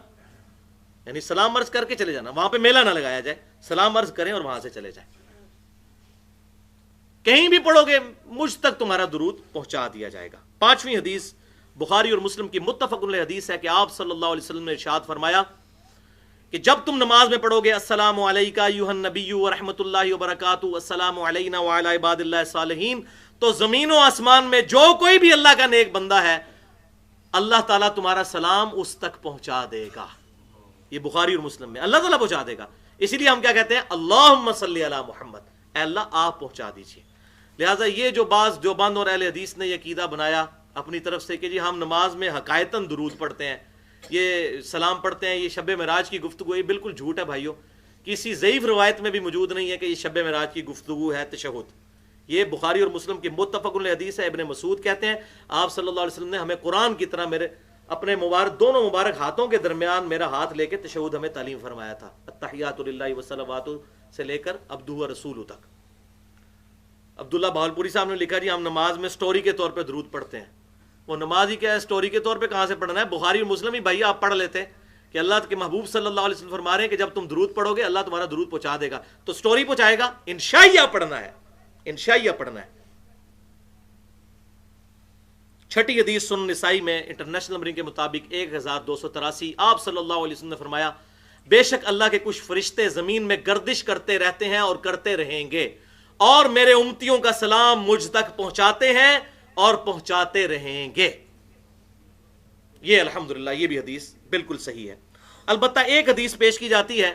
یعنی سلام عرض کر کے چلے جانا, وہاں پہ میلہ نہ لگایا جائے, سلام عرض کریں اور وہاں سے چلے جائیں. کہیں بھی پڑھو گے مجھ تک تمہارا درود پہنچا دیا جائے گا. پانچویں حدیث بخاری اور مسلم کی متفق علیہ حدیث ہے کہ آپ صلی اللہ علیہ وسلم نے ارشاد فرمایا کہ جب تم نماز میں پڑھو گے السلام علیکہ ایھا النبی ورحمۃ اللہ وبرکاتہ السلام علینا وعلی عباد اللہ الصالحین, تو زمین و آسمان میں جو کوئی بھی اللہ کا نیک بندہ ہے اللہ تعالیٰ تمہارا سلام اس تک پہنچا دے گا. یہ بخاری اور مسلم میں اللہ تعالیٰ پہنچا دے گا. اسی لیے ہم کیا کہتے ہیں, اللہم صلی علی محمد, اے اللہ آپ پہنچا دیجئے. لہٰذا یہ جو بعض دیوبند اور اہل حدیث نے یہ عقیدہ بنایا اپنی طرف سے کہ جی ہم نماز میں حقائقتاً درود پڑھتے ہیں, یہ سلام پڑھتے ہیں, یہ شب معراج کی گفتگو, یہ بالکل جھوٹ ہے بھائیو. کسی ضعیف روایت میں بھی موجود نہیں ہے کہ یہ شب معراج کی گفتگو ہے تشہد. یہ بخاری اور مسلم کی متفق علیہ حدیث ہے. ابن مسعود کہتے ہیں آپ صلی اللہ علیہ وسلم نے ہمیں قرآن کی طرح میرے اپنے دونوں مبارک ہاتھوں کے درمیان میرا ہاتھ لے کے تشہد ہمیں تعلیم فرمایا تھا. التحیات للہ والصلوات سے لے کر عبدہ ورسولہ تک. عبداللہ بہاولپوری صاحب نے لکھا جی ہم نماز میں سٹوری کے طور پہ درود پڑھتے ہیں. وہ نماز ہی کیا ہے, سٹوری کے طور پہ کہاں سے پڑھنا ہے؟ بخاری اور مسلم ہی بھائی آپ پڑھ لیتے کہ اللہ کے محبوب صلی اللہ علیہ وسلم فرما رہے ہیں کہ جب تم درود پڑھو گے اللہ تمہارا درود پہنچا دے گا. تو سٹوری پہنچائے گا؟ انشائیہ پڑھنا ہے, انشائیہ پڑھنا ہے. چھٹی حدیث سنن نسائی میں انٹرنیشنل نمبر کے مطابق 1283, آپ صلی اللہ علیہ وسلم نے فرمایا بے شک اللہ کے کچھ فرشتے زمین میں گردش کرتے رہتے ہیں اور کرتے رہیں گے, اور میرے امتیوں کا سلام مجھ تک پہنچاتے ہیں اور پہنچاتے رہیں گے. یہ الحمدللہ یہ بھی حدیث بالکل صحیح ہے. البتہ ایک حدیث پیش کی جاتی ہے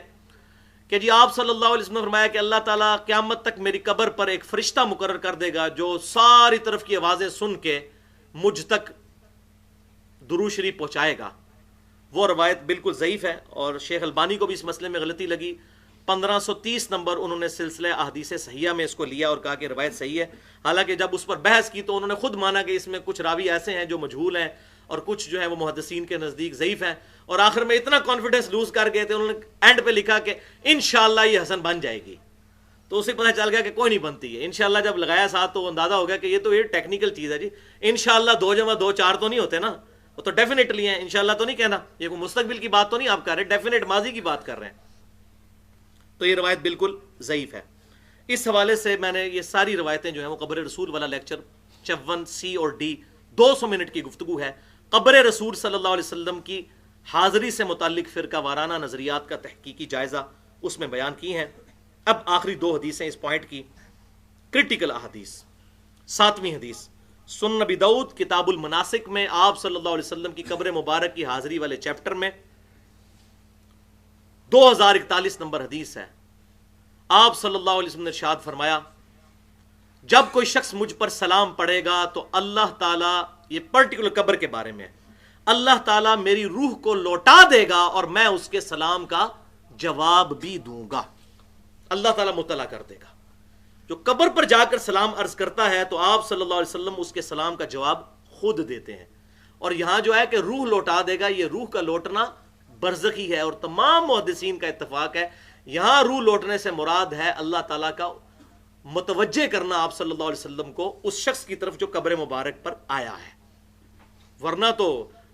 کہ جی آپ صلی اللہ علیہ وسلم نے فرمایا کہ اللہ تعالیٰ قیامت تک میری قبر پر ایک فرشتہ مقرر کر دے گا جو ساری طرف کی آوازیں سن کے مجھ تک درود شریف پہنچائے گا. وہ روایت بالکل ضعیف ہے اور شیخ البانی کو بھی اس مسئلے میں غلطی لگی. 1530 نمبر انہوں نے سلسلہ احادیث صحیحہ میں اس کو لیا اور کہا کہ روایت صحیح ہے. حالانکہ جب اس پر بحث کی تو انہوں نے خود مانا کہ اس میں کچھ راوی ایسے ہیں جو مجہول ہیں اور کچھ جو ہیں وہ محدثین کے نزدیک ضعیف ہیں, اور آخر میں اتنا کانفیڈنس لوز کر گئے تھے انہوں نے اینڈ پہ لکھا کہ انشاءاللہ یہ حسن بن جائے گی. تو اسے پتہ چل گیا کہ کوئی نہیں بنتی ہے. انشاءاللہ جب لگایا ساتھ تو اندازہ ہو گیا کہ یہ تو یہ ٹیکنیکل چیز ہے جی. انشاءاللہ 2 × 2 = 4 تو نہیں ہوتے نا, وہ تو ڈیفینیٹلی ہیں. انشاءاللہ تو نہیں کہنا, یہ کوئی مستقبل کی بات تو نہیں آپ کر رہے, ڈیفینیٹ ماضی کی بات کر رہے ہیں. تو یہ روایت بالکل ضعیف ہے. اس حوالے سے میں نے یہ ساری روایتیں جو ہیں وہ قبر رسول والا لیکچر 54C اور D 200 منٹ کی گفتگو ہے. قبر رسول صلی اللہ علیہ وسلم کی حاضری سے متعلق فرقہ وارانہ نظریات کا تحقیقی جائزہ اس میں بیان کی ہیں. اب آخری 2 حدیثیں اس پوائنٹ کی, کرٹیکل احادیث. 7ویں حدیث سنن نبی داؤد کتاب المناسک میں آپ صلی اللہ علیہ وسلم کی قبر مبارک کی حاضری والے چیپٹر میں 2041 نمبر حدیث ہے. آپ صلی اللہ علیہ وسلم نے ارشاد فرمایا جب کوئی شخص مجھ پر سلام پڑھے گا تو اللہ تعالیٰ, یہ پرٹیکولر قبر کے بارے میں, اللہ تعالیٰ میری روح کو لوٹا دے گا اور میں اس کے سلام کا جواب بھی دوں گا. اللہ تعالیٰ مطلع کر دے گا. جو قبر پر جا کر سلام عرض کرتا ہے تو آپ صلی اللہ علیہ وسلم اس کے سلام کا جواب خود دیتے ہیں. اور یہاں جو ہے کہ روح لوٹا دے گا, یہ روح کا لوٹنا برزخی ہے اور تمام محدثین کا اتفاق ہے یہاں روح لوٹنے سے مراد ہے اللہ تعالیٰ کا متوجہ کرنا آپ صلی اللہ علیہ وسلم کو اس شخص کی طرف جو قبر مبارک پر آیا ہے. ورنہ تو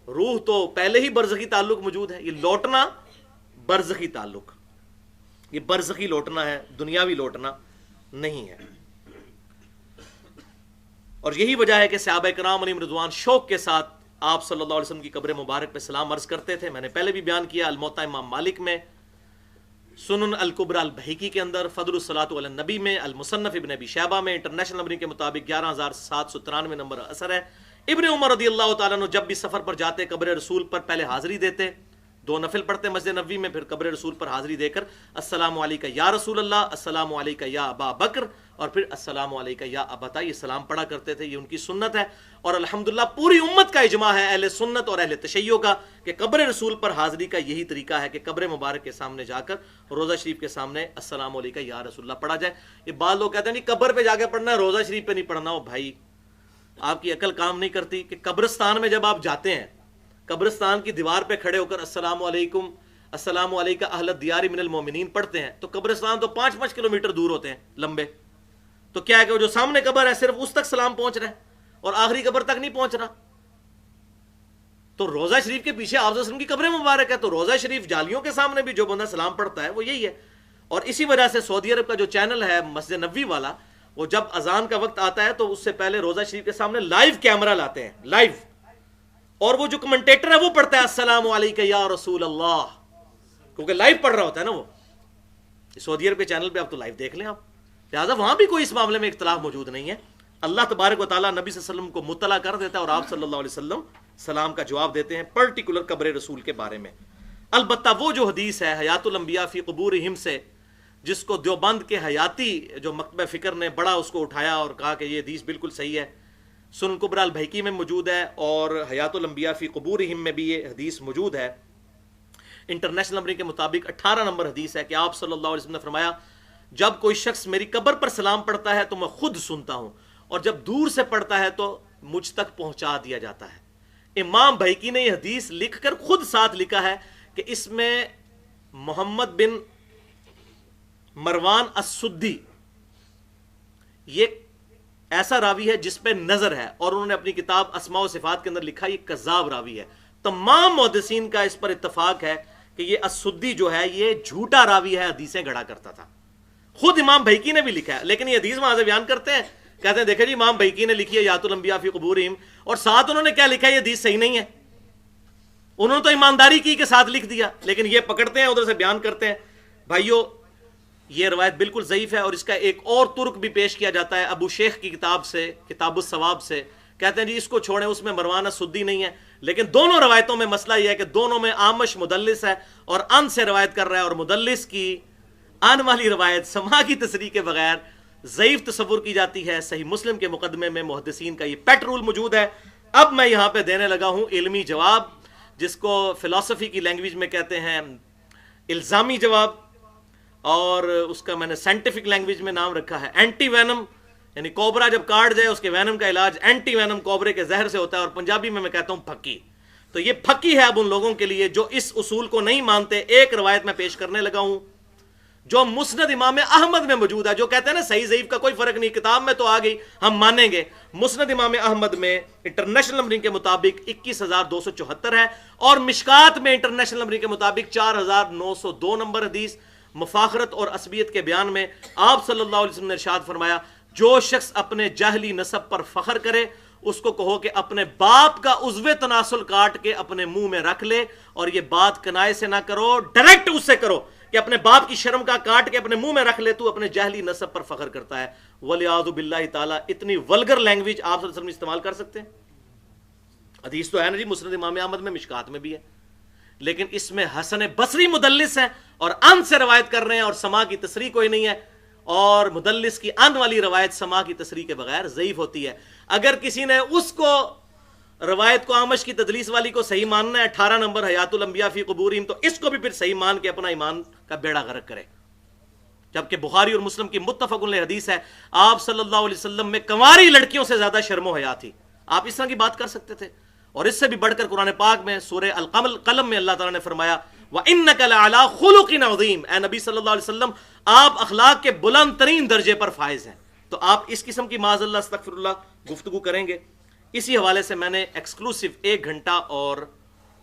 روح تو پہلے ہی برزخی تعلق موجود ہے, یہ لوٹنا برزخی تعلق, یہ برزخی لوٹنا ہے, دنیاوی لوٹنا نہیں ہے. اور یہی وجہ ہے کہ صحابہ کرام علیہم رضوان شوق کے ساتھ آپ صلی اللہ علیہ وسلم کی قبر مبارک پہ سلام عرض کرتے تھے. میں نے پہلے بھی بیان کیا، الموطا امام مالک میں، سنن الکبریٰ البہیقی کے اندر، فضل الصلاۃ علی النبی میں، المصنف ابن ابی شیبہ میں، انٹرنیشنل نمبرنگ کے مطابق 11793 نمبر اثر ہے. ابن عمر رضی اللہ تعالیٰ عنہ جب بھی سفر پر جاتے قبر رسول پر پہلے حاضری دیتے، 2 نفل پڑھتے مسجد نبوی میں، پھر قبر رسول پر حاضری دے کر السلام علیکہ یا رسول اللہ، السلام علیکہ یا ابا بکر، اور پھر السلام علیکہ یا ابتا، یہ سلام پڑھا کرتے تھے. یہ ان کی سنت ہے، اور الحمدللہ پوری امت کا اجماع ہے، اہل سنت اور اہل تشیع کا، کہ قبر رسول پر حاضری کا یہی طریقہ ہے کہ قبر مبارک کے سامنے جا کر روضہ شریف کے سامنے السلام علیکہ یا رسول اللہ پڑھا جائے. یہ بعض لوگ کہتے ہیں نہیں قبر پہ جا کے پڑھنا ہے، روضہ شریف پہ نہیں پڑھنا. ہو بھائی، آپ کی عقل کام نہیں کرتی کہ قبرستان میں جب آپ جاتے ہیں، قبرستان کی دیوار پہ کھڑے ہو کر السلام علیکم السلام علیکہ اہل الدیار من المومنین پڑھتے ہیں، تو قبرستان تو 5-5 کلومیٹر دور ہوتے ہیں لمبے، تو کیا ہے کہ وہ جو سامنے قبر ہے صرف اس تک سلام پہنچ رہا ہے اور آخری قبر تک نہیں پہنچ رہا. تو روضہ شریف کے پیچھے آپ صلی اللہ علیہ وسلم کی قبر مبارک ہے، تو روضہ شریف جالیوں کے سامنے بھی جو بندہ سلام پڑھتا ہے وہ یہی ہے. اور اسی وجہ سے سعودی عرب کا جو چینل ہے مسجد نبوی والا، وہ جب اذان کا وقت آتا ہے تو اس سے پہلے روضہ شریف کے سامنے لائیو کیمرہ لاتے ہیں، لائیو، اور وہ جو کمنٹیٹر ہے وہ پڑھتا ہے السلام علیکہ یا رسول اللہ، کیونکہ لائیو پڑھ رہا ہوتا ہے نا وہ. سعودی عرب کے چینل پہ آپ تو لائیو دیکھ لیں آپ، لہٰذا وہاں بھی کوئی اس معاملے میں اختلاف موجود نہیں ہے. اللہ تبارک و تعالیٰ نبی صلی اللہ علیہ وسلم کو مطلع کر دیتا ہے اور آپ صلی اللہ علیہ وسلم سلام کا جواب دیتے ہیں پرٹیکولر قبر رسول کے بارے میں. البتہ وہ جو حدیث ہے حیات الانبیاء فی قبورہم سے، جس کو دیوبند کے حیاتی جو مکتبہ فکر نے بڑا اس کو اٹھایا اور کہا کہ یہ حدیث بالکل صحیح ہے، سنن کبریٰ البہیقی میں موجود ہے اور حیات الانبیاء فی قبورہم میں بھی یہ حدیث موجود ہے. انٹرنیشنل نمبرنگ کے مطابق 18 نمبر حدیث ہے کہ آپ صلی اللہ علیہ وسلم نے فرمایا جب کوئی شخص میری قبر پر سلام پڑھتا ہے تو میں خود سنتا ہوں، اور جب دور سے پڑھتا ہے تو مجھ تک پہنچا دیا جاتا ہے. امام بہیقی نے یہ حدیث لکھ کر خود ساتھ لکھا ہے کہ اس میں محمد بن مروان السدی یہ ایسا راوی ہے جس پہ نظر ہے، اور انہوں نے اپنی کتاب اسماء و صفات کے اندر لکھا یہ کذاب راوی ہے. تمام محدثین کا اس پر اتفاق ہے کہ یہ السدی جو ہے یہ جھوٹا راوی ہے، حدیثیں گھڑا کرتا تھا. خود امام بہیقی نے بھی لکھا ہے، لیکن یہ حدیث وہاں سے بیان کرتے ہیں، کہتے ہیں دیکھیں جی امام بہیقی نے لکھی ہے حیات الانبیاء فی قبورہم، اور ساتھ انہوں نے کیا لکھا ہے یہ حدیث صحیح نہیں ہے. انہوں نے تو ایمانداری کی کہ ساتھ لکھ دیا، لیکن یہ پکڑتے ہیں ادھر سے بیان کرتے ہیں. بھائیو یہ روایت بالکل ضعیف ہے، اور اس کا ایک اور ترک بھی پیش کیا جاتا ہے ابو شیخ کی کتاب سے، کتاب الثواب سے. کہتے ہیں جی اس کو چھوڑیں، اس میں مروان السدی نہیں ہے. لیکن دونوں روایتوں میں مسئلہ یہ ہے کہ دونوں میں آمش مدلس ہے اور ان سے روایت کر رہا ہے، اور مدلس کی ان والی روایت سما کی تصریح کے بغیر ضعیف تصور کی جاتی ہے. صحیح مسلم کے مقدمے میں محدثین کا یہ پیٹ رول موجود ہے. اب میں یہاں پہ دینے لگا ہوں علمی جواب، جس کو فلسفی کی لینگویج میں کہتے ہیں الزامی جواب، اور اس کا میں نے سائنٹیفک لینگویج میں نام رکھا ہے اینٹی وینم. یعنی کوبرا جب کاٹ جائے اس کے وینم کا علاج اینٹی وینم کوبرے کے زہر سے ہوتا ہے، اور پنجابی میں کہتا ہوں پھکی. تو یہ پھکی ہے اب ان لوگوں کے لیے جو اس اصول کو نہیں مانتے. ایک روایت میں پیش کرنے لگا ہوں جو مسند امام احمد میں موجود ہے، جو کہتے ہیں نا صحیح ضعیف کا کوئی فرق نہیں، کتاب میں تو آ گئی ہم مانیں گے. مسند امام احمد میں انٹرنیشنل نمبرنگ کے مطابق 21274 ہے، اور مشکات میں انٹرنیشنل نمبرنگ کے مطابق 4902 نمبر حدیث. مفاخرت اور عصبیت کے بیان میں آپ صلی اللہ علیہ وسلم نے ارشاد فرمایا جو شخص اپنے جاہلی نسب پر فخر کرے اس کو کہو کہ اپنے باپ کا عضو تناسل کاٹ کے اپنے منہ میں رکھ لے، اور یہ بات کنائے سے نہ کرو، ڈائریکٹ اس سے کرو کہ اپنے باپ کی شرم کا کاٹ کے اپنے منہ میں رکھ لے، تو اپنے جاہلی نسب پر فخر کرتا ہے. وَلِعَاذُ بِاللَّهِ تعالیٰ اتنی ولگر لینگویج آپ صلی اللہ علیہ وسلم استعمال کر سکتے ہیں؟ حدیث تو ہے نا جی مسند امام احمد میں، مشکات میں بھی ہے، لیکن اس میں حسن بصری مدلس ہیں اور ان سے روایت کر رہے ہیں، اور سما کی تصریح کوئی نہیں ہے، اور مدلس کی ان والی روایت سما کی تصریح کے بغیر ضعیف ہوتی ہے. اگر کسی نے اس کو روایت کو آمش کی تدلیس والی کو صحیح ماننا ہے 18 نمبر حیات الانبیاء فی قبورہم، تو اس کو بھی پھر صحیح مان کے اپنا ایمان کا بیڑا غرق کرے. جبکہ بخاری اور مسلم کی متفق علیہ حدیث ہے آپ صلی اللہ علیہ وسلم میں کنواری لڑکیوں سے زیادہ شرم و حیا تھی. آپ اس طرح کی بات کر سکتے تھے. اور اس سے بھی بڑھ کر قرآن پاک میں سورہ القلم میں اللہ تعالیٰ نے فرمایا وَإِنَّكَ لَعَلَىٰ خُلُقٍ عَظِيمٍ، اے نبی صلی اللہ علیہ وسلم آپ اخلاق کے بلند ترین درجے پر فائز ہیں. تو آپ اس قسم کی معاذ اللہ استغفر اللہ گفتگو کریں گے. اسی حوالے سے میں نے ایکسکلوسیو 1 گھنٹہ اور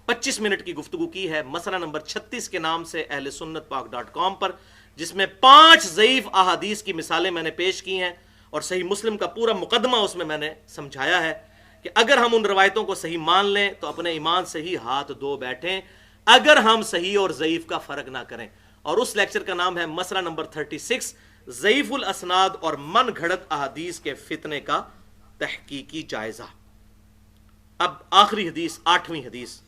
25 منٹ کی گفتگو کی ہے مسئلہ نمبر 36 کے نام سے اہل سنت پاک .com پر، جس میں 5 ضعیف احادیث کی مثالیں میں نے پیش کی ہیں، اور صحیح مسلم کا پورا مقدمہ اس میں نے سمجھایا ہے کہ اگر ہم ان روایتوں کو صحیح مان لیں تو اپنے ایمان سے ہی ہاتھ دھو بیٹھیں، اگر ہم صحیح اور ضعیف کا فرق نہ کریں۔ اور اس لیکچر کا نام ہے مسئلہ نمبر 36، ضعیف الاسناد اور من گھڑت احادیث کے فتنے کا تحقیقی جائزہ۔ اب آخری حدیث، 8ویں حدیث،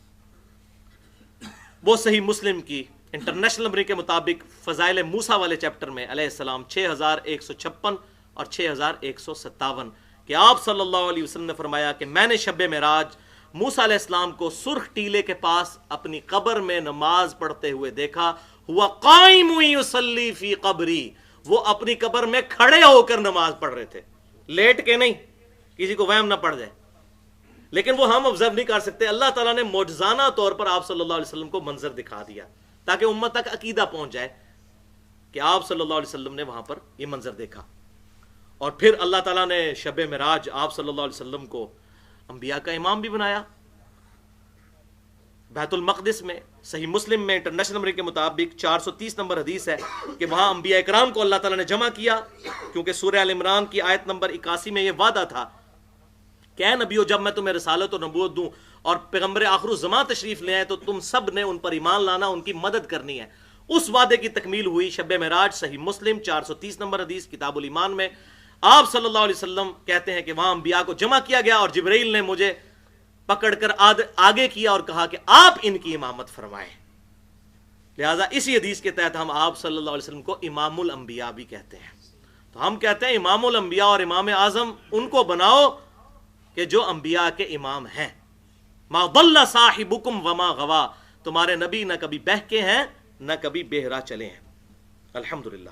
وہ صحیح مسلم کی انٹرنیشنل نمبر کے مطابق فضائل موسیٰ والے چیپٹر میں علیہ السلام 6156 اور 6157 کہ آپ صلی اللہ علیہ وسلم نے فرمایا کہ میں نے شب معراج موسیٰ علیہ السلام کو سرخ ٹیلے کے پاس اپنی قبر میں نماز پڑھتے ہوئے دیکھا، ہوا قائم یصلی فی قبری، وہ اپنی قبر میں کھڑے ہو کر نماز پڑھ رہے تھے، لیٹ کے نہیں، کسی کو وہم نہ پڑ جائے، لیکن وہ ہم آبزرو نہیں کر سکتے۔ اللہ تعالیٰ نے معجزانہ طور پر آپ صلی اللہ علیہ وسلم کو منظر دکھا دیا تاکہ امت تک عقیدہ پہنچ جائے کہ آپ صلی اللہ علیہ وسلم نے وہاں پر یہ منظر دیکھا۔ اور پھر اللہ تعالیٰ نے شب معراج آپ صلی اللہ علیہ وسلم کو انبیاء کا امام بھی بنایا۔ بیت المقدس میں صحیح مسلم میں انٹرنیشنل نمبر کے مطابق 430 نمبر حدیث ہے کہ وہاں انبیاء اکرام کو اللہ تعالیٰ نے جمع کیا، کیونکہ سورہ ال عمران کی آیت نمبر 81 میں یہ وعدہ تھا کہ اے نبیو، جب میں تمہیں رسالت اور نبوت دوں اور پیغمبر آخر الزمان تشریف لے آئے تو تم سب نے ان پر ایمان لانا، ان کی مدد کرنی ہے۔ اس وعدے کی تکمیل ہوئی شب معراج، صحیح مسلم 430 نمبر حدیث کتاب الایمان میں آپ صلی اللہ علیہ وسلم کہتے ہیں کہ وہاں انبیاء کو جمع کیا گیا اور جبرائیل نے مجھے پکڑ کر آگے کیا اور کہا کہ آپ ان کی امامت فرمائیں۔ لہٰذا اسی حدیث کے تحت ہم آپ صلی اللہ علیہ وسلم کو امام الانبیاء بھی کہتے ہیں۔ تو ہم کہتے ہیں امام الانبیاء اور امام اعظم ان کو بناؤ کہ جو انبیاء کے امام ہیں۔ ما ضل صاحبکم وما غوا، تمہارے نبی نہ کبھی بہکے ہیں نہ کبھی بہرا چلے ہیں۔ الحمدللہ۔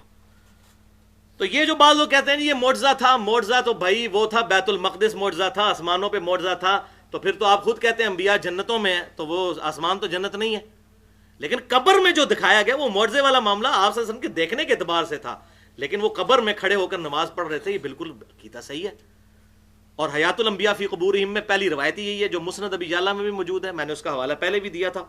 تو یہ جو بعض لوگ کہتے ہیں یہ معجزہ تھا، معجزہ تو بھائی وہ تھا بیت المقدس، معجزہ تھا آسمانوں پہ، معجزہ تھا، تو پھر تو آپ خود کہتے ہیں انبیاء جنتوں میں ہیں، تو وہ آسمان تو جنت نہیں ہے۔ لیکن قبر میں جو دکھایا گیا وہ معجزے والا معاملہ آپ صلی اللہ علیہ وسلم کے دیکھنے کے اعتبار سے تھا، لیکن وہ قبر میں کھڑے ہو کر نماز پڑھ رہے تھے، یہ بالکل عقیدہ صحیح ہے۔ اور حیات الانبیاء فی قبورہم میں پہلی روایت یہی ہے جو مسند ابی یعلا میں بھی موجود ہے، میں نے اس کا حوالہ پہلے بھی دیا تھا،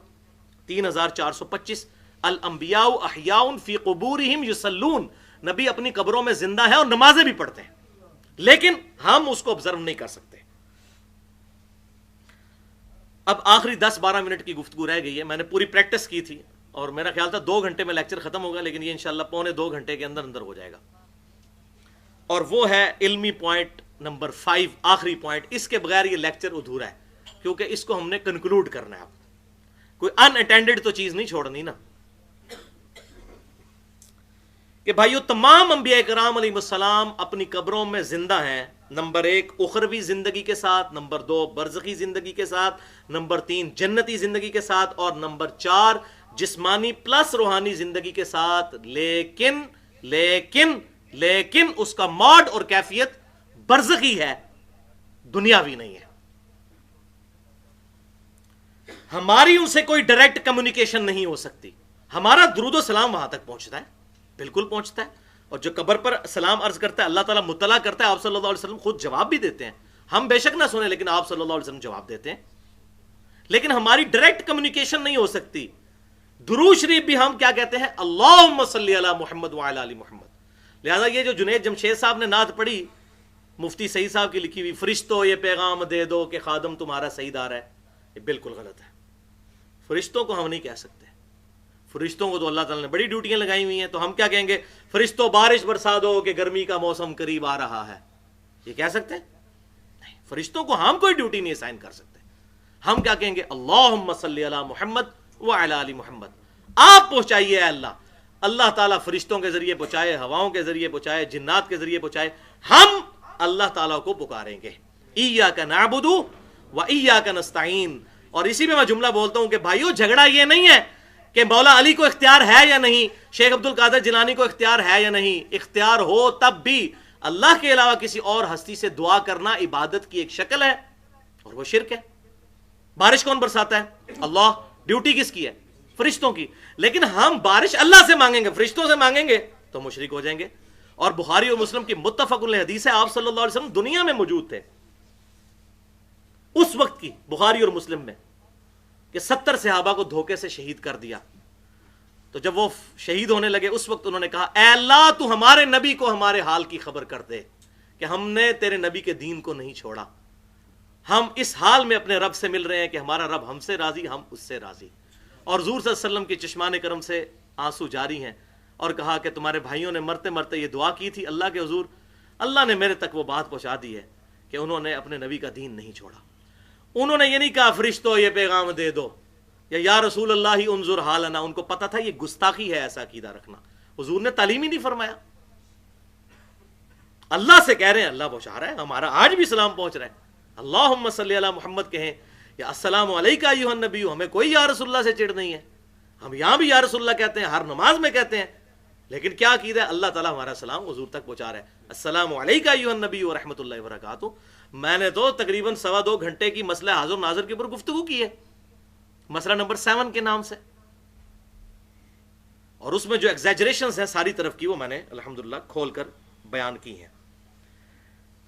3425، الانبیاء احیاء فی قبورہم یصلون، نبی اپنی قبروں میں زندہ ہیں اور نمازیں بھی پڑھتے ہیں، لیکن ہم اس کو آبزرو نہیں کر سکتے۔ اب آخری 10-12 منٹ کی گفتگو رہ گئی ہے، میں نے پوری پریکٹس کی تھی اور میرا خیال تھا 2 گھنٹے میں لیکچر ختم ہوگا، لیکن یہ انشاءاللہ 1.25 گھنٹے کے اندر ہو جائے گا۔ اور وہ ہے علمی پوائنٹ نمبر 5، آخری پوائنٹ، اس کے بغیر یہ لیکچر ادھورا ہے، کیونکہ اس کو ہم نے کنکلوڈ کرنا ہے۔ کوئی ان اٹینڈڈ تو چیز نہیں چھوڑنی نا، کہ بھائیو تمام انبیاء کرام علیہ السلام اپنی قبروں میں زندہ ہیں۔ نمبر 1 اخروی زندگی کے ساتھ، نمبر 2 برزخی زندگی کے ساتھ، نمبر 3 جنتی زندگی کے ساتھ، اور نمبر 4 جسمانی پلس روحانی زندگی کے ساتھ، لیکن اس کا موڈ اور کیفیت برزخی ہے، دنیاوی نہیں ہے۔ ہماری ان سے کوئی ڈائریکٹ کمیونیکیشن نہیں ہو سکتی، ہمارا درود و سلام وہاں تک پہنچتا ہے، بالکل پہنچتا ہے، اور جو قبر پر سلام عرض کرتا ہے اللہ تعالیٰ مطلع کرتا ہے، آپ صلی اللہ علیہ وسلم خود جواب بھی دیتے ہیں، ہم بے شک نہ سنیں لیکن آپ صلی اللہ علیہ وسلم جواب دیتے ہیں، لیکن ہماری ڈائریکٹ کمیونیکیشن نہیں ہو سکتی۔ درود شریف بھی ہم کیا کہتے ہیں؟ اللہم صلی علی محمد وعلی آل محمد۔ لہذا یہ جو جنید جمشید صاحب نے نعت پڑھی، مفتی سعید صاحب کی لکھی ہوئی، فرشتوں یہ پیغام دے دو کہ خادم تمہارا سیدار ہے، یہ بالکل غلط ہے۔ فرشتوں کو ہم نہیں کہہ سکتے، فرشتوں کو تو اللہ تعالیٰ نے بڑی ڈیوٹیاں لگائی ہوئی ہیں، تو ہم کیا کہیں گے؟ فرشتوں بارش برسا دو کہ گرمی کا موسم قریب آ رہا ہے، یہ کہہ سکتے ہیں؟ نہیں، فرشتوں کو ہم کوئی ڈیوٹی نہیں اسائن کر سکتے۔ ہم کیا کہیں گے؟ اللہم صلی علی محمد وعلی آل محمد، آپ پہنچائیے اے اللہ۔ اللہ تعالیٰ فرشتوں کے ذریعے پہنچائے، ہواؤں کے ذریعے پہنچائے، جنات کے ذریعے پہنچائے، ہم اللہ تعالیٰ کو پکاریں گے، ایاک نعبد و ایاک نستعین۔ اور اسی میں جملہ بولتا ہوں کہ بھائیو جھگڑا یہ نہیں ہے کہ مولا علی کو اختیار ہے یا نہیں، شیخ عبد القادر جیلانی کو اختیار ہے یا نہیں، اختیار ہو تب بھی اللہ کے علاوہ کسی اور ہستی سے دعا کرنا عبادت کی ایک شکل ہے اور وہ شرک ہے۔ بارش کون برساتا ہے؟ اللہ۔ ڈیوٹی کس کی ہے؟ فرشتوں کی۔ لیکن ہم بارش اللہ سے مانگیں گے، فرشتوں سے مانگیں گے تو مشرک ہو جائیں گے۔ اور بخاری اور مسلم کی متفق علیہ حدیث ہے، آپ صلی اللہ علیہ وسلم دنیا میں موجود تھے اس وقت کی، بخاری اور مسلم میں، کہ 70 صحابہ کو دھوکے سے شہید کر دیا۔ تو جب وہ شہید ہونے لگے اس وقت انہوں نے کہا اے اللہ تو ہمارے نبی کو ہمارے حال کی خبر کر دے کہ ہم نے تیرے نبی کے دین کو نہیں چھوڑا، ہم اس حال میں اپنے رب سے مل رہے ہیں کہ ہمارا رب ہم سے راضی، ہم اس سے راضی۔ اور حضور صلی اللہ علیہ وسلم کی چشمان کرم سے آنسو جاری ہیں، اور کہا کہ تمہارے بھائیوں نے مرتے مرتے یہ دعا کی تھی اللہ کے حضور، اللہ نے میرے تک وہ بات پہنچا دی ہے کہ انہوں نے اپنے نبی کا دین نہیں چھوڑا۔ انہوں نے یہ نہیں کہا فرشتوں یہ پیغام دے دو، یا رسول اللہ انظر حالنا، ان کو پتہ تھا یہ گستاخی ہے ایسا عقیدہ رکھنا، حضور نے تعلیم ہی نہیں فرمایا۔ اللہ سے کہہ رہے ہیں، اللہ پہنچا رہا ہے، ہمارا آج بھی سلام پہنچ رہا ہے، اللہم صلی علی محمد کہیں یا السلام علیکہ ایھا النبی، ہمیں کوئی یا رسول اللہ سے چڑ نہیں ہے، ہم یہاں بھی یا رسول اللہ کہتے ہیں، ہر نماز میں کہتے ہیں، لیکن کیا عقیدہ ہے؟ اللہ تعالیٰ ہمارا سلام حضور تک پہنچا رہا ہے، السلام علیکہ ایھا النبی ورحمۃ اللہ وبرکاتہ۔ میں نے تو تقریباً 2.25 گھنٹے کی مسئلہ حاضر ناظر کے اوپر گفتگو کی ہے، مسئلہ نمبر 7 کے نام سے، اور اس میں جو ایگزیجریشنز ہیں ساری طرف کی وہ میں نے الحمدللہ کھول کر بیان کی ہیں۔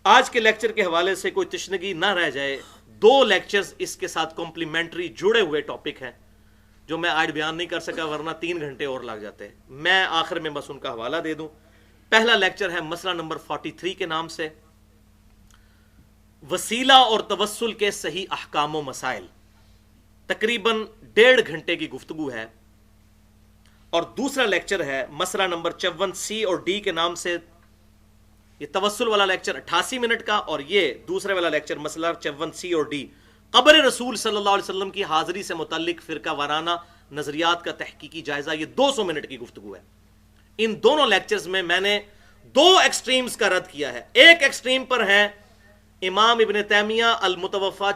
آج کے لیکچر کے حوالے سے کوئی تشنگی نہ رہ جائے، 2 لیکچرز اس کے ساتھ کمپلیمنٹری جڑے ہوئے ٹاپک ہیں جو میں آج بیان نہیں کر سکا، ورنہ 3 گھنٹے اور لگ جاتے ہیں، میں آخر میں بس ان کا حوالہ دے دوں۔ پہلا لیکچر ہے مسئلہ نمبر 43 کے نام سے، وسیلہ اور توسل کے صحیح احکام و مسائل، تقریباً 1.5 گھنٹے کی گفتگو ہے۔ اور دوسرا لیکچر ہے مسئلہ نمبر 54C اور D کے نام سے، یہ توسل والا لیکچر 88 منٹ کا، اور یہ دوسرے والا لیکچر مسئلہ 54C اور D، قبر رسول صلی اللہ علیہ وسلم کی حاضری سے متعلق فرقہ وارانہ نظریات کا تحقیقی جائزہ، یہ 200 منٹ کی گفتگو ہے۔ ان دونوں لیکچرز میں میں نے 2 ایکسٹریمز کا رد کیا ہے۔ ایک ایکسٹریم پر ہے امام ابن تیمیہ المتوفی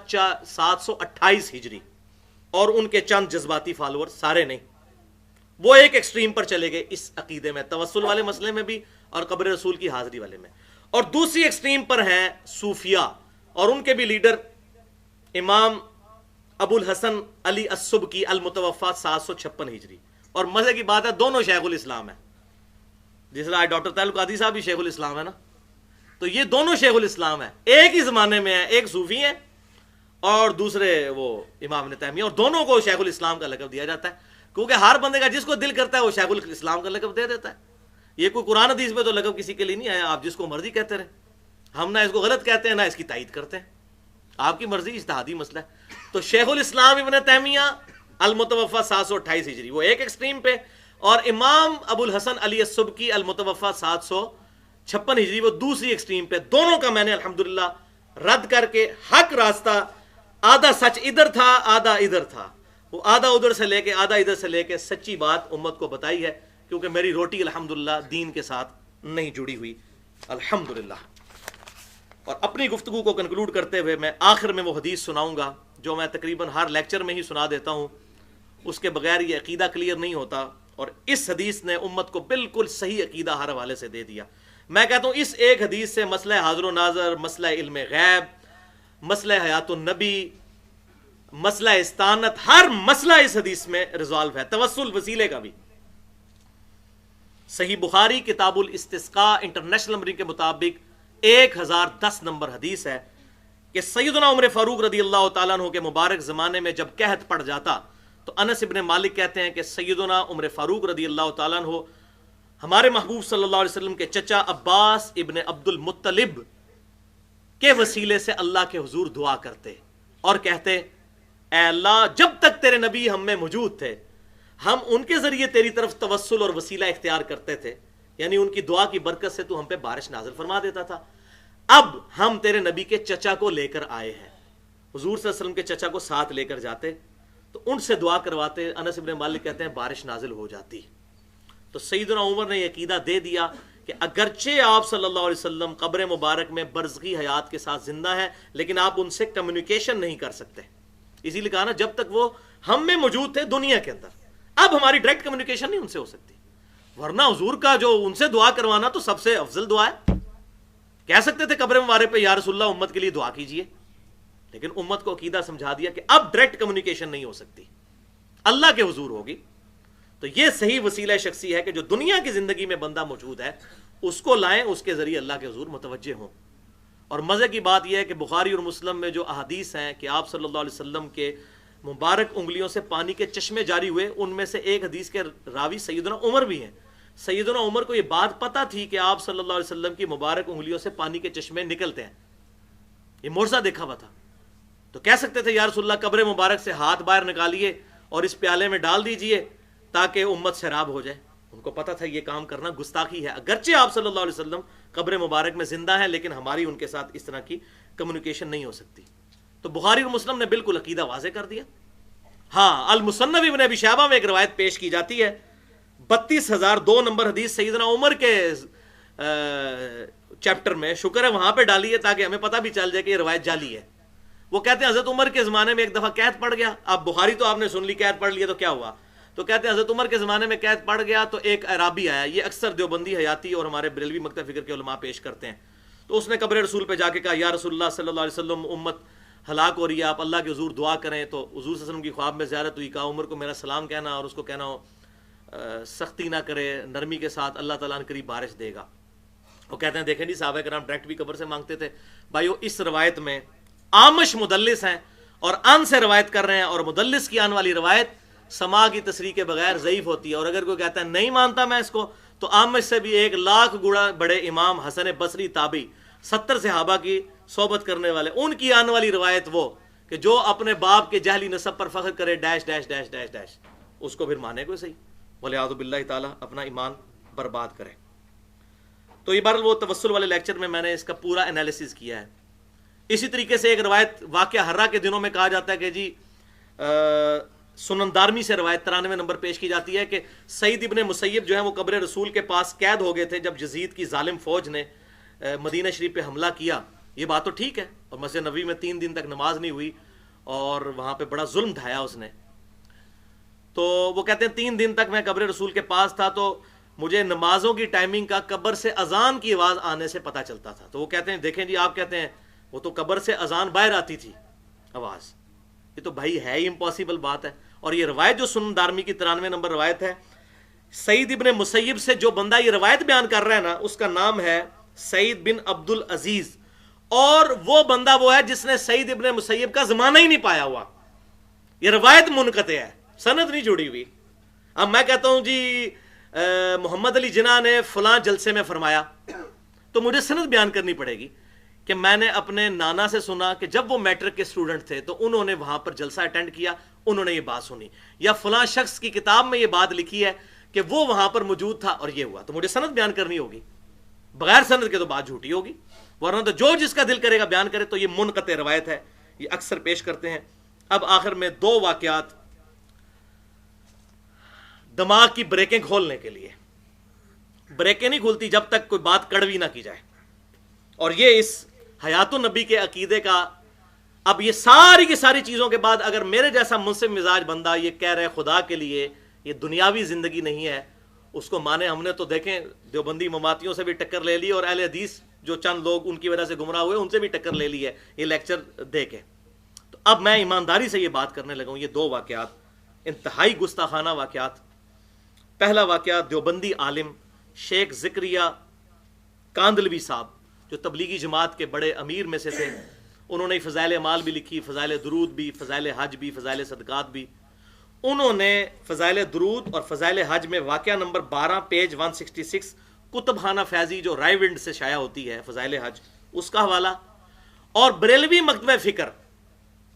728 ہجری اور ان کے چند جذباتی فالوور، سارے نہیں، وہ ایک ایکسٹریم پر چلے گئے اس عقیدے میں، توسل والے مسئلے میں بھی اور قبر رسول کی حاضری والے میں۔ اور دوسری ایکسٹریم پر ہیں صوفیہ، اور ان کے بھی لیڈر امام ابو الحسن علی السبکی المتوفی 756 ہجری، اور مزے کی بات ہے دونوں شیخ الاسلام ہیں، جس طرح ڈاکٹر تعلق قادری صاحب بھی شیخ الاسلام ہے نا، تو یہ دونوں شیخ الاسلام ہیں، ایک ہی زمانے میں ہیں، ایک صوفی ہیں اور دوسرے وہ امام ابن تیمیہ، اور دونوں کو شیخ الاسلام کا لقب دیا جاتا ہے، کیونکہ ہر بندے کا جس کو دل کرتا ہے وہ شیخ الاسلام کا لقب دے دیتا ہے۔ یہ کوئی قرآن حدیث میں تو لقب کسی کے لیے نہیں آیا، آپ جس کو مرضی کہتے رہیں، ہم نہ اس کو غلط کہتے ہیں نہ اس کی تائید کرتے ہیں، آپ کی مرضی، اجتہادی مسئلہ ہے۔ تو شیخ الاسلام ابن تیمیہ المتوفی 728 ہجری وہ ایک ایکسٹریم پہ، اور امام ابو الحسن علی السبکی المتوفی 756 ہجری وہ دوسری ایکسٹریم پہ۔ دونوں کا میں نے الحمدللہ رد کر کے حق راستہ، آدھا سچ ادھر تھا آدھا ادھر تھا، وہ آدھا ادھر سے لے کے آدھا ادھر سے لے کے سچی بات امت کو بتائی ہے، کیونکہ میری روٹی الحمدللہ دین کے ساتھ نہیں جڑی ہوئی الحمدللہ۔ اور اپنی گفتگو کو کنکلوڈ کرتے ہوئے میں آخر میں وہ حدیث سناؤں گا جو میں تقریباً ہر لیکچر میں ہی سنا دیتا ہوں، اس کے بغیر یہ عقیدہ کلیئر نہیں ہوتا، اور اس حدیث نے امت کو بالکل صحیح عقیدہ ہر حوالے سے دے دیا۔ میں کہتا ہوں اس ایک حدیث سے مسئلہ حاضر و ناظر، مسئلہ علم غیب، مسئلہ حیات النبی، مسئلہ استانت، ہر مسئلہ اس حدیث میں ریزالو ہے، توسل وسیلے کا بھی۔ صحیح بخاری کتاب الاستسقاء انٹرنیشنل نمبرنگ کے مطابق 1010 نمبر حدیث ہے کہ سیدنا عمر فاروق رضی اللہ تعالیٰ عنہ کے مبارک زمانے میں جب قحط پڑ جاتا تو انس ابن مالک کہتے ہیں کہ سیدنا عمر فاروق رضی اللہ تعالیٰ عنہ ہمارے محبوب صلی اللہ علیہ وسلم کے چچا عباس ابن عبد المطلب کے وسیلے سے اللہ کے حضور دعا کرتے اور کہتے، اے اللہ جب تک تیرے نبی ہم میں موجود تھے ہم ان کے ذریعے تیری طرف توسل اور وسیلہ اختیار کرتے تھے، یعنی ان کی دعا کی برکت سے تو ہم پہ بارش نازل فرما دیتا تھا، اب ہم تیرے نبی کے چچا کو لے کر آئے ہیں، حضور صلی اللہ علیہ وسلم کے چچا کو ساتھ لے کر جاتے تو ان سے دعا کرواتے، انس ابن مالک کہتے ہیں بارش نازل ہو جاتی۔ تو سیدنا عمر نے یہ عقیدہ دے دیا کہ اگرچہ آپ صلی اللہ علیہ وسلم قبر مبارک میں برزخی حیات کے ساتھ زندہ ہیں لیکن آپ ان سے کمیونیکیشن نہیں کر سکتے، اسی لیے کہا نا جب تک وہ ہم میں موجود تھے دنیا کے اندر، اب ہماری ڈائریکٹ کمیونیکیشن نہیں ان سے ہو سکتی، ورنہ حضور کا جو ان سے دعا کروانا تو سب سے افضل دعا ہے، کہہ سکتے تھے قبر مبارک پہ یا رسول اللہ امت کے لیے دعا کیجئے، لیکن امت کو عقیدہ سمجھا دیا کہ اب ڈائریکٹ کمیونیکیشن نہیں ہو سکتی، اللہ کے حضور ہوگی۔ تو یہ صحیح وسیلہ شخصی ہے کہ جو دنیا کی زندگی میں بندہ موجود ہے اس کو لائیں، اس کے ذریعے اللہ کے حضور متوجہ ہوں۔ اور مزے کی بات یہ ہے کہ بخاری اور مسلم میں جو احادیث ہیں کہ آپ صلی اللہ علیہ وسلم کے مبارک انگلیوں سے پانی کے چشمے جاری ہوئے، ان میں سے ایک حدیث کے راوی سیدنا عمر بھی ہیں۔ سیدنا عمر کو یہ بات پتہ تھی کہ آپ صلی اللہ علیہ وسلم کی مبارک انگلیوں سے پانی کے چشمے نکلتے ہیں، یہ معجزہ دیکھا ہوا تھا، تو کہہ سکتے تھے یا رسول اللہ قبر مبارک سے ہاتھ باہر نکالیے اور اس پیالے میں ڈال دیجئے تاکہ امت سیراب ہو جائے۔ ان کو پتہ تھا یہ کام کرنا گستاخی ہے، اگرچہ آپ صلی اللہ علیہ وسلم قبر مبارک میں زندہ ہیں، لیکن ہماری ان کے ساتھ اس طرح کی کمیونیکیشن نہیں ہو سکتی۔ تو بخاری اور مسلم نے بالکل عقیدہ واضح کر دیا۔ ہاں، المصنف ابن ابی شیبہ میں ایک روایت پیش کی جاتی ہے، 32,002 نمبر حدیث، سیدنا عمر کے چیپٹر میں، شکر ہے وہاں پہ ڈالی ہے تاکہ ہمیں پتہ بھی چل جائے کہ یہ روایت جعلی ہے۔ وہ کہتے ہیں حضرت عمر کے زمانے میں ایک دفعہ قحط پڑ گیا، اب بخاری تو آپ نے سن لی قحط پڑ لیا تو کیا ہوا، تو کہتے ہیں حضرت عمر کے زمانے میں قحط پڑ گیا تو ایک عرابی آیا، یہ اکثر دیوبندی حیاتی اور ہمارے بریلوی مکتب فکر کے علماء پیش کرتے ہیں، تو اس نے قبر رسول پہ جا کے کہا یا رسول اللہ صلی اللہ علیہ وسلم امت ہلاک ہو رہی ہے، آپ اللہ کے حضور دعا کریں۔ تو حضور صلی اللہ علیہ وسلم کی خواب میں زیارت ہوئی، کہا عمر کو میرا سلام کہنا اور اس کو کہنا ہو سختی نہ کرے، نرمی کے ساتھ، اللہ تعالیٰ نے قریب بارش دے گا۔ وہ کہتے ہیں دیکھیں جی صحابہ کرام ڈائریکٹ بھی قبر سے مانگتے تھے۔ بھائیو اس روایت میں آمش مدلس ہیں اور ان سے روایت کر رہے ہیں، اور مدلس کی آن والی روایت سما کی تصریح کے بغیر ضعیف ہوتی ہے، اور اگر کوئی کہتا ہے نہیں مانتا میں اس کو، تو آمش سے بھی 1,00,000 گنا بڑے امام حسن بصری تابعی 70 صحابہ کی صحبت کرنے والے، ان کی آن والی روایت وہ کہ جو اپنے باپ کے جہلی نسب پر فخر کرے dash dash dash dash dash, اس کو پھر مانے کوئی صحیح، ولیعوذ باللہ تعالیٰ اپنا ایمان برباد کرے۔ تو یہ بہرحال وہ توسل والے لیکچر میں نے اس کا پورا انالیسس کیا ہے۔ اسی طریقے سے ایک روایت واقعہ حرہ کے دنوں میں کہا جاتا ہے کہ جی سنن دارمی سے روایت 93 نمبر پیش کی جاتی ہے کہ سعید ابن مسیب جو ہیں وہ قبر رسول کے پاس قید ہو گئے تھے جب یزید کی ظالم فوج نے مدینہ شریف پہ حملہ کیا۔ یہ بات تو ٹھیک ہے، اور مسجد نبوی میں 3 دن تک نماز نہیں ہوئی اور وہاں پہ بڑا ظلم ڈھایا اس نے۔ تو وہ کہتے ہیں 3 دن تک میں قبر رسول کے پاس تھا تو مجھے نمازوں کی ٹائمنگ کا قبر سے اذان کی آواز آنے سے پتہ چلتا تھا۔ تو وہ کہتے ہیں دیکھیں جی آپ کہتے ہیں وہ تو قبر سے اذان باہر آتی تھی آواز، یہ تو بھائی ہے ہی امپاسبل بات ہے۔ اور یہ روایت جو سنن دارمی کی 93 نمبر روایت ہے، سعید ابن مسیب سے جو بندہ یہ روایت بیان کر رہا ہے نا، اس کا نام ہے سعید بن عبد العزیز، اور وہ بندہ وہ ہے جس نے سعید ابن مسیب کا زمانہ ہی نہیں پایا ہوا۔ یہ روایت منقطع ہے، سند نہیں جڑی ہوئی۔ اب میں کہتا ہوں جی محمد علی جناح نے فلاں جلسے میں فرمایا، تو مجھے سند بیان کرنی پڑے گی کہ میں نے اپنے نانا سے سنا کہ جب وہ میٹرک کے اسٹوڈنٹ تھے تو انہوں نے وہاں پر جلسہ اٹینڈ کیا، انہوں نے یہ بات سنی، یا فلاں شخص کی کتاب میں یہ بات لکھی ہے کہ وہ وہاں پر موجود تھا اور یہ ہوا، تو مجھے سند بیان کرنی ہوگی۔ بغیر سند کے تو بات جھوٹی ہوگی، ورنہ تو جو جس کا دل کرے گا بیان کرے۔ تو یہ منقطع روایت ہے، یہ اکثر پیش کرتے ہیں۔ اب آخر میں 2 واقعات دماغ کی بریکیں کھولنے کے لیے۔ بریکیں نہیں کھلتی جب تک کوئی بات کڑوی نہ کی جائے، اور یہ اس حیات النبی کے عقیدے کا، اب یہ ساری کی ساری چیزوں کے بعد اگر میرے جیسا منصف مزاج بندہ یہ کہہ رہے خدا کے لیے یہ دنیاوی زندگی نہیں ہے، اس کو مانے۔ ہم نے تو دیکھیں دیوبندی مماتیوں سے بھی ٹکر لے لی، اور اہل حدیث جو چند لوگ ان کی وجہ سے گمراہ ہوئے ان سے بھی ٹکر لے لی ہے یہ لیکچر دے کے۔ تو اب میں ایمانداری سے یہ بات کرنے لگا ہوں۔ یہ 2 واقعات انتہائی گستاخانہ واقعات۔ پہلا واقعہ دیوبندی عالم شیخ زکریا کاندلوی صاحب جو تبلیغی جماعت کے بڑے امیر میں سے تھے، انہوں نے فضائل اعمال بھی لکھی، فضائل درود بھی، فضائل حج بھی، فضائل صدقات بھی۔ انہوں نے فضائل درود اور فضائل حج میں واقعہ نمبر 12 پیج 166 کتب خانہ فیضی جو رائے ونڈ سے شائع ہوتی ہے فضائل حج، اس کا حوالہ، اور بریلوی مکتبہ فکر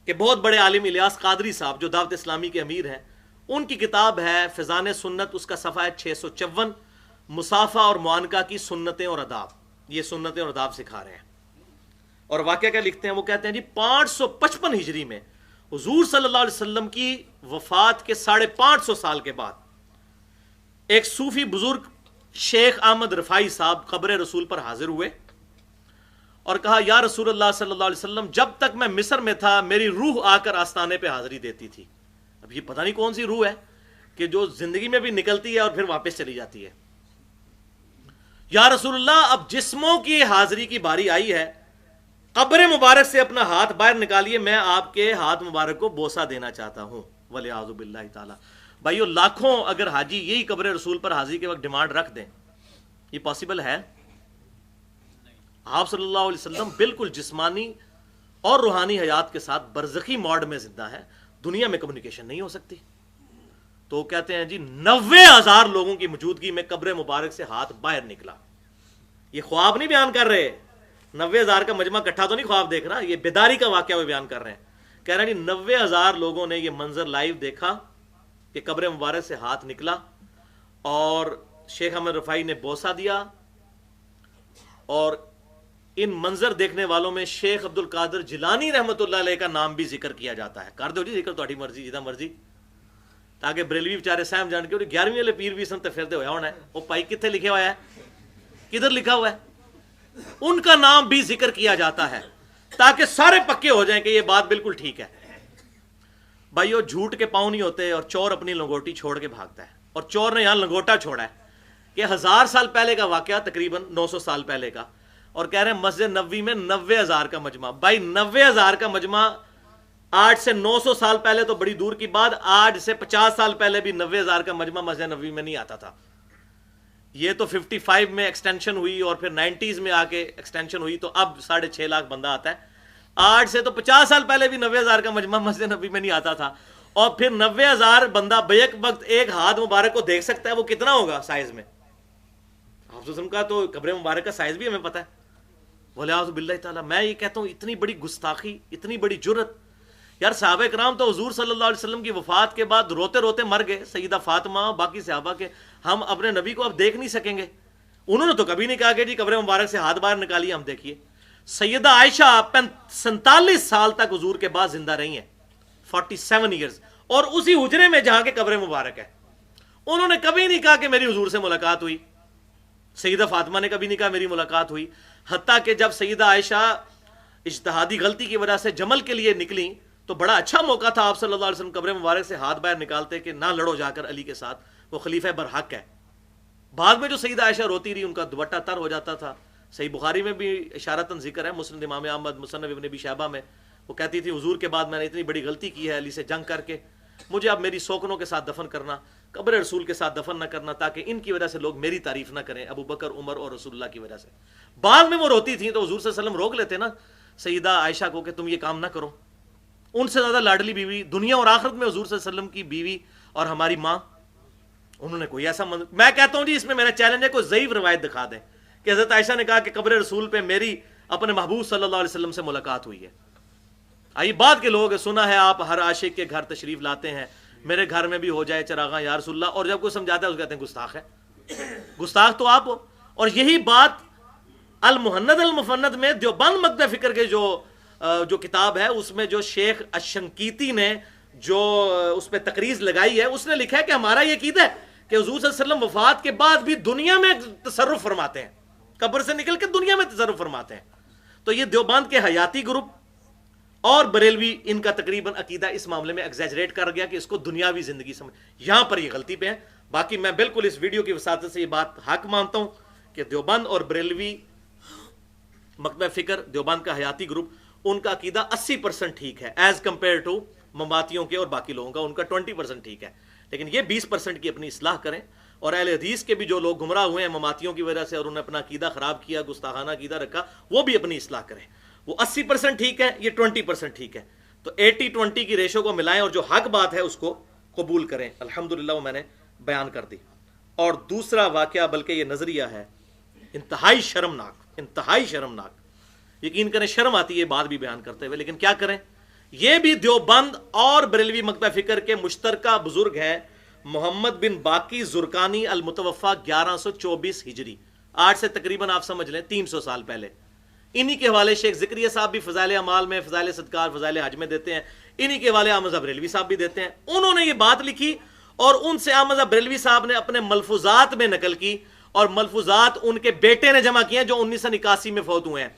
کے بہت بڑے عالم الیاس قادری صاحب جو دعوت اسلامی کے امیر ہیں، ان کی کتاب ہے فیضان سنت، اس کا صفحہ ہے 654، مصافحہ اور معانقہ کی سنتیں اور آداب۔ یہ سنتیں اور آداب سکھا رہے ہیں۔ اور واقعہ کیا لکھتے ہیں، وہ کہتے ہیں جی 555 ہجری میں حضور صلی اللہ علیہ وسلم کی وفات کے 550 سال کے بعد ایک صوفی بزرگ شیخ احمد رفاعی صاحب قبر رسول پر حاضر ہوئے اور کہا یا رسول اللہ صلی اللہ علیہ وسلم، جب تک میں مصر میں تھا میری روح آ کر آستانے پہ حاضری دیتی تھی۔ اب یہ پتہ نہیں کون سی روح ہے کہ جو زندگی میں بھی نکلتی ہے اور پھر واپس چلی جاتی ہے۔ یا رسول اللہ اب جسموں کی حاضری کی باری آئی ہے، قبر مبارک سے اپنا ہاتھ باہر نکالیے، میں آپ کے ہاتھ مبارک کو بوسہ دینا چاہتا ہوں، ولیعوذ باللہ تعالی۔ بھائیو لاکھوں اگر حاجی یہی قبر رسول پر حاضری کے وقت ڈیمانڈ رکھ دیں، یہ پاسبل ہے؟ آپ صلی اللہ علیہ وسلم بالکل جسمانی اور روحانی حیات کے ساتھ برزخی موڈ میں زندہ ہے، دنیا میں کمیونیکیشن نہیں ہو سکتی۔ تو کہتے ہیں جی 90,000 لوگوں کی موجودگی میں قبر مبارک سے ہاتھ باہر نکلا. یہ خواب نہیں بیان کر رہے, 90,000 کا مجمع اکٹھا تو نہیں خواب دیکھ رہا, یہ بیداری کا واقعہ وہ بیان کر رہے ہیں. کہہ رہے ہیں جی 90,000 لوگوں نے یہ منظر لائیو دیکھا کہ قبر مبارک سے ہاتھ نکلا, اور شیخ احمد رفاعی نے بوسہ دیا. اور ان منظر دیکھنے والوں میں شیخ عبد القادر جیلانی رحمۃ اللہ علیہ کا نام بھی ذکر کیا جاتا ہے. کر دو جی ذکر تہاڈی مرضی جداں مرضی, تاکہ بریلوی بیچارے سہم جان کے 11ویں والے پیر بھی سن تے پھردے ہویا ہونا ہے. وہ پائی کتنے لکھے ہوا ہے, کدھر لکھا ہوا ہے؟ ان کا نام بھی ذکر کیا جاتا ہے تاکہ سارے پکے ہو جائیں کہ یہ بات بالکل ٹھیک ہے. بھائیو جھوٹ کے پاؤں نہیں ہوتے, اور چور اپنی لنگوٹی چھوڑ کے بھاگتا ہے, اور چور نے یہاں لنگوٹا چھوڑا ہے کہ 1000 سال پہلے کا واقعہ, تقریباً 900 سال پہلے کا, اور کہہ رہے ہیں مسجد نبوی میں 90,000 کا مجمع. بھائی 90,000 کا مجمع آج سے 900 سال پہلے تو بڑی دور کی بات, آج سے 50 سال پہلے بھی 90,000 کا مجمع مسجد نبوی میں نہیں آتا تھا. یہ تو 55 میں ایکسٹینشن ہوئی, اور پھر 90s میں آ کے ایکسٹینشن ہوئی, تو اب 6.5 لاکھ بندہ آتا ہے. آج سے تو 50 سال پہلے بھی 90,000 کا مجمع مسجد نبوی میں نہیں آتا تھا. اور پھر 90,000 بندہ بیک وقت ایک ہاتھ مبارک کو دیکھ سکتا ہے, وہ کتنا ہوگا سائز میں؟ حافظ کا تو قبر مبارک کا سائز بھی ہمیں پتہ ہے. وَلِعَوْذُ بِاللَّهِ تعالیٰ. میں یہ کہتا ہوں اتنی بڑی گستاخی, اتنی بڑی جرت. یار صحابہ کرام تو حضور صلی اللہ علیہ وسلم کی وفات کے بعد روتے روتے مر گئے, سیدہ فاطمہ باقی صحابہ کے. ہم اپنے نبی کو اب دیکھ نہیں سکیں گے. انہوں نے تو کبھی نہیں کہا کہ جی قبر مبارک سے ہاتھ باہر نکالیے ہم دیکھیے. سیدہ عائشہ 47 سال تک حضور کے بعد زندہ رہی ہیں, 47 ایئرز, اور اسی حجرے میں جہاں کے قبر مبارک ہے. انہوں نے کبھی نہیں کہا کہ میری حضور سے ملاقات ہوئی. سیدہ فاطمہ نے کبھی نہیں کہا میری ملاقات ہوئی. حتیٰ کہ جب سیدہ عائشہ اجتہادی غلطی کی وجہ سے جمل کے لیے نکلی تو بڑا اچھا موقع تھا, آپ صلی اللہ علیہ وسلم قبر مبارک سے ہاتھ باہر نکالتے کہ نہ لڑو جا کر علی کے ساتھ, وہ خلیفہ برحق ہے. بعد میں جو سیدہ عائشہ روتی رہی, ان کا دوپٹہ تر ہو جاتا تھا. صحیح بخاری میں بھی اشارتاً ذکر ہے, مسند امام احمد, مصنف ابن ابی شیبہ میں, وہ کہتی تھی حضور کے بعد میں نے اتنی بڑی غلطی کی ہے علی سے جنگ کر کے, مجھے اب میری سوکنوں کے ساتھ دفن کرنا, قبر رسول کے ساتھ دفن نہ کرنا, تاکہ ان کی وجہ سے لوگ میری تعریف نہ کریں, ابو بکر, عمر اور رسول اللہ کی وجہ سے. بعد میں وہ روتی تھیں تو حضور صلی اللہ علیہ وسلم روک لیتے نا سیدہ عائشہ کو کہ تم یہ کام نہ کرو. ان سے زیادہ لاڈلی بیوی دنیا اور آخرت میں حضور صلی اللہ علیہ وسلم کی بیوی اور ہماری ماں, انہوں نے کوئی ایسا میں کہتا ہوں جی اس میں میرا چیلنج ہے کوئی ضعیف روایت دکھا دیں کہ حضرت عائشہ نے کہا کہ قبر رسول پہ میری اپنے محبوب صلی اللہ علیہ وسلم سے ملاقات ہوئی ہے. آئی بات کے لوگ سنا ہے آپ ہر عاشق کے گھر تشریف لاتے ہیں, میرے گھر میں بھی ہو جائے چراغاں یا رسول اللہ, اور جب کوئی سمجھاتا ہے اس کو کہتے ہیں گستاخ ہے. گستاخ تو آپ ہو. اور یہی بات المہند المفند میں دیوبند مکتب فکر کے جو کتاب ہے اس میں جو شیخ الشنقیطی نے جو اس پہ تقریض لگائی ہے, اس نے لکھا ہے کہ ہمارا یہ عقیدہ ہے کہ حضور صلی اللہ علیہ وسلم وفات کے بعد بھی دنیا میں تصرف فرماتے ہیں, قبر سے نکل کے دنیا میں تصرف فرماتے ہیں. تو یہ دیوبند کے حیاتی گروپ اور بریلوی ان کا تقریباً عقیدہ اس معاملے میں ایگزیجریٹ کر گیا کہ اس کو دنیاوی زندگی سمجھ, یہاں پر یہ غلطی پہ ہے. باقی میں بالکل اس ویڈیو کی وساطت سے یہ بات حق مانتا ہوں کہ دیوبند اور بریلوی مکتب فکر, دیوبند کا حیاتی گروپ, ان کا عقیدہ 80% ٹھیک ہے ایز کمپیئر ٹو مماتیوں کے اور باقی لوگوں کا, ان کا 20% ٹھیک ہے. لیکن یہ 20% کی اپنی اصلاح کریں, اور اہل حدیث کے بھی جو لوگ گمراہ ہوئے ہیں مماتیوں کی وجہ سے اور انہوں نے اپنا عقیدہ خراب کیا, گستاخانہ عقیدہ رکھا, وہ بھی اپنی اصلاح کریں. وہ 80% ٹھیک ہے, یہ 20% ٹھیک ہے. تو 80-20 کی ریشو کو ملائیں اور جو حق بات ہے اس کو قبول کریں. الحمدللہ وہ میں نے بیان کر دی. اور دوسرا واقعہ بلکہ یہ نظریہ ہے انتہائی شرمناک, انتہائی شرمناک. یقین کریں شرم آتی ہے یہ بات بھی بیان کرتے ہوئے, لیکن کیا کریں. یہ بھی دیوبند اور بریلوی مکتب فکر کے مشترکہ بزرگ ہے محمد بن باقی زرکانی المتوفا 1124 ہجری, آج سے تقریباً آپ سمجھ لیں 300 سال پہلے. انہی کے حوالے شیخ ذکریہ صاحب بھی فضائل اعمال میں, فضائل صدقات, فضائل حج میں دیتے ہیں. انہی کے حوالے احمد بریلوی صاحب بھی دیتے ہیں. انہوں نے یہ بات لکھی اور ان سے احمد بریلوی صاحب نے اپنے ملفوظات میں نقل کی, اور ملفوظات ان کے بیٹے نے جمع کیے ہیں جو 1981 میں فوت ہوئے ہیں,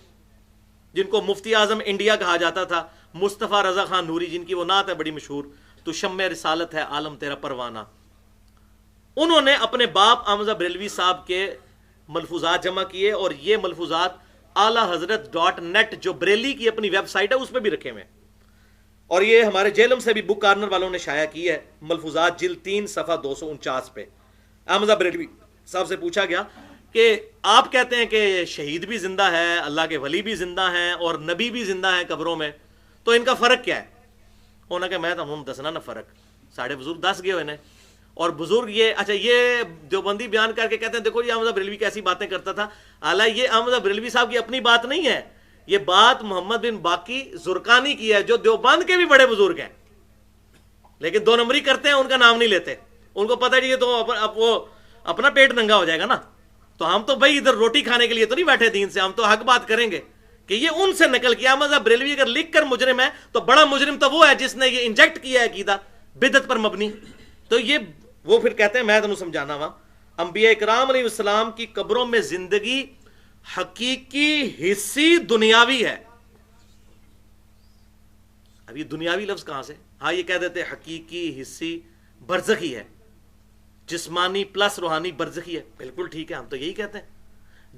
جن کو مفتی اعظم انڈیا کہا جاتا تھا, مصطفیٰ رضا خان نوری, جن کی وہ نعت ہے بڑی مشہور, تو شمع رسالت ہے عالم تیرا پروانہ. انہوں نے اپنے باپ احمد بریلوی صاحب کے ملفوظات جمع کیے, اور یہ ملفوظات اعلیٰ حضرت.net جو بریلی کی اپنی ویب سائٹ ہے اس پہ بھی رکھے ہوئے ہیں, اور یہ ہمارے جیلم سے بھی بک کارنر والوں نے شائع کی ہے. ملفوظات جلد 3 صفحہ 249 پہ. احمد بریلوی صاحب سے پوچھا گیا کہ آپ کہتے ہیں کہ شہید بھی زندہ ہے, اللہ کے ولی بھی زندہ ہیں, اور نبی بھی زندہ ہیں قبروں میں, تو ان کا فرق کیا ہے؟ انہوں نے کہا میں تو ہم دسنا نہ فرق, ساڑھے بزرگ دس گئے ہوئے نے. اور بزرگ یہ اچھا یہ دیوبندی بیان کر کے کہتے ہیں دیکھو یہ احمد بریلوی کیسی باتیں کرتا تھا، حالانکہ یہ احمد بریلوی صاحب کی اپنی بات نہیں ہے، یہ بات محمد بن باقی زرقانی کی ہے جو دیوبند کے بھی بڑے بزرگ ہیں، لیکن دو نمبری کرتے ہیں، ان کا نام نہیں لیتے، ان کو پتہ ہے یہ تو وہ اپنا پیٹ ننگا ہو جائے گا نا، تو ہم تو بھائی ادھر روٹی کھانے کے لیے تو نہیں بیٹھے دین سے، ہم تو حق بات کریں گے کہ یہ ان سے نقل کیا۔ احمد بریلوی اگر لکھ کر مجرم ہے تو بڑا مجرم تو وہ ہے جس نے یہ انجیکٹ کیا ہے عقیدہ بدعت پر مبنی۔ تو یہ وہ پھر کہتے ہیں، میں تمہیں سمجھانا وا، انبیاء اکرام علیہ السلام کی قبروں میں زندگی حقیقی حصی دنیاوی ہے۔ اب یہ دنیاوی لفظ کہاں سے؟ ہاں یہ کہہ دیتے حقیقی حصی برزخی ہے، جسمانی پلس روحانی برزخی ہے، بالکل ٹھیک ہے، ہم تو یہی کہتے ہیں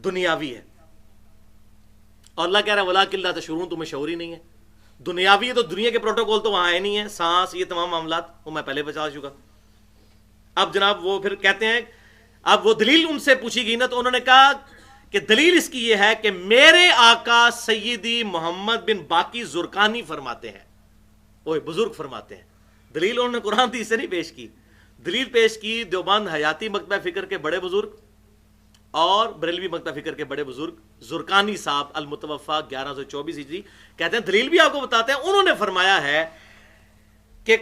دنیاوی ہے۔ اور اللہ کہہ رہا ہے وَلَٰكِن لَا تَشْعُرُونَ، تمہیں شعور ہی نہیں ہے۔ دنیاوی ہے تو دنیا کے پروٹوکول تو وہاں ہے نہیں ہے، سانس یہ تمام معاملات وہ میں پہلے بتا چکا۔ اب جناب وہ پھر کہتے ہیں، اب وہ دلیل ان سے پوچھی گئی نا تو انہوں نے کہا کہ دلیل اس کی یہ ہے کہ میرے آقا سیدی محمد بن باقی زرقانی فرماتے ہیں، وہ بزرگ فرماتے ہیں۔ دلیل انہوں نے قرآن حدیث سے نہیں پیش کی، دلیل پیش کی دیوبند حیاتی مکتبہ فکر کے بڑے بزرگ اور بریلوی مکتبہ فکر کے بڑے بزرگ زرقانی صاحب المتوفا 1124 ہجری، کہتے ہیں دلیل بھی آپ کو بتاتے ہیں، انہوں نے فرمایا ہے کہ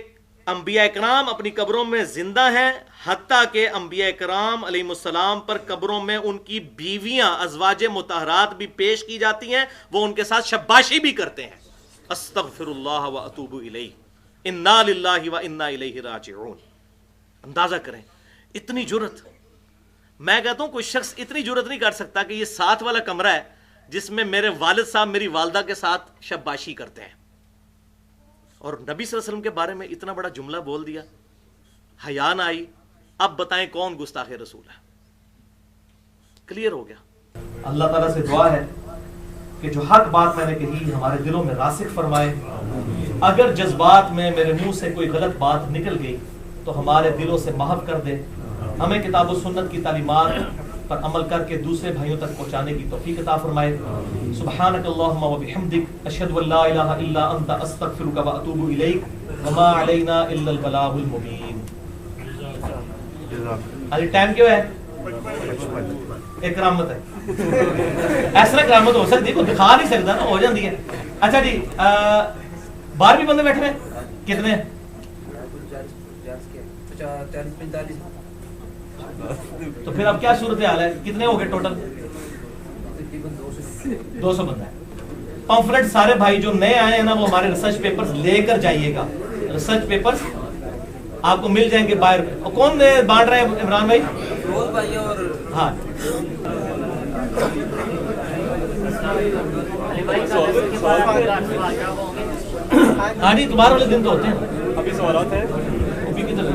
انبیاء اکرام اپنی قبروں میں زندہ ہیں، حتیٰ کہ انبیاء اکرام علیہ السلام پر قبروں میں ان کی بیویاں ازواج مطہرات بھی پیش کی جاتی ہیں، وہ ان کے ساتھ شباشی بھی کرتے ہیں۔ استغفر اللہ و اتوب الیہ، انا للہ و انا الیہ راجعون۔ اندازہ کریں اتنی جرت، میں کہتا ہوں کوئی شخص اتنی جرت نہیں کر سکتا کہ یہ ساتھ والا کمرہ ہے جس میں میرے والد صاحب میری والدہ کے ساتھ شباشی کرتے ہیں، اور نبی صلی اللہ علیہ وسلم کے بارے میں اتنا بڑا جملہ بول دیا، حیا نہ آئی۔ اب بتائیں کون گستاخ رسول ہے؟ کلیئر ہو گیا۔ اللہ تعالیٰ سے دعا ہے کہ جو حق بات میں نے کہی ہمارے دلوں میں راسخ فرمائے، اگر جذبات میں میرے منہ سے کوئی غلط بات نکل گئی تو ہمارے دلوں سے محو کر دے، ہمیں کتاب و سنت کی تعلیمات پر عمل کر کے دوسرے بھائیوں تک پہنچانے کی توفیق عطا فرمائے۔ سبحانک اللہم و بحمدک، اشہد ان لا الہ الا انت، استغفرک و اتوب الیک، وما علینا الا البلاغ المبین۔ آج ٹائم کیوں ہے؟ ایک کرامت ہے، ایسا کرامت ہو سکتی ہے، کوئی دکھا نہیں سکتا نا، ہو جاتی ہے۔ اچھا جی 12 بندے بیٹھے ہیں، کتنے؟ 45 تو پھر اب کیا صورتحال ہے؟ کتنے ہو گئے ٹوٹل؟ 200 بندہ ہے۔ پمفلٹ سارے بھائی جو نئے آئے ہیں نا وہ ہمارے ریسرچ پیپرز لے کر جائیے گا، ریسرچ پیپرز آپ کو مل جائیں گے باہر۔ کون بانٹ رہے ہیں؟ عمران بھائی؟ روز بھائی اور ہاں ہاں جی، تمہارے والے دن تو ہوتے ہیں، ابھی سوالات ہیں۔ ابھی کدھر